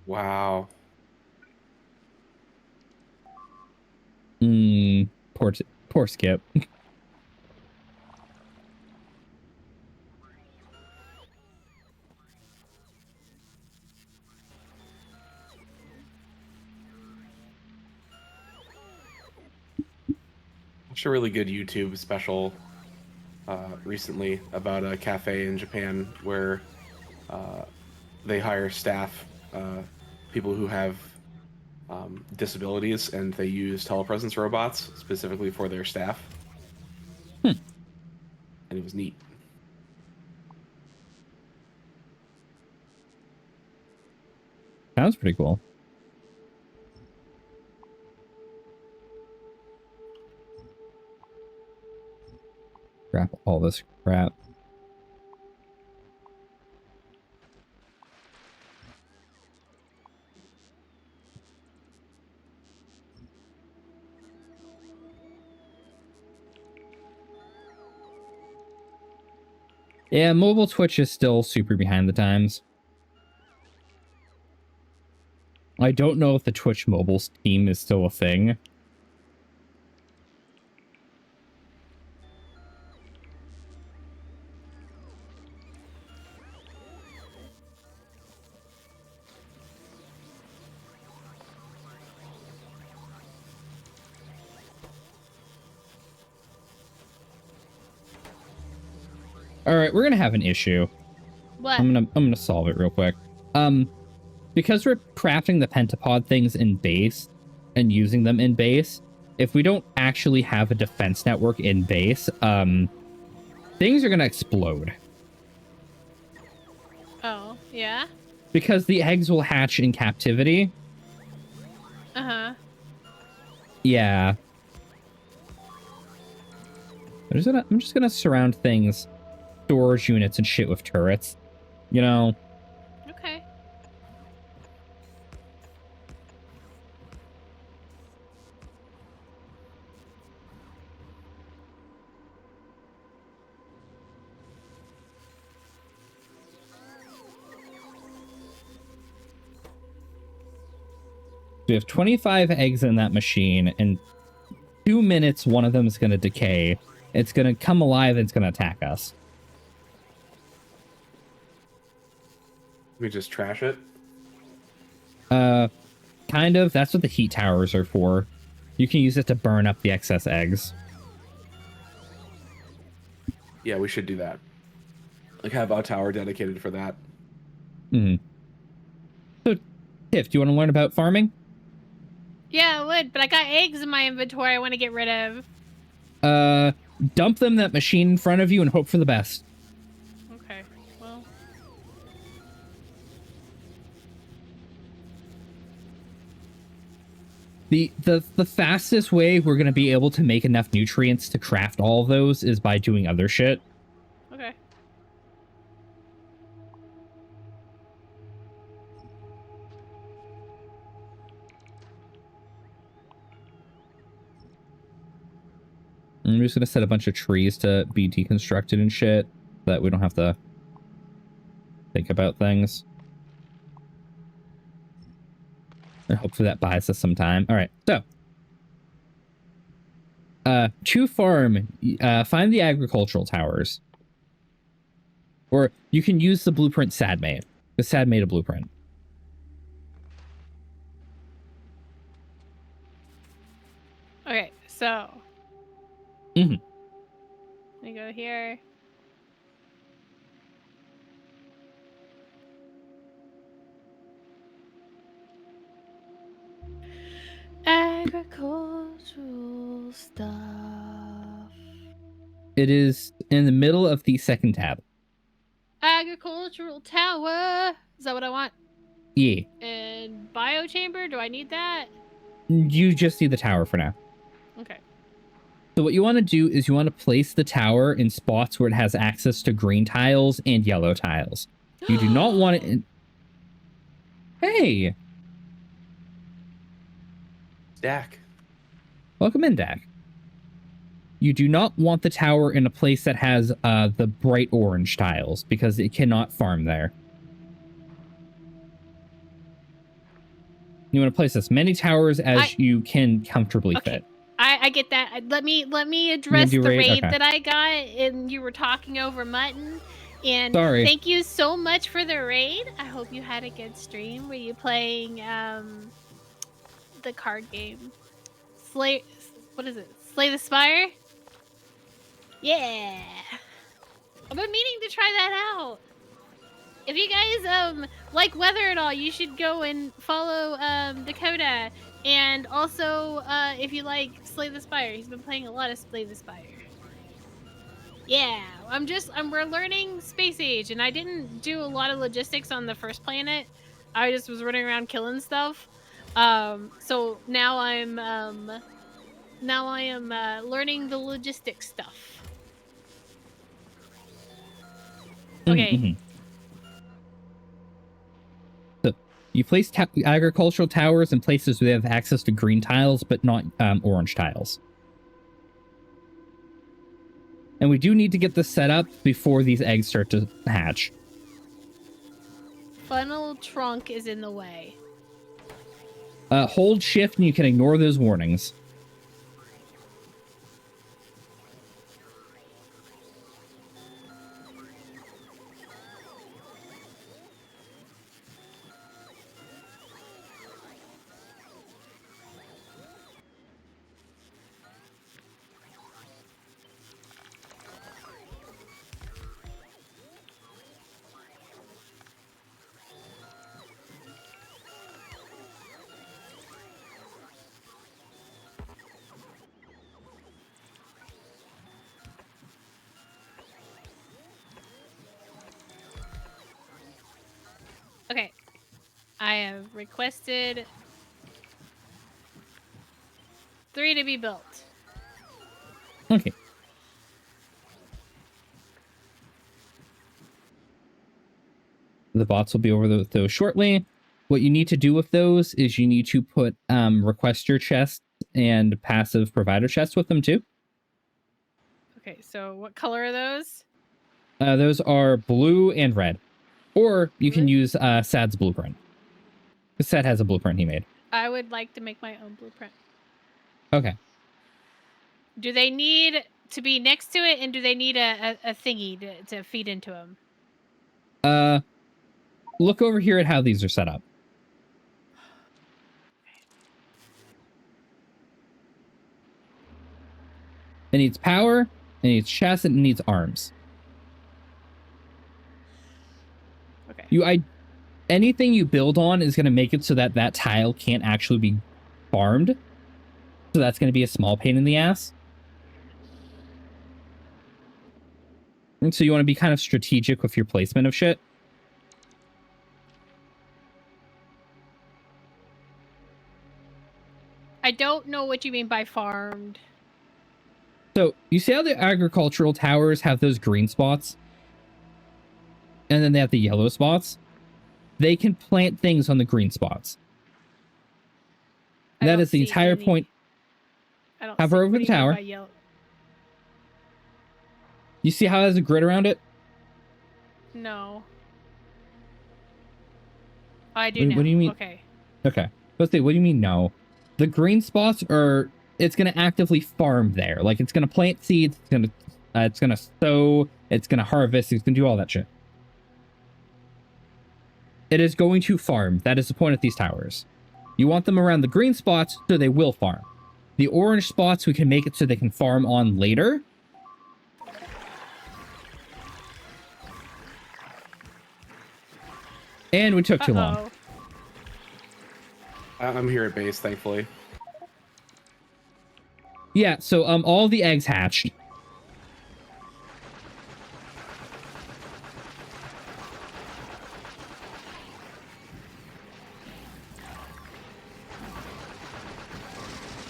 [SPEAKER 3] Wow.
[SPEAKER 1] Poor Skip.
[SPEAKER 3] Watched a really good YouTube special recently about a cafe in Japan where they hire staff, people who have disabilities, and they use telepresence robots specifically for their staff. And it was neat.
[SPEAKER 1] Sounds pretty cool. Scrap all this crap. Yeah, mobile Twitch is still super behind the times. I don't know if the Twitch mobile team is still a thing. All right, we're gonna have an issue.
[SPEAKER 2] What?
[SPEAKER 1] I'm gonna solve it real quick. Because we're crafting the pentapod things in base and using them in base, if we don't actually have a defense network in base, things are gonna explode.
[SPEAKER 2] Oh, yeah?
[SPEAKER 1] Because the eggs will hatch in captivity.
[SPEAKER 2] Uh-huh.
[SPEAKER 1] Yeah. I'm just gonna surround things, storage units and shit with turrets. You know?
[SPEAKER 2] Okay.
[SPEAKER 1] We have 25 eggs in that machine. In 2 minutes, one of them is going to decay. It's going to come alive and it's going to attack us.
[SPEAKER 3] We just trash it.
[SPEAKER 1] Kind of. That's what the heat towers are for. You can use it to burn up the excess eggs.
[SPEAKER 3] Yeah, we should do that. Like, have a tower dedicated for that.
[SPEAKER 1] Mm-hmm. So, Tiff, do you want to learn about farming?
[SPEAKER 2] Yeah, I would, but I got eggs in my inventory I want to get rid of.
[SPEAKER 1] Dump them in that machine in front of you and hope for the best.
[SPEAKER 2] Okay, well.
[SPEAKER 1] The fastest way we're going to be able to make enough nutrients to craft all of those is by doing other shit.
[SPEAKER 2] Okay.
[SPEAKER 1] I'm just going to set a bunch of trees to be deconstructed and shit so that we don't have to think about things. And hopefully that buys us some time. All right, so to farm, find the agricultural towers. Or you can use the blueprint Sad made. The Sad made a blueprint.
[SPEAKER 2] Okay, so.
[SPEAKER 1] Mm-hmm.
[SPEAKER 2] Let me go here. Agricultural stuff.
[SPEAKER 1] It is in the middle of the second tab.
[SPEAKER 2] Agricultural tower. Is that what I want?
[SPEAKER 1] Yeah.
[SPEAKER 2] And biochamber, do I need that?
[SPEAKER 1] You just need the tower for now.
[SPEAKER 2] Okay.
[SPEAKER 1] So what you want to do is you want to place the tower in spots where it has access to green tiles and yellow tiles. You do not want it in... Hey!
[SPEAKER 3] Dak.
[SPEAKER 1] Welcome in, Dak. You do not want the tower in a place that has the bright orange tiles, because it cannot farm there. You want to place as many towers as you can comfortably fit.
[SPEAKER 2] I get that. Let me address the
[SPEAKER 1] raid?
[SPEAKER 2] raid
[SPEAKER 1] Okay.
[SPEAKER 2] that I got, and you were talking over Mutton. And
[SPEAKER 1] Sorry.
[SPEAKER 2] Thank you so much for the raid. I hope you had a good stream. Were you playing the card game? What is it? Slay the Spire? Yeah. I've been meaning to try that out. If you guys like weather at all, you should go and follow Dakota. And also, if you like Slay the Spire, he's been playing a lot of Slay the Spire. Yeah, we're learning Space Age, and I didn't do a lot of logistics on the first planet. I just was running around killing stuff. So now I am learning the logistics stuff. Okay.
[SPEAKER 1] Mm-hmm. So you place agricultural towers in places where they have access to green tiles, but not orange tiles. And we do need to get this set up before these eggs start to hatch.
[SPEAKER 2] Funnel trunk is in the way.
[SPEAKER 1] Hold shift and you can ignore those warnings.
[SPEAKER 2] Okay. I have requested 3 to be built.
[SPEAKER 1] Okay. The bots will be over those shortly. What you need to do with those is you need to put requester chests and passive provider chests with them too.
[SPEAKER 2] Okay, so what color are those?
[SPEAKER 1] Those are blue and red. Or you can use Sad's blueprint. Sad has a blueprint he made.
[SPEAKER 2] I would like to make my own blueprint.
[SPEAKER 1] Okay.
[SPEAKER 2] Do they need to be next to it, and do they need a thingy to feed into them?
[SPEAKER 1] Look over here at how these are set up. It needs power, it needs chest, and it needs arms.
[SPEAKER 2] Okay.
[SPEAKER 1] Anything you build on is going to make it so that that tile can't actually be farmed. So that's going to be a small pain in the ass. And so you want to be kind of strategic with your placement of shit.
[SPEAKER 2] I don't know what you mean by farmed.
[SPEAKER 1] So you see how the agricultural towers have those green spots? And then they have the yellow spots? They can plant things on the green spots. That is the entire point.
[SPEAKER 2] I don't
[SPEAKER 1] Hover
[SPEAKER 2] see
[SPEAKER 1] over the
[SPEAKER 2] green
[SPEAKER 1] tower.
[SPEAKER 2] by yellow.
[SPEAKER 1] You see how it has a grid around it?
[SPEAKER 2] No. Oh, I do
[SPEAKER 1] What
[SPEAKER 2] now.
[SPEAKER 1] do you mean?
[SPEAKER 2] Okay.
[SPEAKER 1] Okay. Let's see. What do you mean no? The green spots are... It's going to actively farm there. Like, it's going to plant seeds. It's going to sow. It's going to harvest. It's going to do all that shit. It is going to farm. That is the point of these towers. You want them around the green spots so they will farm. The orange spots, we can make it so they can farm on later. And we took too long.
[SPEAKER 3] I'm here at base, thankfully.
[SPEAKER 1] Yeah, so all the eggs hatched.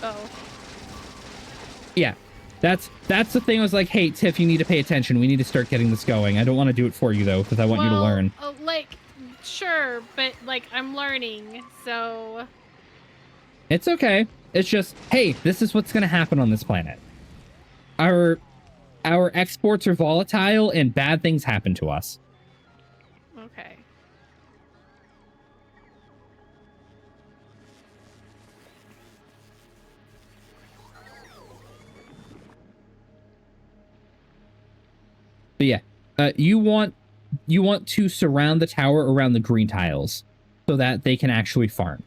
[SPEAKER 2] Uh-oh.
[SPEAKER 1] Yeah, that's the thing. I was like, hey, Tiff, you need to pay attention. We need to start getting this going. I don't want to do it for you, though, because I want you to learn.
[SPEAKER 2] Like, sure, but, like, I'm learning, so...
[SPEAKER 1] It's okay. It's just, hey, this is what's going to happen on this planet. Our exports are volatile, and bad things happen to us.
[SPEAKER 2] Okay.
[SPEAKER 1] But yeah, you want to surround the tower around the green tiles so that they can actually farm.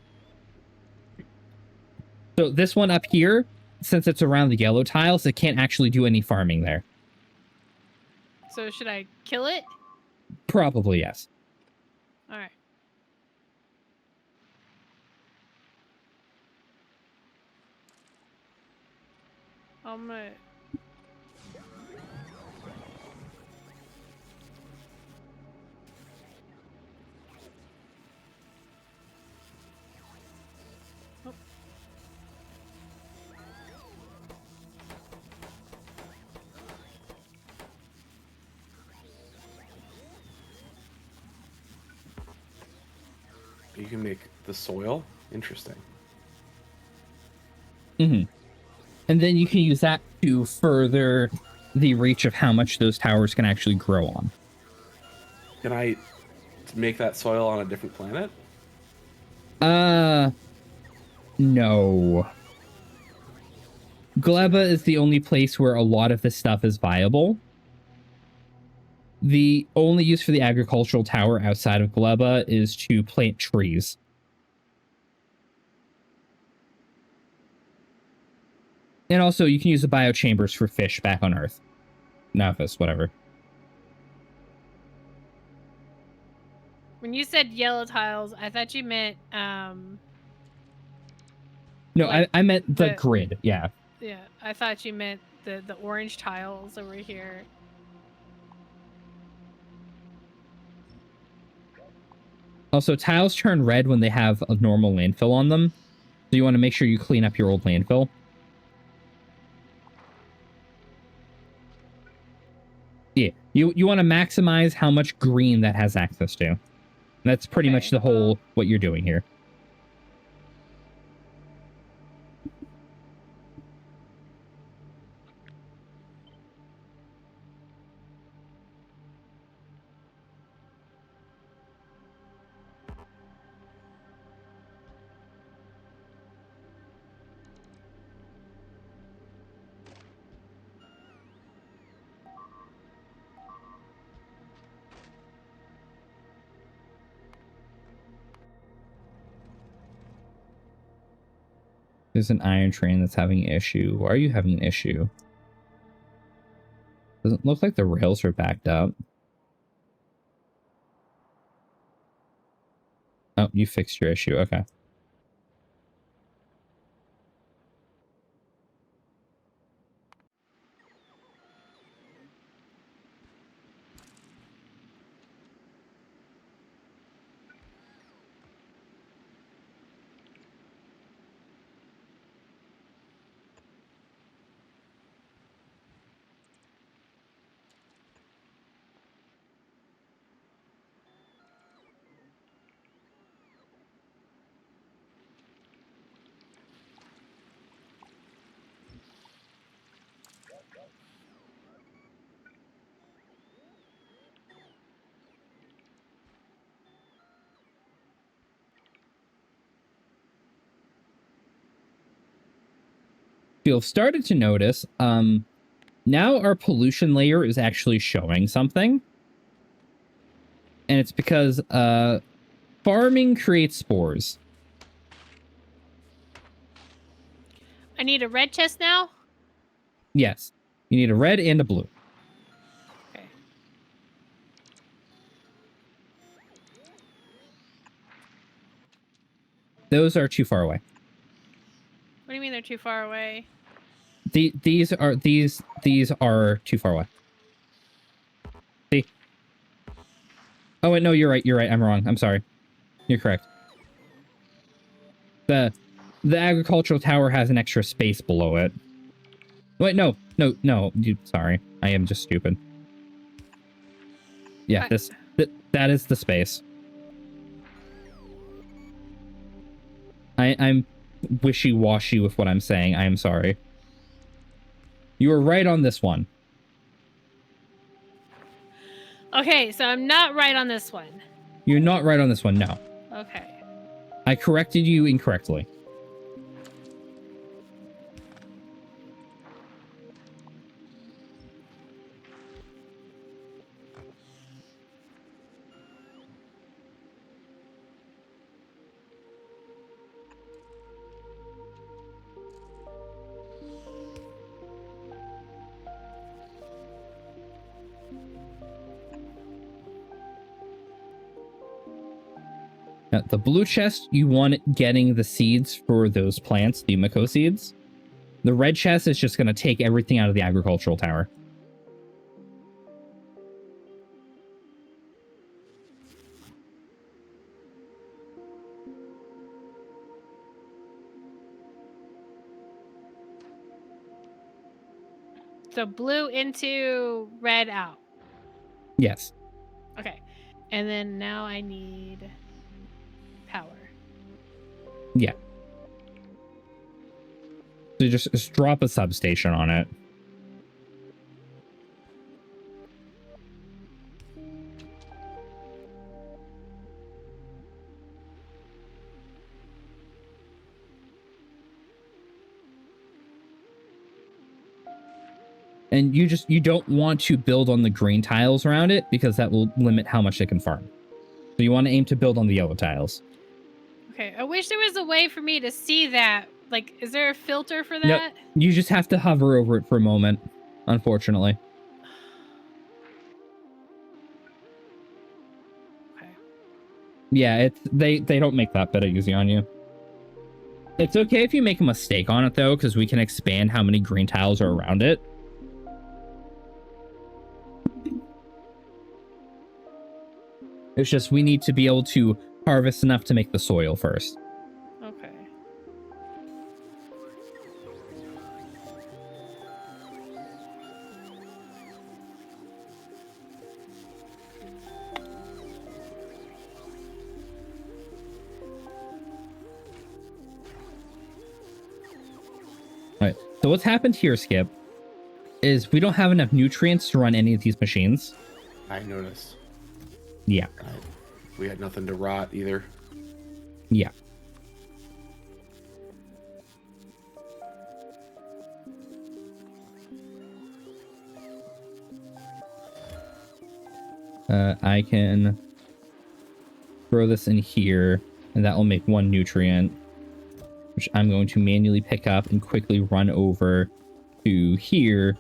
[SPEAKER 1] So this one up here, since it's around the yellow tiles, it can't actually do any farming there.
[SPEAKER 2] So should I kill it?
[SPEAKER 1] Probably, yes.
[SPEAKER 2] All right. I'm gonna...
[SPEAKER 3] You can make the soil interesting.
[SPEAKER 1] Mm-hmm. And then you can use that to further the reach of how much those towers can actually grow on.
[SPEAKER 3] Can I make that soil on a different planet?
[SPEAKER 1] No. Gleba is the only place where a lot of this stuff is viable. The only use for the agricultural tower outside of Gleba is to plant trees. And also, you can use the biochambers for fish back on Earth. Nafis, whatever.
[SPEAKER 2] When you said yellow tiles, I thought you meant,
[SPEAKER 1] No,
[SPEAKER 2] like
[SPEAKER 1] I meant the grid, yeah.
[SPEAKER 2] Yeah, I thought you meant the orange tiles over here.
[SPEAKER 1] Also, tiles turn red when they have a normal landfill on them. So you want to make sure you clean up your old landfill. Yeah, you want to maximize how much green that has access to. That's pretty much the whole what you're doing here. There's an iron train that's having an issue. Why are you having an issue? Doesn't look like the rails are backed up. Oh, you fixed your issue. Okay. You'll have started to notice, now our pollution layer is actually showing something. And it's because, farming creates spores.
[SPEAKER 2] I need a red chest now?
[SPEAKER 1] Yes. You need a red and a blue.
[SPEAKER 2] Okay.
[SPEAKER 1] Those are too far away.
[SPEAKER 2] What do you mean they're too far away?
[SPEAKER 1] These are too far away. See? Oh wait, no, you're right. You're right. I'm wrong. I'm sorry. You're correct. The agricultural tower has an extra space below it. Wait, no. Sorry. I am just stupid. Yeah, that is the space. I'm wishy-washy with what I'm saying. I am sorry. You were right on this one.
[SPEAKER 2] Okay, so I'm not right on this one.
[SPEAKER 1] You're not right on this one, no.
[SPEAKER 2] Okay.
[SPEAKER 1] I corrected you incorrectly. Now, the blue chest, you want it getting the seeds for those plants, the Mako seeds. The red chest is just going to take everything out of the agricultural tower.
[SPEAKER 2] So blue into red out.
[SPEAKER 1] Yes.
[SPEAKER 2] Okay. And then now I need power.
[SPEAKER 1] Yeah. So just drop a substation on it. And you don't want to build on the green tiles around it because that will limit how much it can farm. So you want to aim to build on the yellow tiles.
[SPEAKER 2] Okay, I wish there was a way for me to see that. Like, is there a filter for that?
[SPEAKER 1] No, you just have to hover over it for a moment, unfortunately.
[SPEAKER 2] Okay.
[SPEAKER 1] Yeah, they don't make that bit easy on you. It's okay if you make a mistake on it, though, because we can expand how many green tiles are around it. It's just we need to be able to harvest enough to make the soil first.
[SPEAKER 2] Okay.
[SPEAKER 1] Alright, so what's happened here, Skip, is we don't have enough nutrients to run any of these machines.
[SPEAKER 3] I noticed.
[SPEAKER 1] Yeah.
[SPEAKER 3] We had nothing to rot either.
[SPEAKER 1] Yeah. I can throw this in here, and that will make one nutrient. which I'm going to manually pick up and quickly run over to here.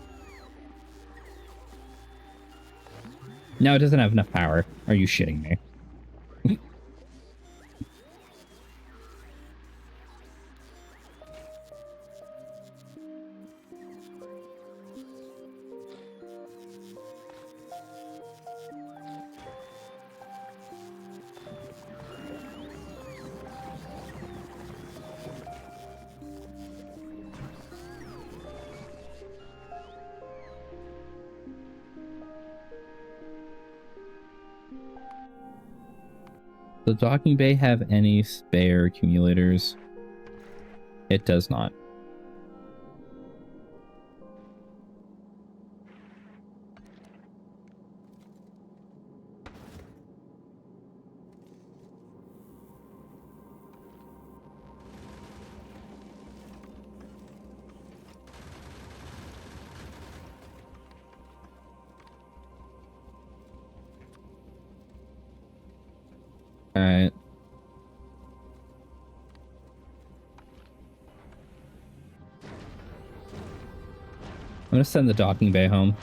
[SPEAKER 1] No, it doesn't have enough power. Are you shitting me? Does the docking bay have any spare accumulators? It does not. Alright. I'm gonna send the docking bay home.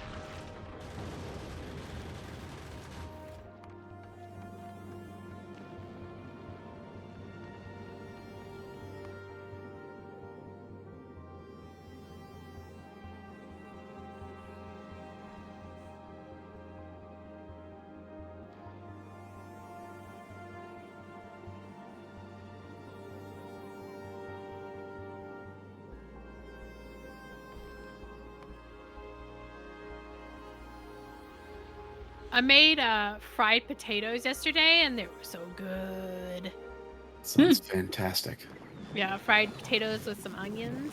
[SPEAKER 2] I made fried potatoes yesterday, and they were so good.
[SPEAKER 3] Sounds fantastic.
[SPEAKER 2] Yeah, fried potatoes with some onions.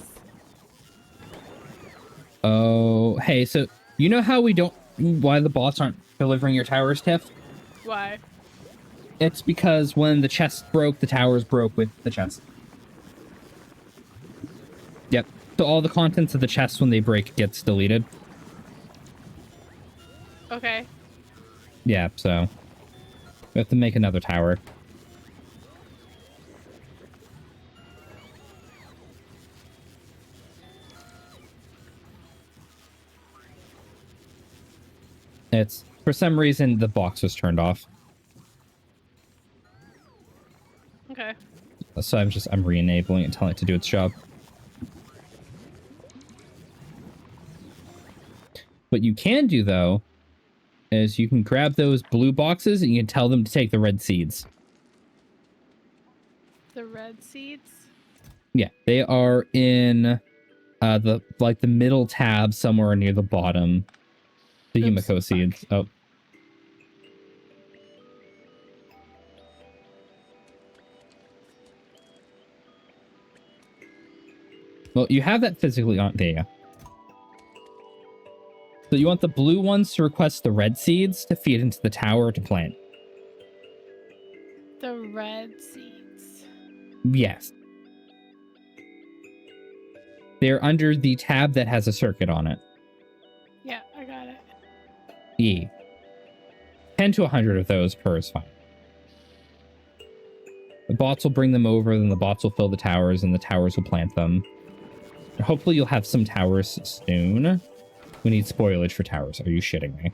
[SPEAKER 1] Oh, hey, so you know how why the bots aren't delivering your towers, Tiff?
[SPEAKER 2] Why?
[SPEAKER 1] It's because when the chest broke, the towers broke with the chest. Yep. So all the contents of the chest, when they break, gets deleted.
[SPEAKER 2] Okay.
[SPEAKER 1] Yeah, so we have to make another tower. It's, for some reason, the box was turned off.
[SPEAKER 2] Okay.
[SPEAKER 1] So I'm re-enabling it, telling it to do its job. What you can do, though, is you can grab those blue boxes and you can tell them to take the red seeds.
[SPEAKER 2] The red seeds?
[SPEAKER 1] Yeah, they are in the middle tab somewhere near the bottom. The
[SPEAKER 2] Oops,
[SPEAKER 1] Yumiko seeds. Oh. Well, you have that physically on there. You go. So you want the blue ones to request the red seeds to feed into the tower to plant.
[SPEAKER 2] The red seeds.
[SPEAKER 1] Yes. They're under the tab that has a circuit on it.
[SPEAKER 2] Yeah, I got it.
[SPEAKER 1] Yeah. 10 to 100 of those per is fine. The bots will bring them over, then the bots will fill the towers, and the towers will plant them. Hopefully you'll have some towers soon. We need spoilage for towers. Are you shitting me?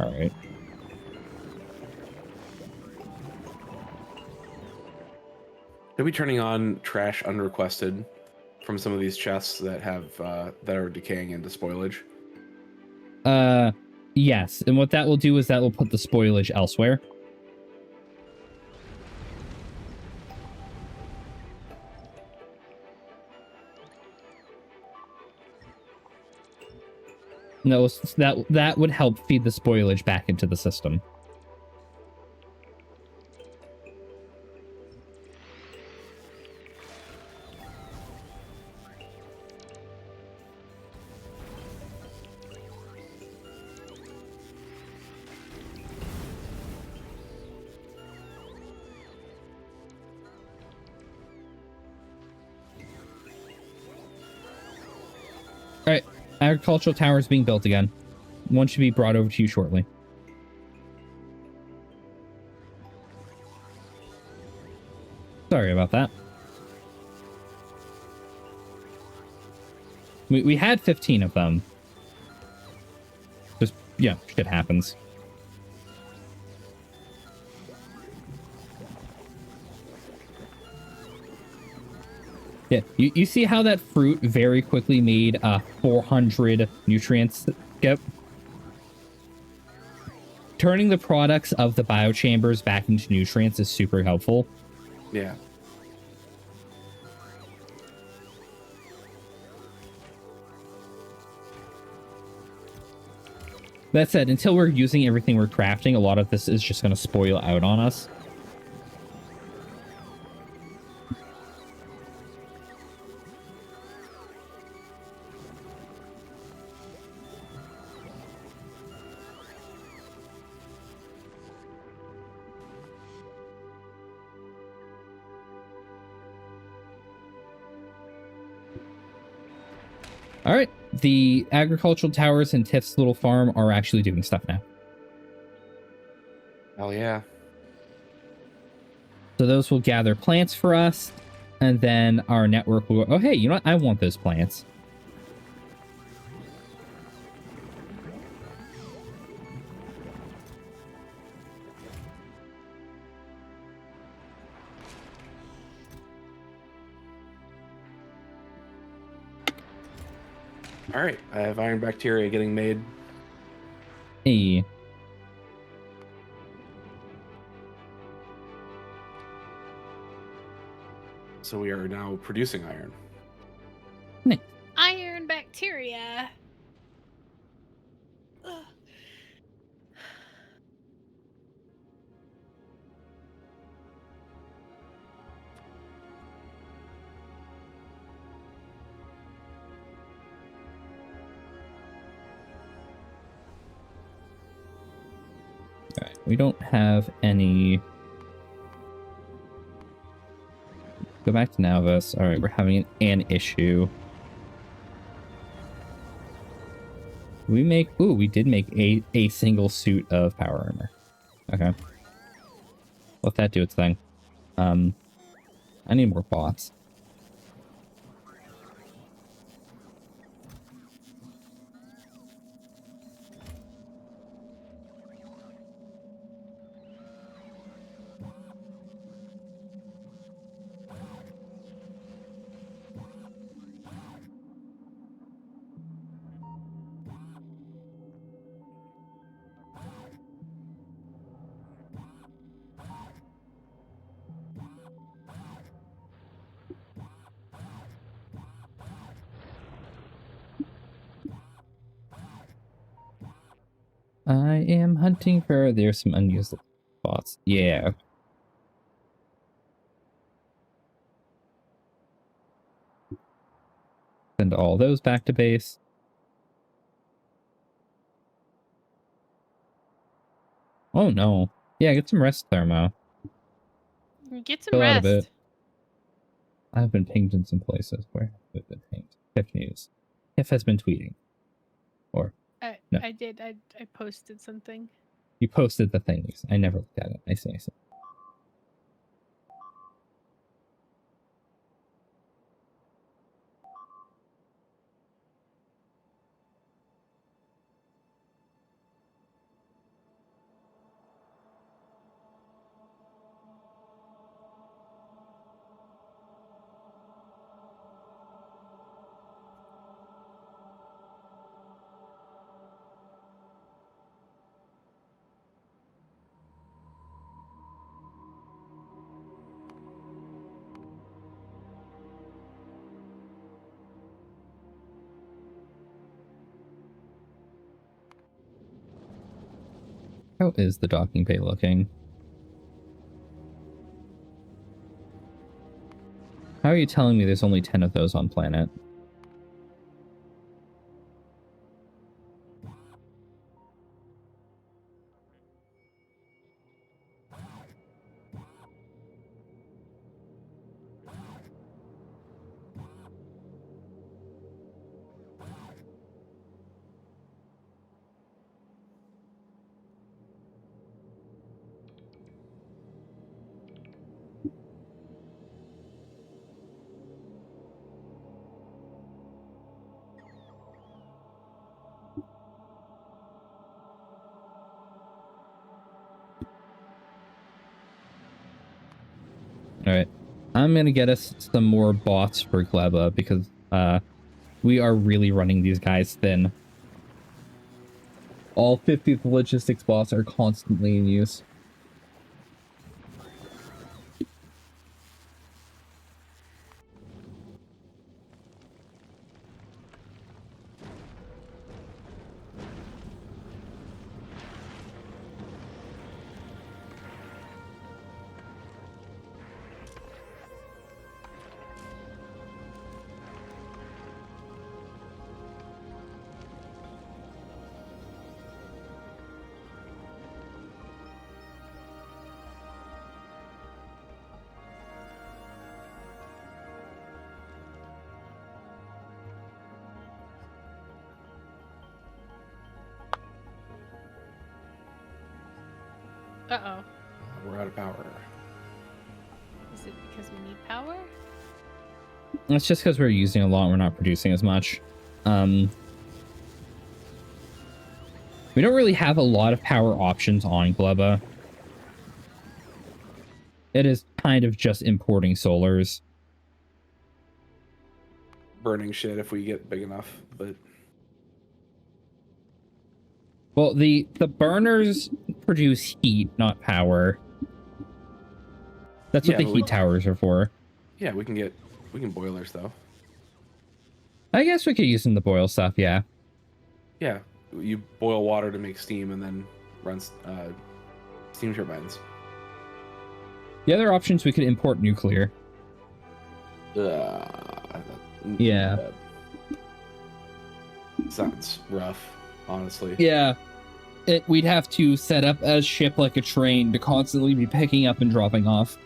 [SPEAKER 1] Alright.
[SPEAKER 3] Should we be turning on trash unrequested from some of these chests that have that are decaying into spoilage?
[SPEAKER 1] Yes. And what that will do is that will put the spoilage elsewhere. No, that would help feed the spoilage back into the system. All right, agricultural tower is being built again. One should be brought over to you shortly. Sorry about that. We had 15 of them. Just, yeah, shit happens. Yeah, you see how that fruit very quickly made 400 nutrients? Yep. Turning the products of the biochambers back into nutrients is super helpful.
[SPEAKER 3] Yeah.
[SPEAKER 1] That said, until we're using everything we're crafting, a lot of this is just going to spoil out on us. All right, the agricultural towers and Tiff's little farm are actually doing stuff now.
[SPEAKER 3] Oh yeah.
[SPEAKER 1] So those will gather plants for us, and then our network will go, oh, hey, you know what? I want those plants.
[SPEAKER 3] All right, I have iron bacteria getting made.
[SPEAKER 1] Hey.
[SPEAKER 3] So we are now producing iron.
[SPEAKER 2] Iron bacteria. Ugh.
[SPEAKER 1] All right, we don't have any... Go back to Navas. All right, we're having an issue. We make... Ooh, we did make a single suit of power armor. Okay. Let that do its thing. I need more bots. I am hunting for... There's some unused bots. Yeah. Send all those back to base. Oh, no. Yeah, get some rest, Thermo.
[SPEAKER 2] Get some
[SPEAKER 1] Chill out a bit.
[SPEAKER 2] rest.
[SPEAKER 1] I've been pinged in some places. Where have I been pinged? Tiff News. Tiff has been tweeting. Or, no.
[SPEAKER 2] I did. I posted something.
[SPEAKER 1] You posted the things. I never looked at it. I see. How is the docking bay looking? How are you telling me there's only 10 of those on planet? I'm gonna get us some more bots for Gleba because we are really running these guys thin. All 50 of the logistics bots are constantly in use.
[SPEAKER 2] Uh-oh.
[SPEAKER 3] We're out of power.
[SPEAKER 2] Is it because we need power?
[SPEAKER 1] It's just because we're using a lot, we're not producing as much. We don't really have a lot of power options on Gleba. It is kind of just importing solars.
[SPEAKER 3] Burning shit if we get big enough, but
[SPEAKER 1] Well, the burners produce heat, not power. That's what the
[SPEAKER 3] but
[SPEAKER 1] heat towers are for.
[SPEAKER 3] yeah, we can boilers though.
[SPEAKER 1] I guess we could use them to boil stuff, yeah.
[SPEAKER 3] Yeah, you boil water to make steam and then run steam turbines.
[SPEAKER 1] The other options, we could import nuclear. Yeah.
[SPEAKER 3] Sounds rough, honestly.
[SPEAKER 1] Yeah. We'd have to set up a ship like a train to constantly be picking up and dropping off.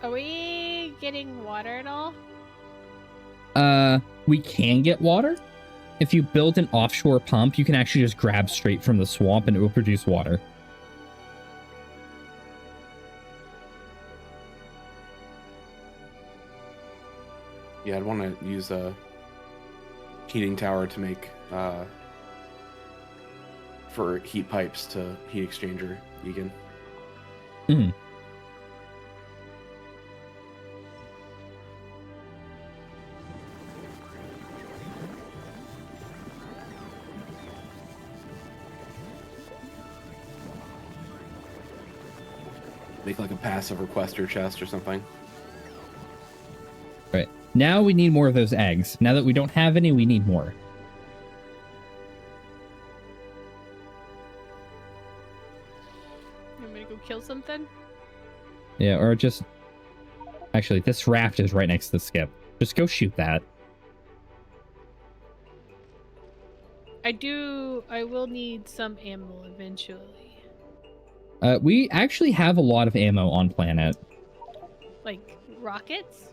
[SPEAKER 2] Are we getting water at all?
[SPEAKER 1] We can get water. If you build an offshore pump, you can actually just grab straight from the swamp and it will produce water.
[SPEAKER 3] Yeah, I'd want to use a heating tower to make for heat pipes to heat exchanger, Egan.
[SPEAKER 1] Mm-hmm.
[SPEAKER 3] Make like a passive requester chest or something.
[SPEAKER 1] Right. Now we need more of those eggs. Now that we don't have any, we need more.
[SPEAKER 2] You want me to go kill something?
[SPEAKER 1] Yeah, or just... Actually, this raft is right next to the skip. Just go shoot that.
[SPEAKER 2] I will need some ammo eventually.
[SPEAKER 1] We actually have a lot of ammo on planet.
[SPEAKER 2] Like rockets?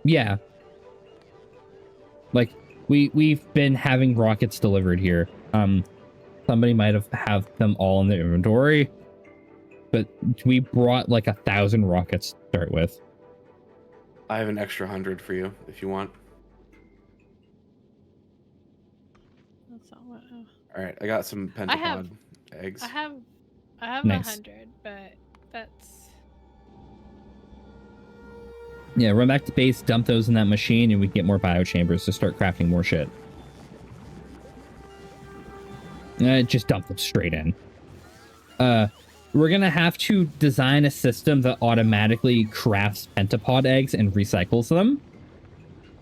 [SPEAKER 1] Yeah. Like, we've been having rockets delivered here. Somebody might have them all in the inventory, but we brought like 1,000 rockets to start with.
[SPEAKER 3] I have an extra 100 for you if you want.
[SPEAKER 2] That's not what.
[SPEAKER 3] All right, I got some pentapod eggs.
[SPEAKER 2] I have
[SPEAKER 1] Nice.
[SPEAKER 2] 100, but that's.
[SPEAKER 1] Yeah, run back to base, dump those in that machine, and we get more biochambers to start crafting more shit. Just dump them straight in. We're gonna have to design a system that automatically crafts pentapod eggs and recycles them.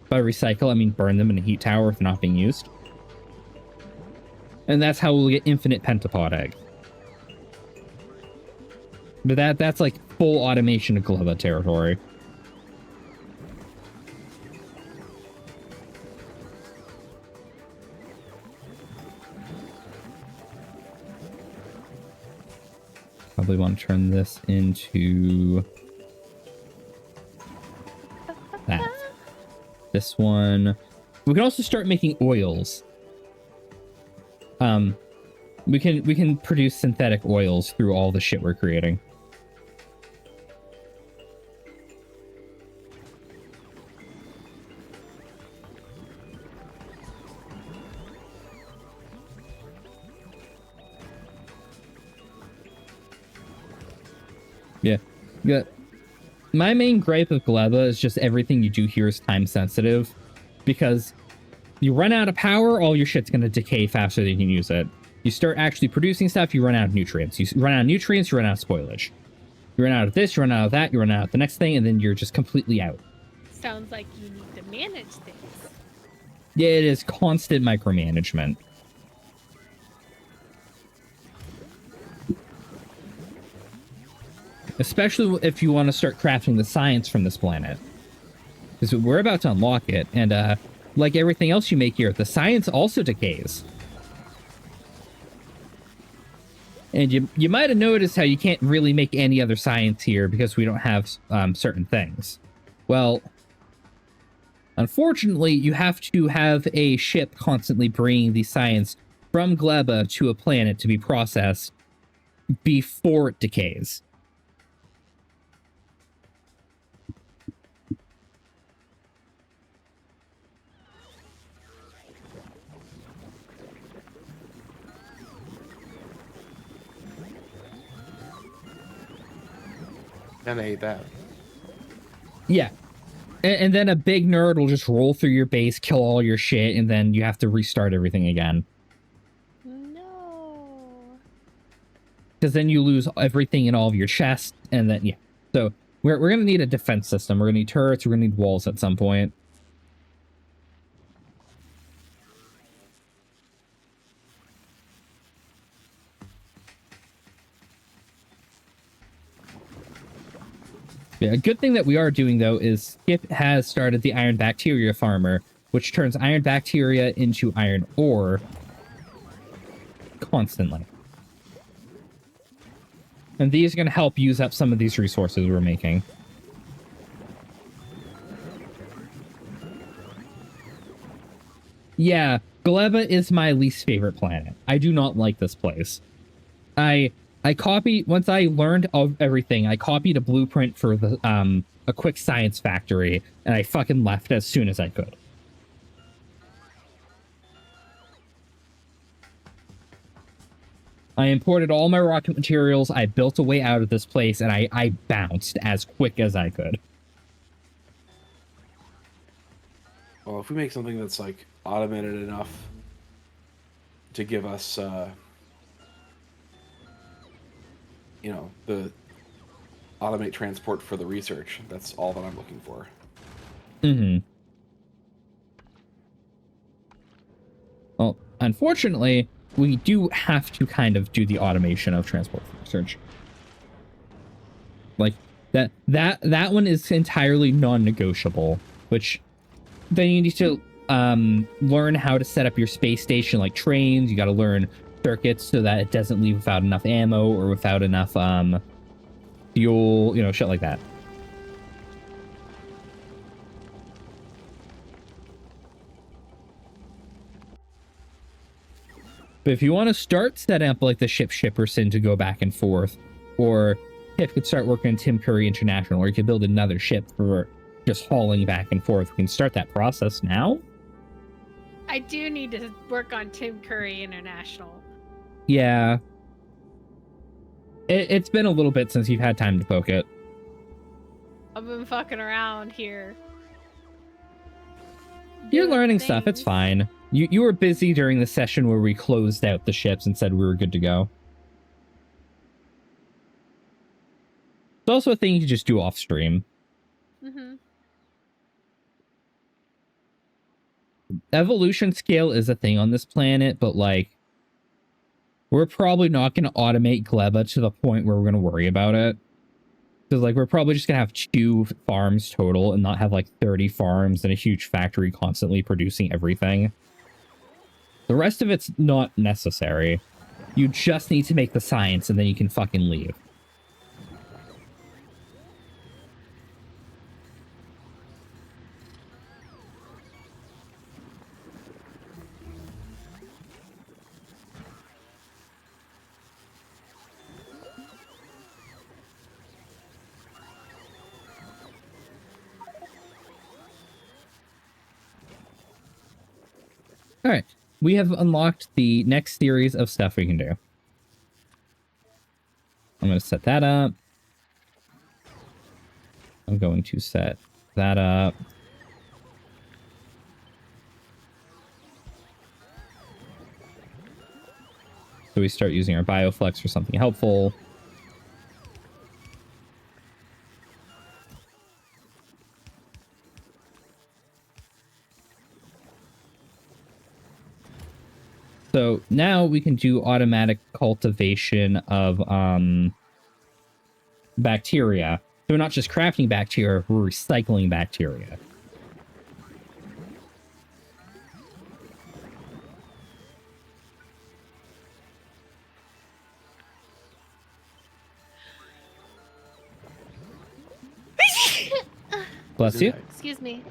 [SPEAKER 1] By recycle, I mean burn them in a heat tower if not being used. And that's how we'll get infinite pentapod eggs. But that's like full automation of Gleba territory. Probably want to turn this into that. This one. We can also start making oils. We can produce synthetic oils through all the shit we're creating. Yeah. My main gripe with Gleba is just everything you do here is time sensitive, because you run out of power, all your shit's going to decay faster than you can use it. You start actually producing stuff, you run out of nutrients. You run out of nutrients, you run out of spoilage. You run out of this, you run out of that, you run out of the next thing, and then you're just completely out.
[SPEAKER 2] Sounds like you need to manage things.
[SPEAKER 1] Yeah, it is constant micromanagement. Especially if you want to start crafting the science from this planet. Because we're about to unlock it, and like everything else you make here, the science also decays. And you might have noticed how you can't really make any other science here because we don't have certain things. Well, unfortunately, you have to have a ship constantly bringing the science from Gleba to a planet to be processed before it decays.
[SPEAKER 3] And I ate that.
[SPEAKER 1] Yeah. And then a big nerd will just roll through your base, kill all your shit, and then you have to restart everything again.
[SPEAKER 2] No.
[SPEAKER 1] Because then you lose everything in all of your chests, and then, yeah. So, we're going to need a defense system. We're going to need turrets, we're going to need walls at some point. Yeah, a good thing that we are doing, though, is Skip has started the iron bacteria farmer, which turns iron bacteria into iron ore constantly. And these are going to help use up some of these resources we're making. Yeah, Gleba is my least favorite planet. I do not like this place. I copied, once I learned of everything, I copied a blueprint for the a quick science factory, and I fucking left as soon as I could. I imported all my rocket materials, I built a way out of this place, and I bounced as quick as I could.
[SPEAKER 3] Well, if we make something that's like automated enough to give us, you know, the automate transport for the research, that's all that I'm looking for.
[SPEAKER 1] Mm-hmm. Well, unfortunately, we do have to kind of do the automation of transport for research. Like, that one is entirely non-negotiable, which then you need to learn how to set up your space station like trains. You got to learn circuits so that it doesn't leave without enough ammo or without enough fuel, you know, shit like that. But if you want to start setting up like the Shipperson to go back and forth, or Tiff could start working on Tim Curry International, or you could build another ship for just hauling back and forth. We can start that process now.
[SPEAKER 2] I do need to work on Tim Curry International.
[SPEAKER 1] Yeah. It's been a little bit since you've had time to poke it.
[SPEAKER 2] I've been fucking around here.
[SPEAKER 1] You're
[SPEAKER 2] doing
[SPEAKER 1] learning stuff. It's
[SPEAKER 2] things.
[SPEAKER 1] fine. You were busy during the session where we closed out the ships and said we were good to go. It's also a thing you can just do off stream.
[SPEAKER 2] Mm-hmm.
[SPEAKER 1] Evolution scale is a thing on this planet, but like, we're probably not going to automate Gleba to the point where we're going to worry about it. Because like, we're probably just going to have 2 farms total and not have like 30 farms and a huge factory constantly producing everything. The rest of it's not necessary. You just need to make the science and then you can fucking leave. All right, we have unlocked the next series of stuff we can do. I'm going to set that up. I'm going to set that up. So we start using our bioflex for something helpful. So now we can do automatic cultivation of bacteria. So we're not just crafting bacteria, we're recycling bacteria. Bless you.
[SPEAKER 5] Excuse me.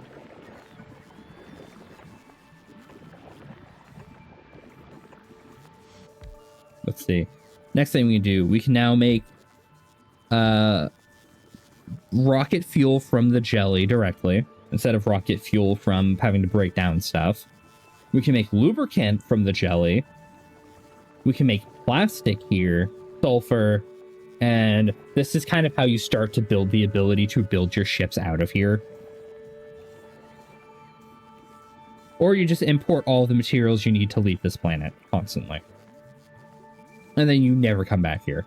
[SPEAKER 1] Let's see. Next thing we can do, we can now make rocket fuel from the jelly directly, instead of rocket fuel from having to break down stuff. We can make lubricant from the jelly. We can make plastic here, sulfur, and this is kind of how you start to build the ability to build your ships out of here. Or you just import all the materials you need to leave this planet constantly. And then you never come back here.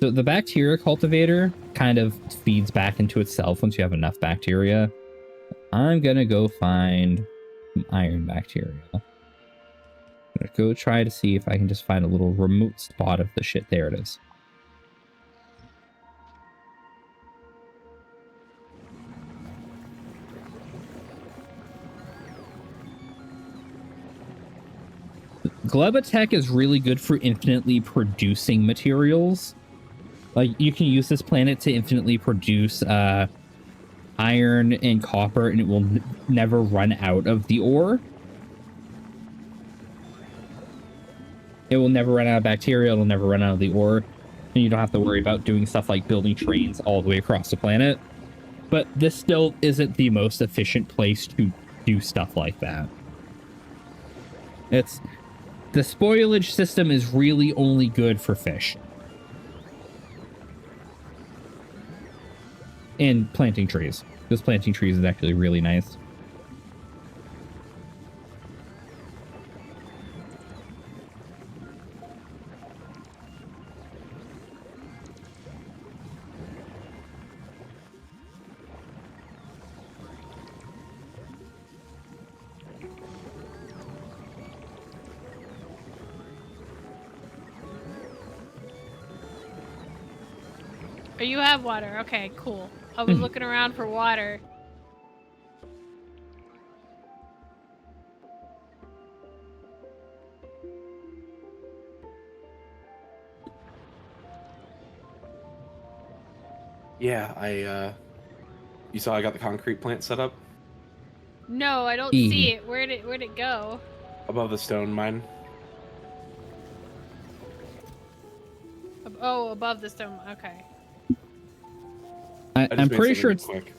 [SPEAKER 1] So the bacteria cultivator kind of feeds back into itself once you have enough bacteria. I'm gonna go find some iron bacteria. I'm gonna go try to see if I can just find a little remote spot of the shit. There it is. Glebotech is really good for infinitely producing materials. Like, you can use this planet to infinitely produce iron and copper, and it will never run out of the ore. It will never run out of bacteria, it'll never run out of the ore. And you don't have to worry about doing stuff like building trains all the way across the planet. But this still isn't the most efficient place to do stuff like that. The spoilage system is really only good for fish. And planting trees. Because planting trees is actually really nice.
[SPEAKER 2] Oh, you have water. Okay, cool. I was looking around for water.
[SPEAKER 3] Yeah, you saw I got the concrete plant set up
[SPEAKER 2] No, I don't see it. Where'd it go?
[SPEAKER 3] above the stone mine.
[SPEAKER 2] Oh, above the stone. Okay.
[SPEAKER 1] I'm pretty sure it's
[SPEAKER 3] quick.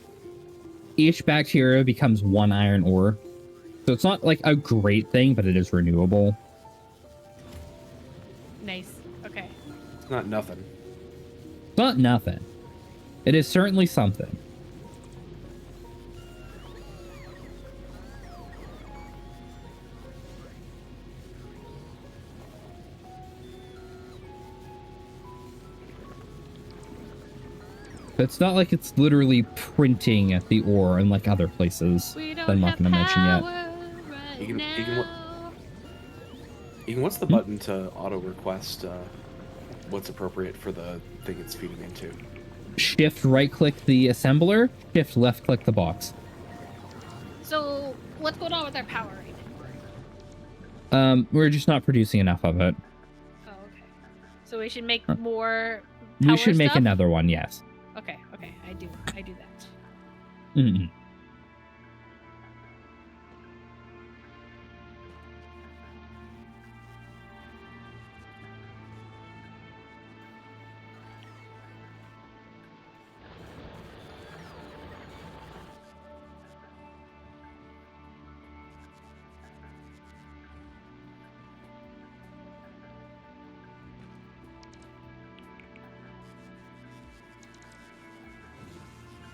[SPEAKER 1] each bacteria becomes one iron ore. So it's not like a great thing, but it is renewable.
[SPEAKER 2] Nice. Okay.
[SPEAKER 3] It's not nothing.
[SPEAKER 1] It's not nothing. It is certainly something. It's not like it's literally printing the ore in like other places that I'm not going to mention yet.
[SPEAKER 3] Egan, what's the button to auto request what's appropriate for the thing it's feeding into?
[SPEAKER 1] Shift right click the assembler, shift left click the box.
[SPEAKER 2] So, what's going on with our power right now?
[SPEAKER 1] We're just not producing enough of it.
[SPEAKER 2] Oh, okay. So we should make
[SPEAKER 1] Huh.
[SPEAKER 2] more.
[SPEAKER 1] We should
[SPEAKER 2] power
[SPEAKER 1] make
[SPEAKER 2] stuff?
[SPEAKER 1] another one, yes.
[SPEAKER 2] Okay, I do that.
[SPEAKER 1] Mm-mm.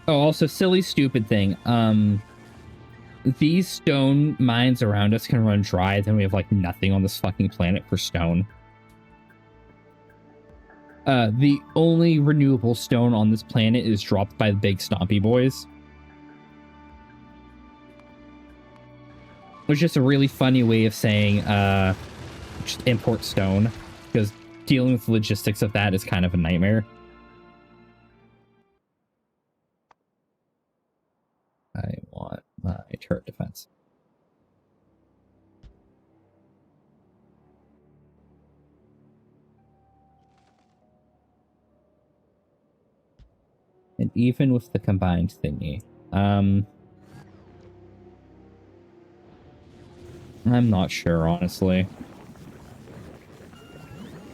[SPEAKER 1] Oh, also, silly, stupid thing. These stone mines around us can run dry, then we have, like, nothing on this fucking planet for stone. The only renewable stone on this planet is dropped by the big stompy boys. Which is just a really funny way of saying, just import stone. Because dealing with the logistics of that is kind of a nightmare. I want my turret defense. And even with the combined thingy, I'm not sure, honestly.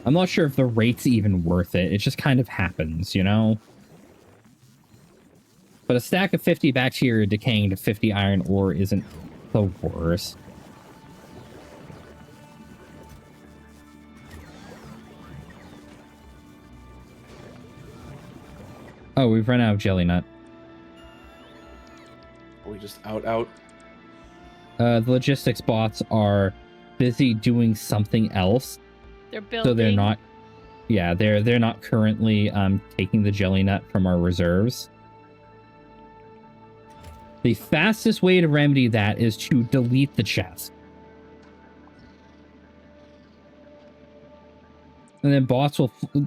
[SPEAKER 1] I'm not sure if the rate's even worth it. It just kind of happens, you know? But a stack of 50 bacteria decaying to 50 iron ore isn't the worst. Oh, we've run out of jelly nut.
[SPEAKER 3] Are we just out?
[SPEAKER 1] The logistics bots are busy doing something else.
[SPEAKER 2] They're building.
[SPEAKER 1] So they're not... Yeah, they're not currently taking the jelly nut from our reserves. The fastest way to remedy that is to delete the chest. And then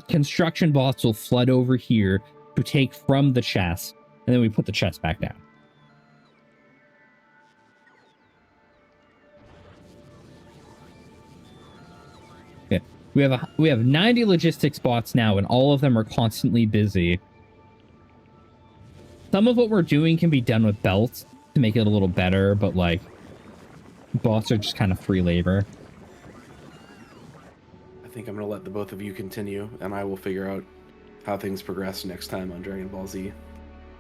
[SPEAKER 1] construction bots will flood over here to take from the chest, and then we put the chest back down. Okay. We have 90 logistics bots now, and all of them are constantly busy. Some of what we're doing can be done with belts to make it a little better, but, like, bots are just kind of free labor.
[SPEAKER 3] I think I'm going to let the both of you continue, and I will figure out how things progress next time on Dragon Ball Z.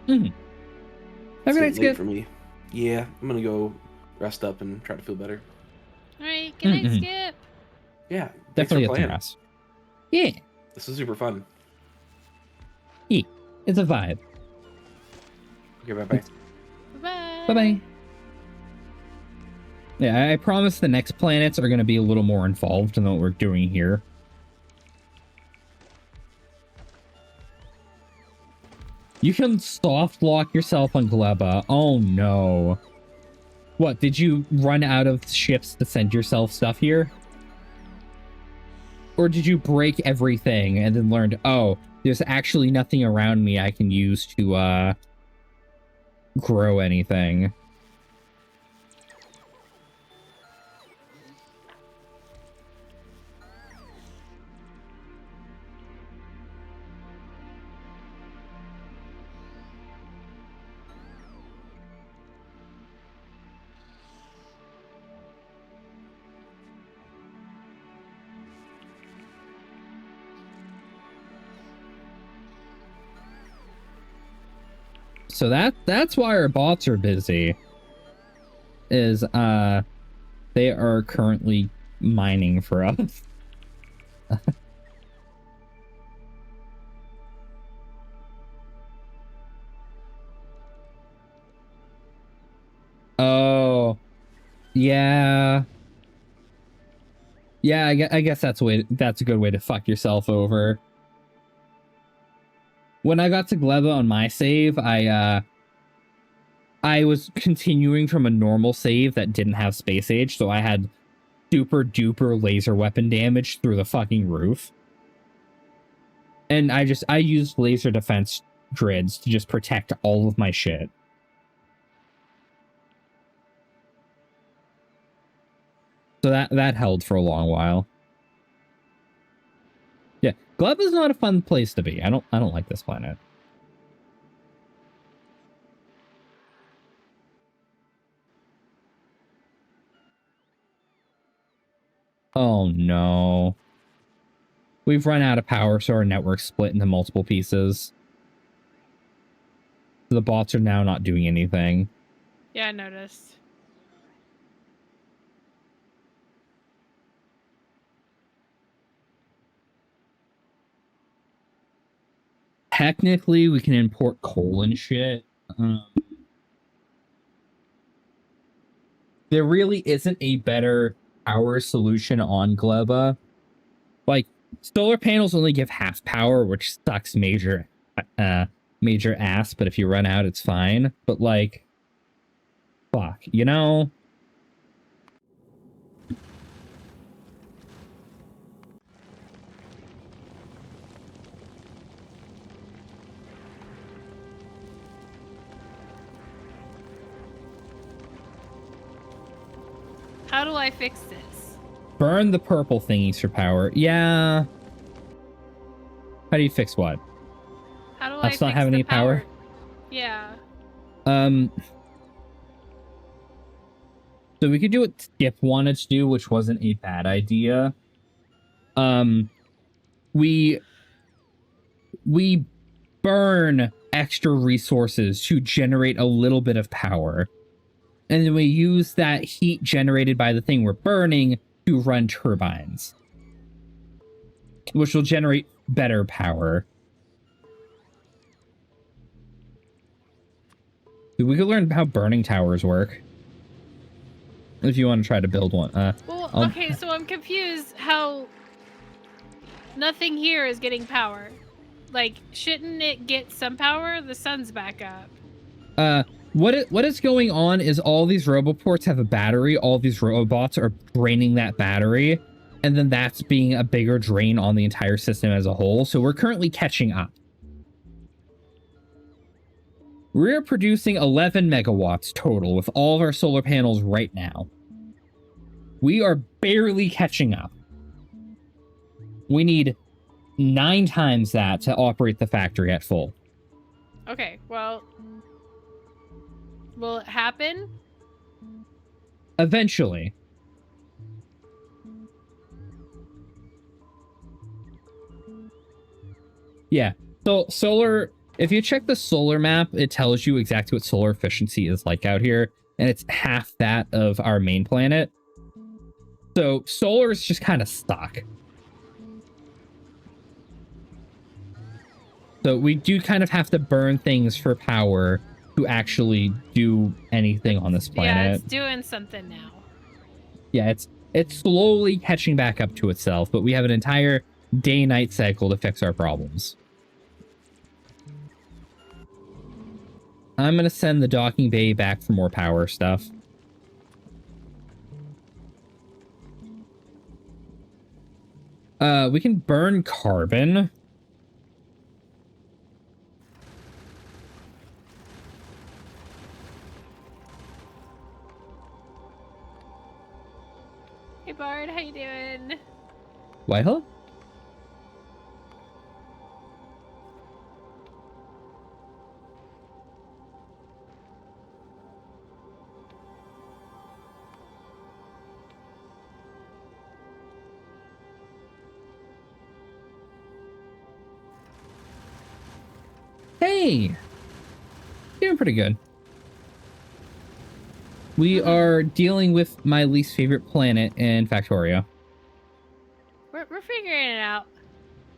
[SPEAKER 1] Mm-hmm. Have a
[SPEAKER 3] It's
[SPEAKER 1] nice
[SPEAKER 3] late
[SPEAKER 1] gift.
[SPEAKER 3] for me. Yeah, I'm going to go rest up and try to feel better.
[SPEAKER 2] All right, good night, Skip.
[SPEAKER 3] Yeah,
[SPEAKER 1] Definitely
[SPEAKER 3] thanks for
[SPEAKER 1] get some
[SPEAKER 3] playing.
[SPEAKER 1] rest. Yeah.
[SPEAKER 3] This is super fun.
[SPEAKER 1] Yeah. It's a vibe.
[SPEAKER 3] Okay, bye-bye.
[SPEAKER 2] Bye.
[SPEAKER 1] Bye-bye. Yeah, I promise the next planets are going to be a little more involved than what we're doing here. You can soft lock yourself on Gleba. Oh, no. What, did you run out of ships to send yourself stuff here? Or did you break everything and then learned, oh, there's actually nothing around me I can use to, grow anything? So that's why our bots are busy. Is they are currently mining for us. Oh, yeah. Yeah, I guess that's a good way to fuck yourself over. When I got to Gleba on my save, I was continuing from a normal save that didn't have space age, so I had super duper laser weapon damage through the fucking roof. And I used laser defense grids to just protect all of my shit. So that held for a long while. Yeah, Gleb is not a fun place to be. I don't like this planet. Oh no. We've run out of power, so our network's split into multiple pieces. The bots are now not doing anything.
[SPEAKER 2] Yeah, I noticed.
[SPEAKER 1] Technically, we can import coal and shit. There really isn't a better power solution on Gleba. Like, solar panels only give half power, which sucks major ass, but if you run out, it's fine. But, like, fuck, you know?
[SPEAKER 2] How do I fix this?
[SPEAKER 1] Burn the purple thingies for power. Yeah. How do you fix what?
[SPEAKER 2] How do I
[SPEAKER 1] Us
[SPEAKER 2] fix
[SPEAKER 1] not having
[SPEAKER 2] the
[SPEAKER 1] any power?
[SPEAKER 2] Yeah.
[SPEAKER 1] So we could do what Skip wanted to do, which wasn't a bad idea. We burn extra resources to generate a little bit of power. And then we use that heat generated by the thing we're burning to run turbines, which will generate better power. We could learn how burning towers work. If you want to try to build one.
[SPEAKER 2] Well, okay, so I'm confused how nothing here is getting power. Like, shouldn't it get some power? The sun's back up.
[SPEAKER 1] What is going on is all these roboports have a battery. All these robots are draining that battery, and then that's being a bigger drain on the entire system as a whole. So we're currently catching up. We're producing 11 megawatts total with all of our solar panels right now. We are barely catching up. We need 9 times that to operate the factory at full.
[SPEAKER 2] Okay, well, will it happen?
[SPEAKER 1] Eventually. Yeah. So solar, if you check the solar map, it tells you exactly what solar efficiency is like out here, and it's half that of our main planet. So solar is just kind of stuck. So we do kind of have to burn things for power to actually do anything on this planet.
[SPEAKER 2] Yeah, it's doing something now.
[SPEAKER 1] Yeah, it's slowly catching back up to itself, but we have an entire day-night cycle to fix our problems. I'm gonna send the docking bay back for more power stuff. We can burn carbon.
[SPEAKER 2] Hey Bard, how you doing?
[SPEAKER 1] Whitehall? Hey! Doing pretty good. We are dealing with my least favorite planet in Factorio.
[SPEAKER 2] We're figuring it out.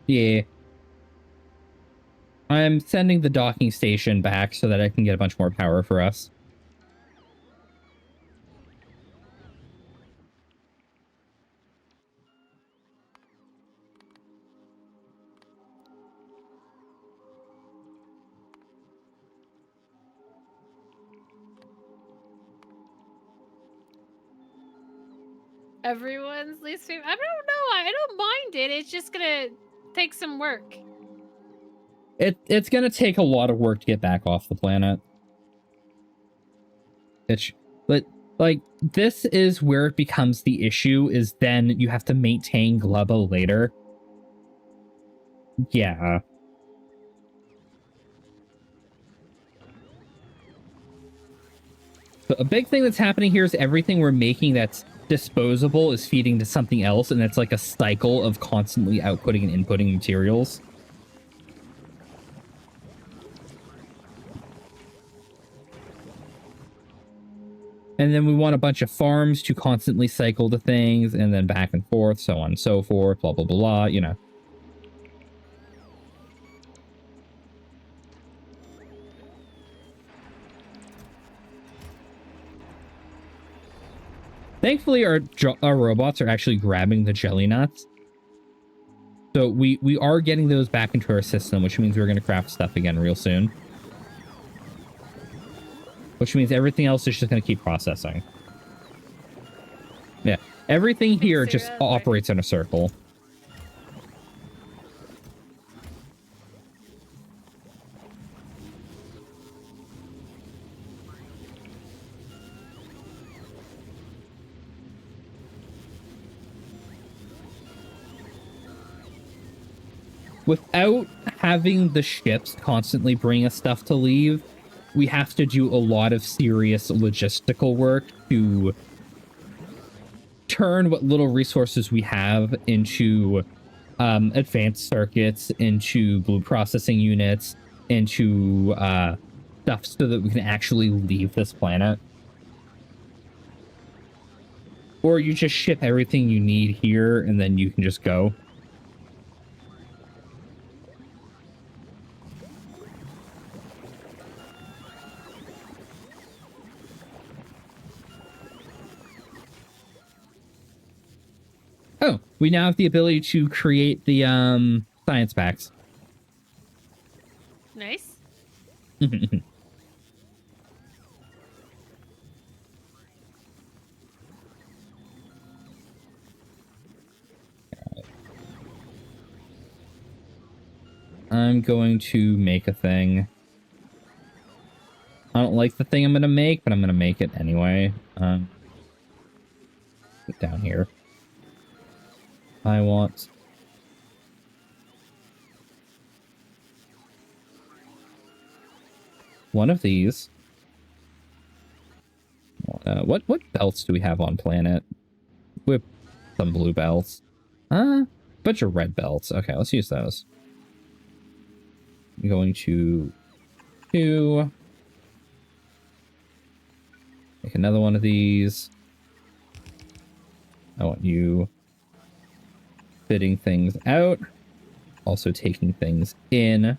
[SPEAKER 1] Yeah. I'm sending the docking station back so that I can get a bunch more power for us.
[SPEAKER 2] Everyone's least favorite. I don't know. I don't mind it. It's just gonna take some work.
[SPEAKER 1] It's gonna take a lot of work to get back off the planet. But Like, this is where it becomes the issue, is then you have to maintain Glubbo later. Yeah. So a big thing that's happening here is everything we're making that's disposable is feeding to something else, and it's like a cycle of constantly outputting and inputting materials. And then we want a bunch of farms to constantly cycle the things, and then back and forth, so on and so forth, blah, blah, blah, blah, you know. Thankfully, our robots are actually grabbing the jelly nuts. So we are getting those back into our system, which means we're going to craft stuff again real soon. Which means everything else is just going to keep processing. Yeah. Everything here just operates in a circle. Without having the ships constantly bring us stuff to leave, we have to do a lot of serious logistical work to turn what little resources we have into advanced circuits, into blue processing units, into stuff so that we can actually leave this planet. Or you just ship everything you need here and then you can just go. Oh, we now have the ability to create the science packs.
[SPEAKER 2] Nice.
[SPEAKER 1] I'm going to make a thing. I don't like the thing I'm going to make, but I'm going to make it anyway. Down here. I want... one of these. What belts do we have on planet? We have some blue belts. Bunch of red belts. Okay, let's use those. I'm going to make another one of these. I want you fitting things out, also taking things in.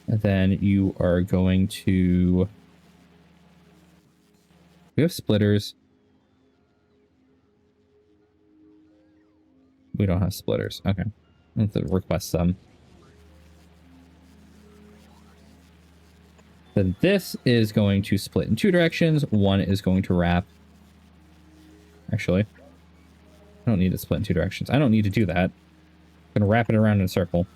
[SPEAKER 1] And then you are going to... we have splitters. We don't have splitters. Okay. Let's request some. Then this is going to split in two directions. One is going to wrap. Actually, I don't need to split in two directions. I don't need to do that. I'm going to wrap it around in a circle.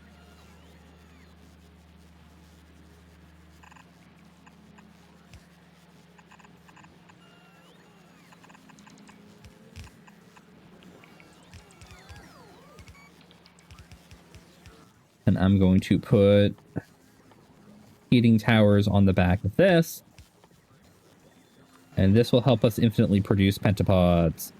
[SPEAKER 1] And I'm going to put heating towers on the back of this. And this will help us infinitely produce pentapods.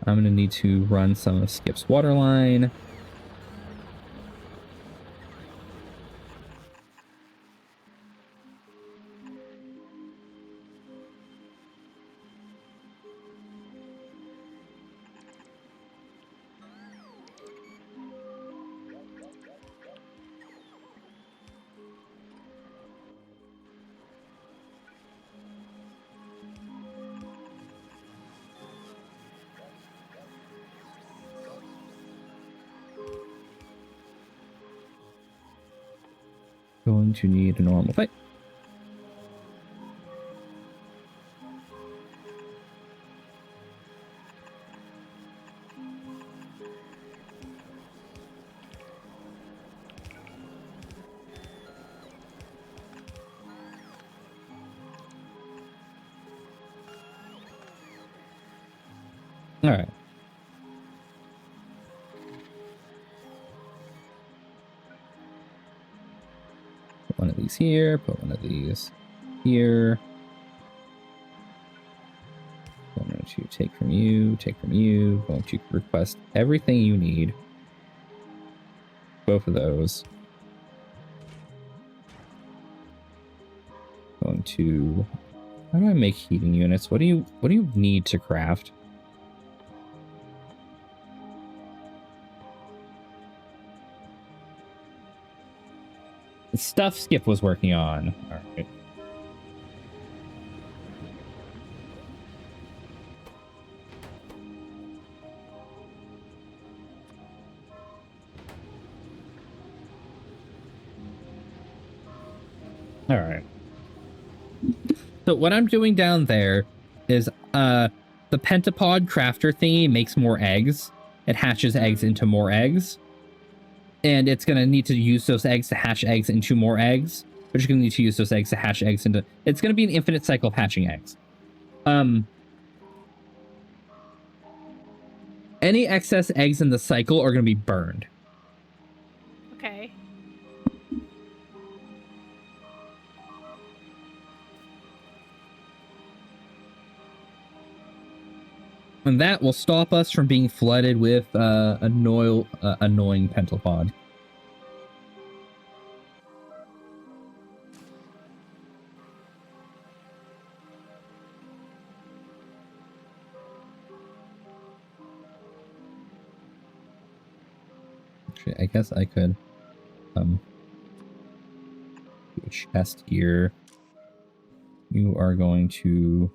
[SPEAKER 1] I'm going to need to run some of Skip's water line. Going to need a normal fight. All right. Put one of these here, put one of these here. Going to take from you, going to request everything you need. Both of those. Going to, how do I make heating units? What do you need to craft? The stuff Skip was working on. All right. All right. So what I'm doing down there is the pentapod crafter thingy makes more eggs. It hatches eggs into more eggs. And it's going to need to use those eggs to hatch eggs into more eggs. But you're going to need to use those eggs to hatch eggs into... It's going to be an infinite cycle of hatching eggs. Any excess eggs in the cycle are going to be burned.
[SPEAKER 2] Okay.
[SPEAKER 1] And that will stop us from being flooded with annoying pentapod. Actually, I guess I could do a chest here. You are going to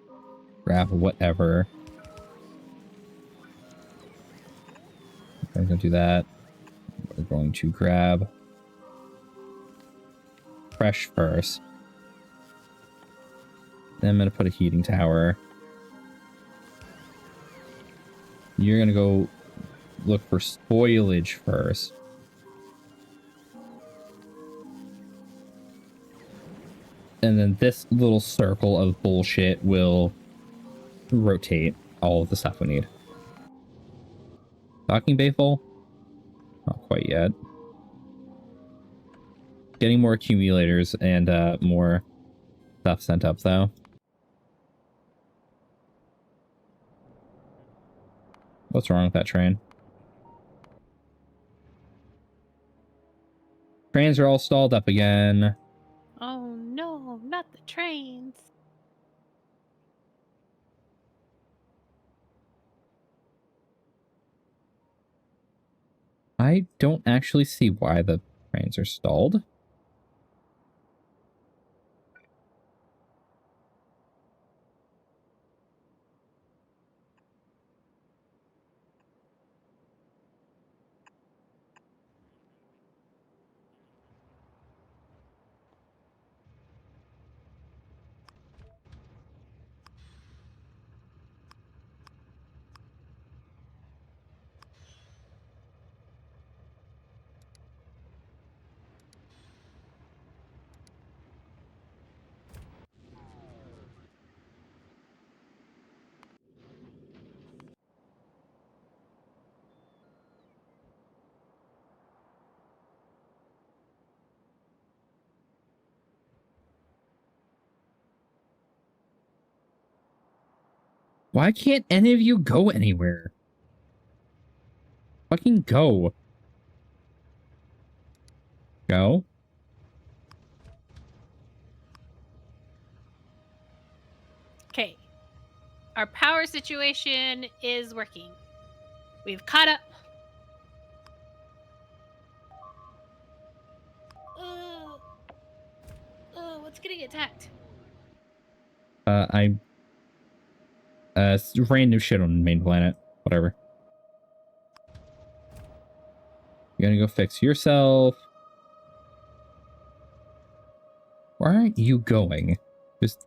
[SPEAKER 1] grab whatever. I'm going to do that. We're going to grab fresh first. Then I'm going to put a heating tower. You're going to go look for spoilage first. And then this little circle of bullshit will rotate all of the stuff we need. Docking bay full? Not quite yet. Getting more accumulators and more stuff sent up, though. What's wrong with that train? Trains are all stalled up again.
[SPEAKER 2] Oh no, not the trains.
[SPEAKER 1] I don't actually see why the trains are stalled. Why can't any of you go anywhere? Fucking go. Go.
[SPEAKER 2] Okay. Our power situation is working. We've caught up. What's getting attacked?
[SPEAKER 1] Random shit on the main planet. Whatever. You're gonna go fix yourself. Where aren't you going?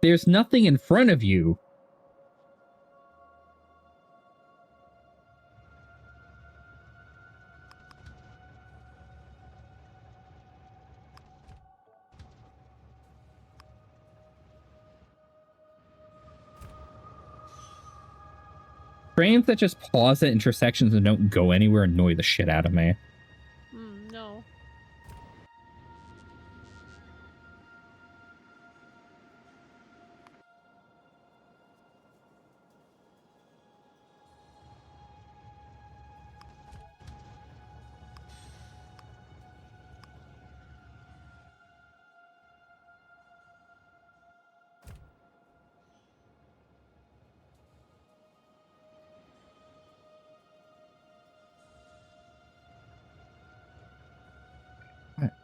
[SPEAKER 1] There's nothing in front of you. Trains that just pause at intersections and don't go anywhere annoy the shit out of me.
[SPEAKER 2] No.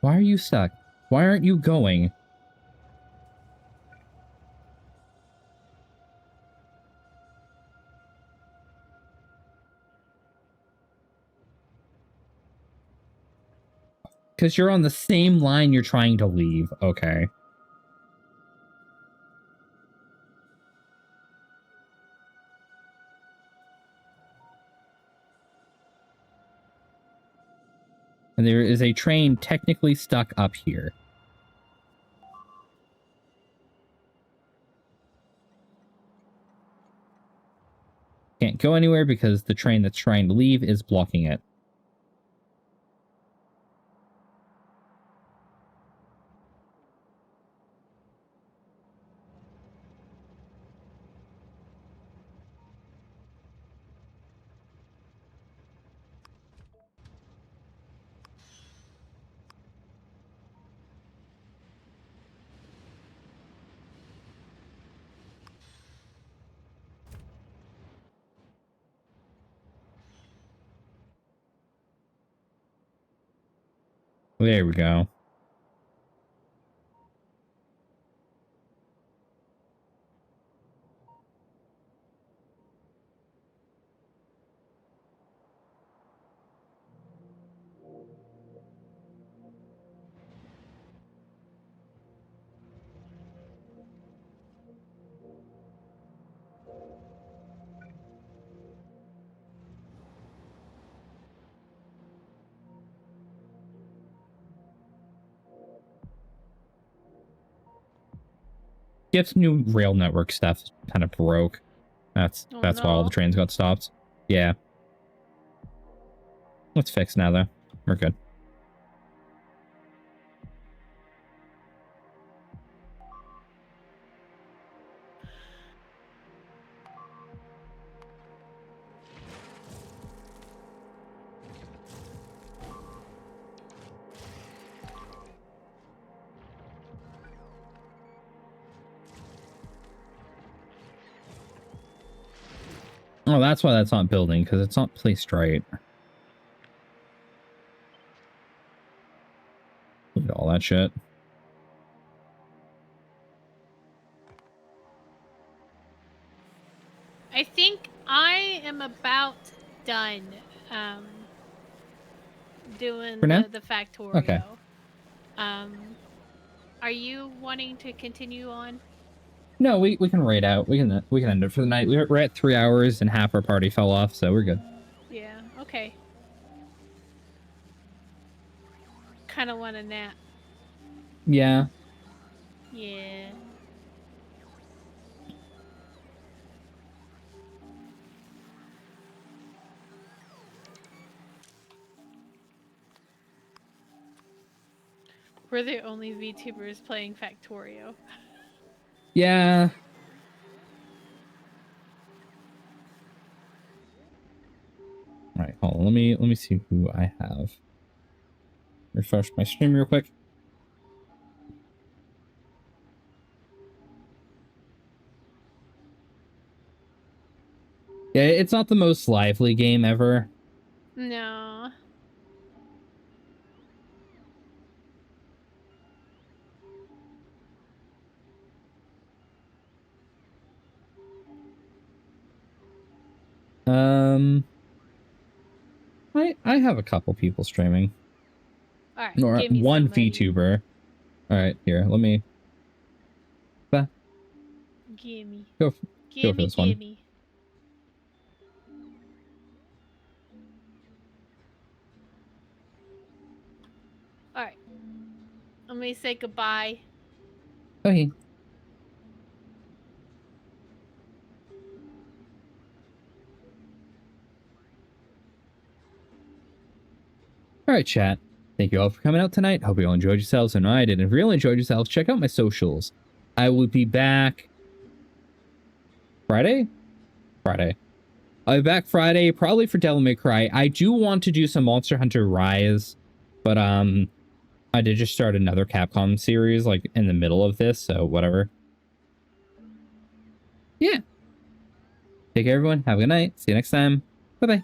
[SPEAKER 1] Why are you stuck? Why aren't you going? Because you're on the same line you're trying to leave. Okay. And there is a train technically stuck up here. Can't go anywhere because the train that's trying to leave is blocking it. There we go. Skip's new rail network stuff kind of broke. That's why all the trains got stopped. Yeah. Let's fix now, though. We're good. Oh, that's why that's not building, because it's not placed right. Look at all that shit.
[SPEAKER 2] I think I am about done doing the Factorio.
[SPEAKER 1] Okay.
[SPEAKER 2] Are you wanting to continue on?
[SPEAKER 1] No, we can raid out. We can end it for the night. We're at 3 hours and half our party fell off, so we're good.
[SPEAKER 2] Yeah, okay. Kind of want a nap.
[SPEAKER 1] Yeah.
[SPEAKER 2] Yeah. We're the only VTubers playing Factorio.
[SPEAKER 1] Yeah. All right, hold on. Let me see who I have. Refresh my stream real quick. Yeah, it's not the most lively game ever.
[SPEAKER 2] No.
[SPEAKER 1] I have a couple people streaming.
[SPEAKER 2] All right.
[SPEAKER 1] Or one VTuber. All right, here. Let me
[SPEAKER 2] Gimme.
[SPEAKER 1] Go for
[SPEAKER 2] Gimme,
[SPEAKER 1] this one.
[SPEAKER 2] gimme. Alright. Let me say goodbye.
[SPEAKER 1] Okay. All right, chat. Thank you all for coming out tonight. Hope you all enjoyed yourselves. And I did. If you really enjoyed yourselves, check out my socials. I will be back Friday? Friday. I'll be back Friday, probably for Devil May Cry. I do want to do some Monster Hunter Rise, but I did just start another Capcom series like in the middle of this, so whatever. Yeah. Take care, everyone. Have a good night. See you next time. Bye-bye.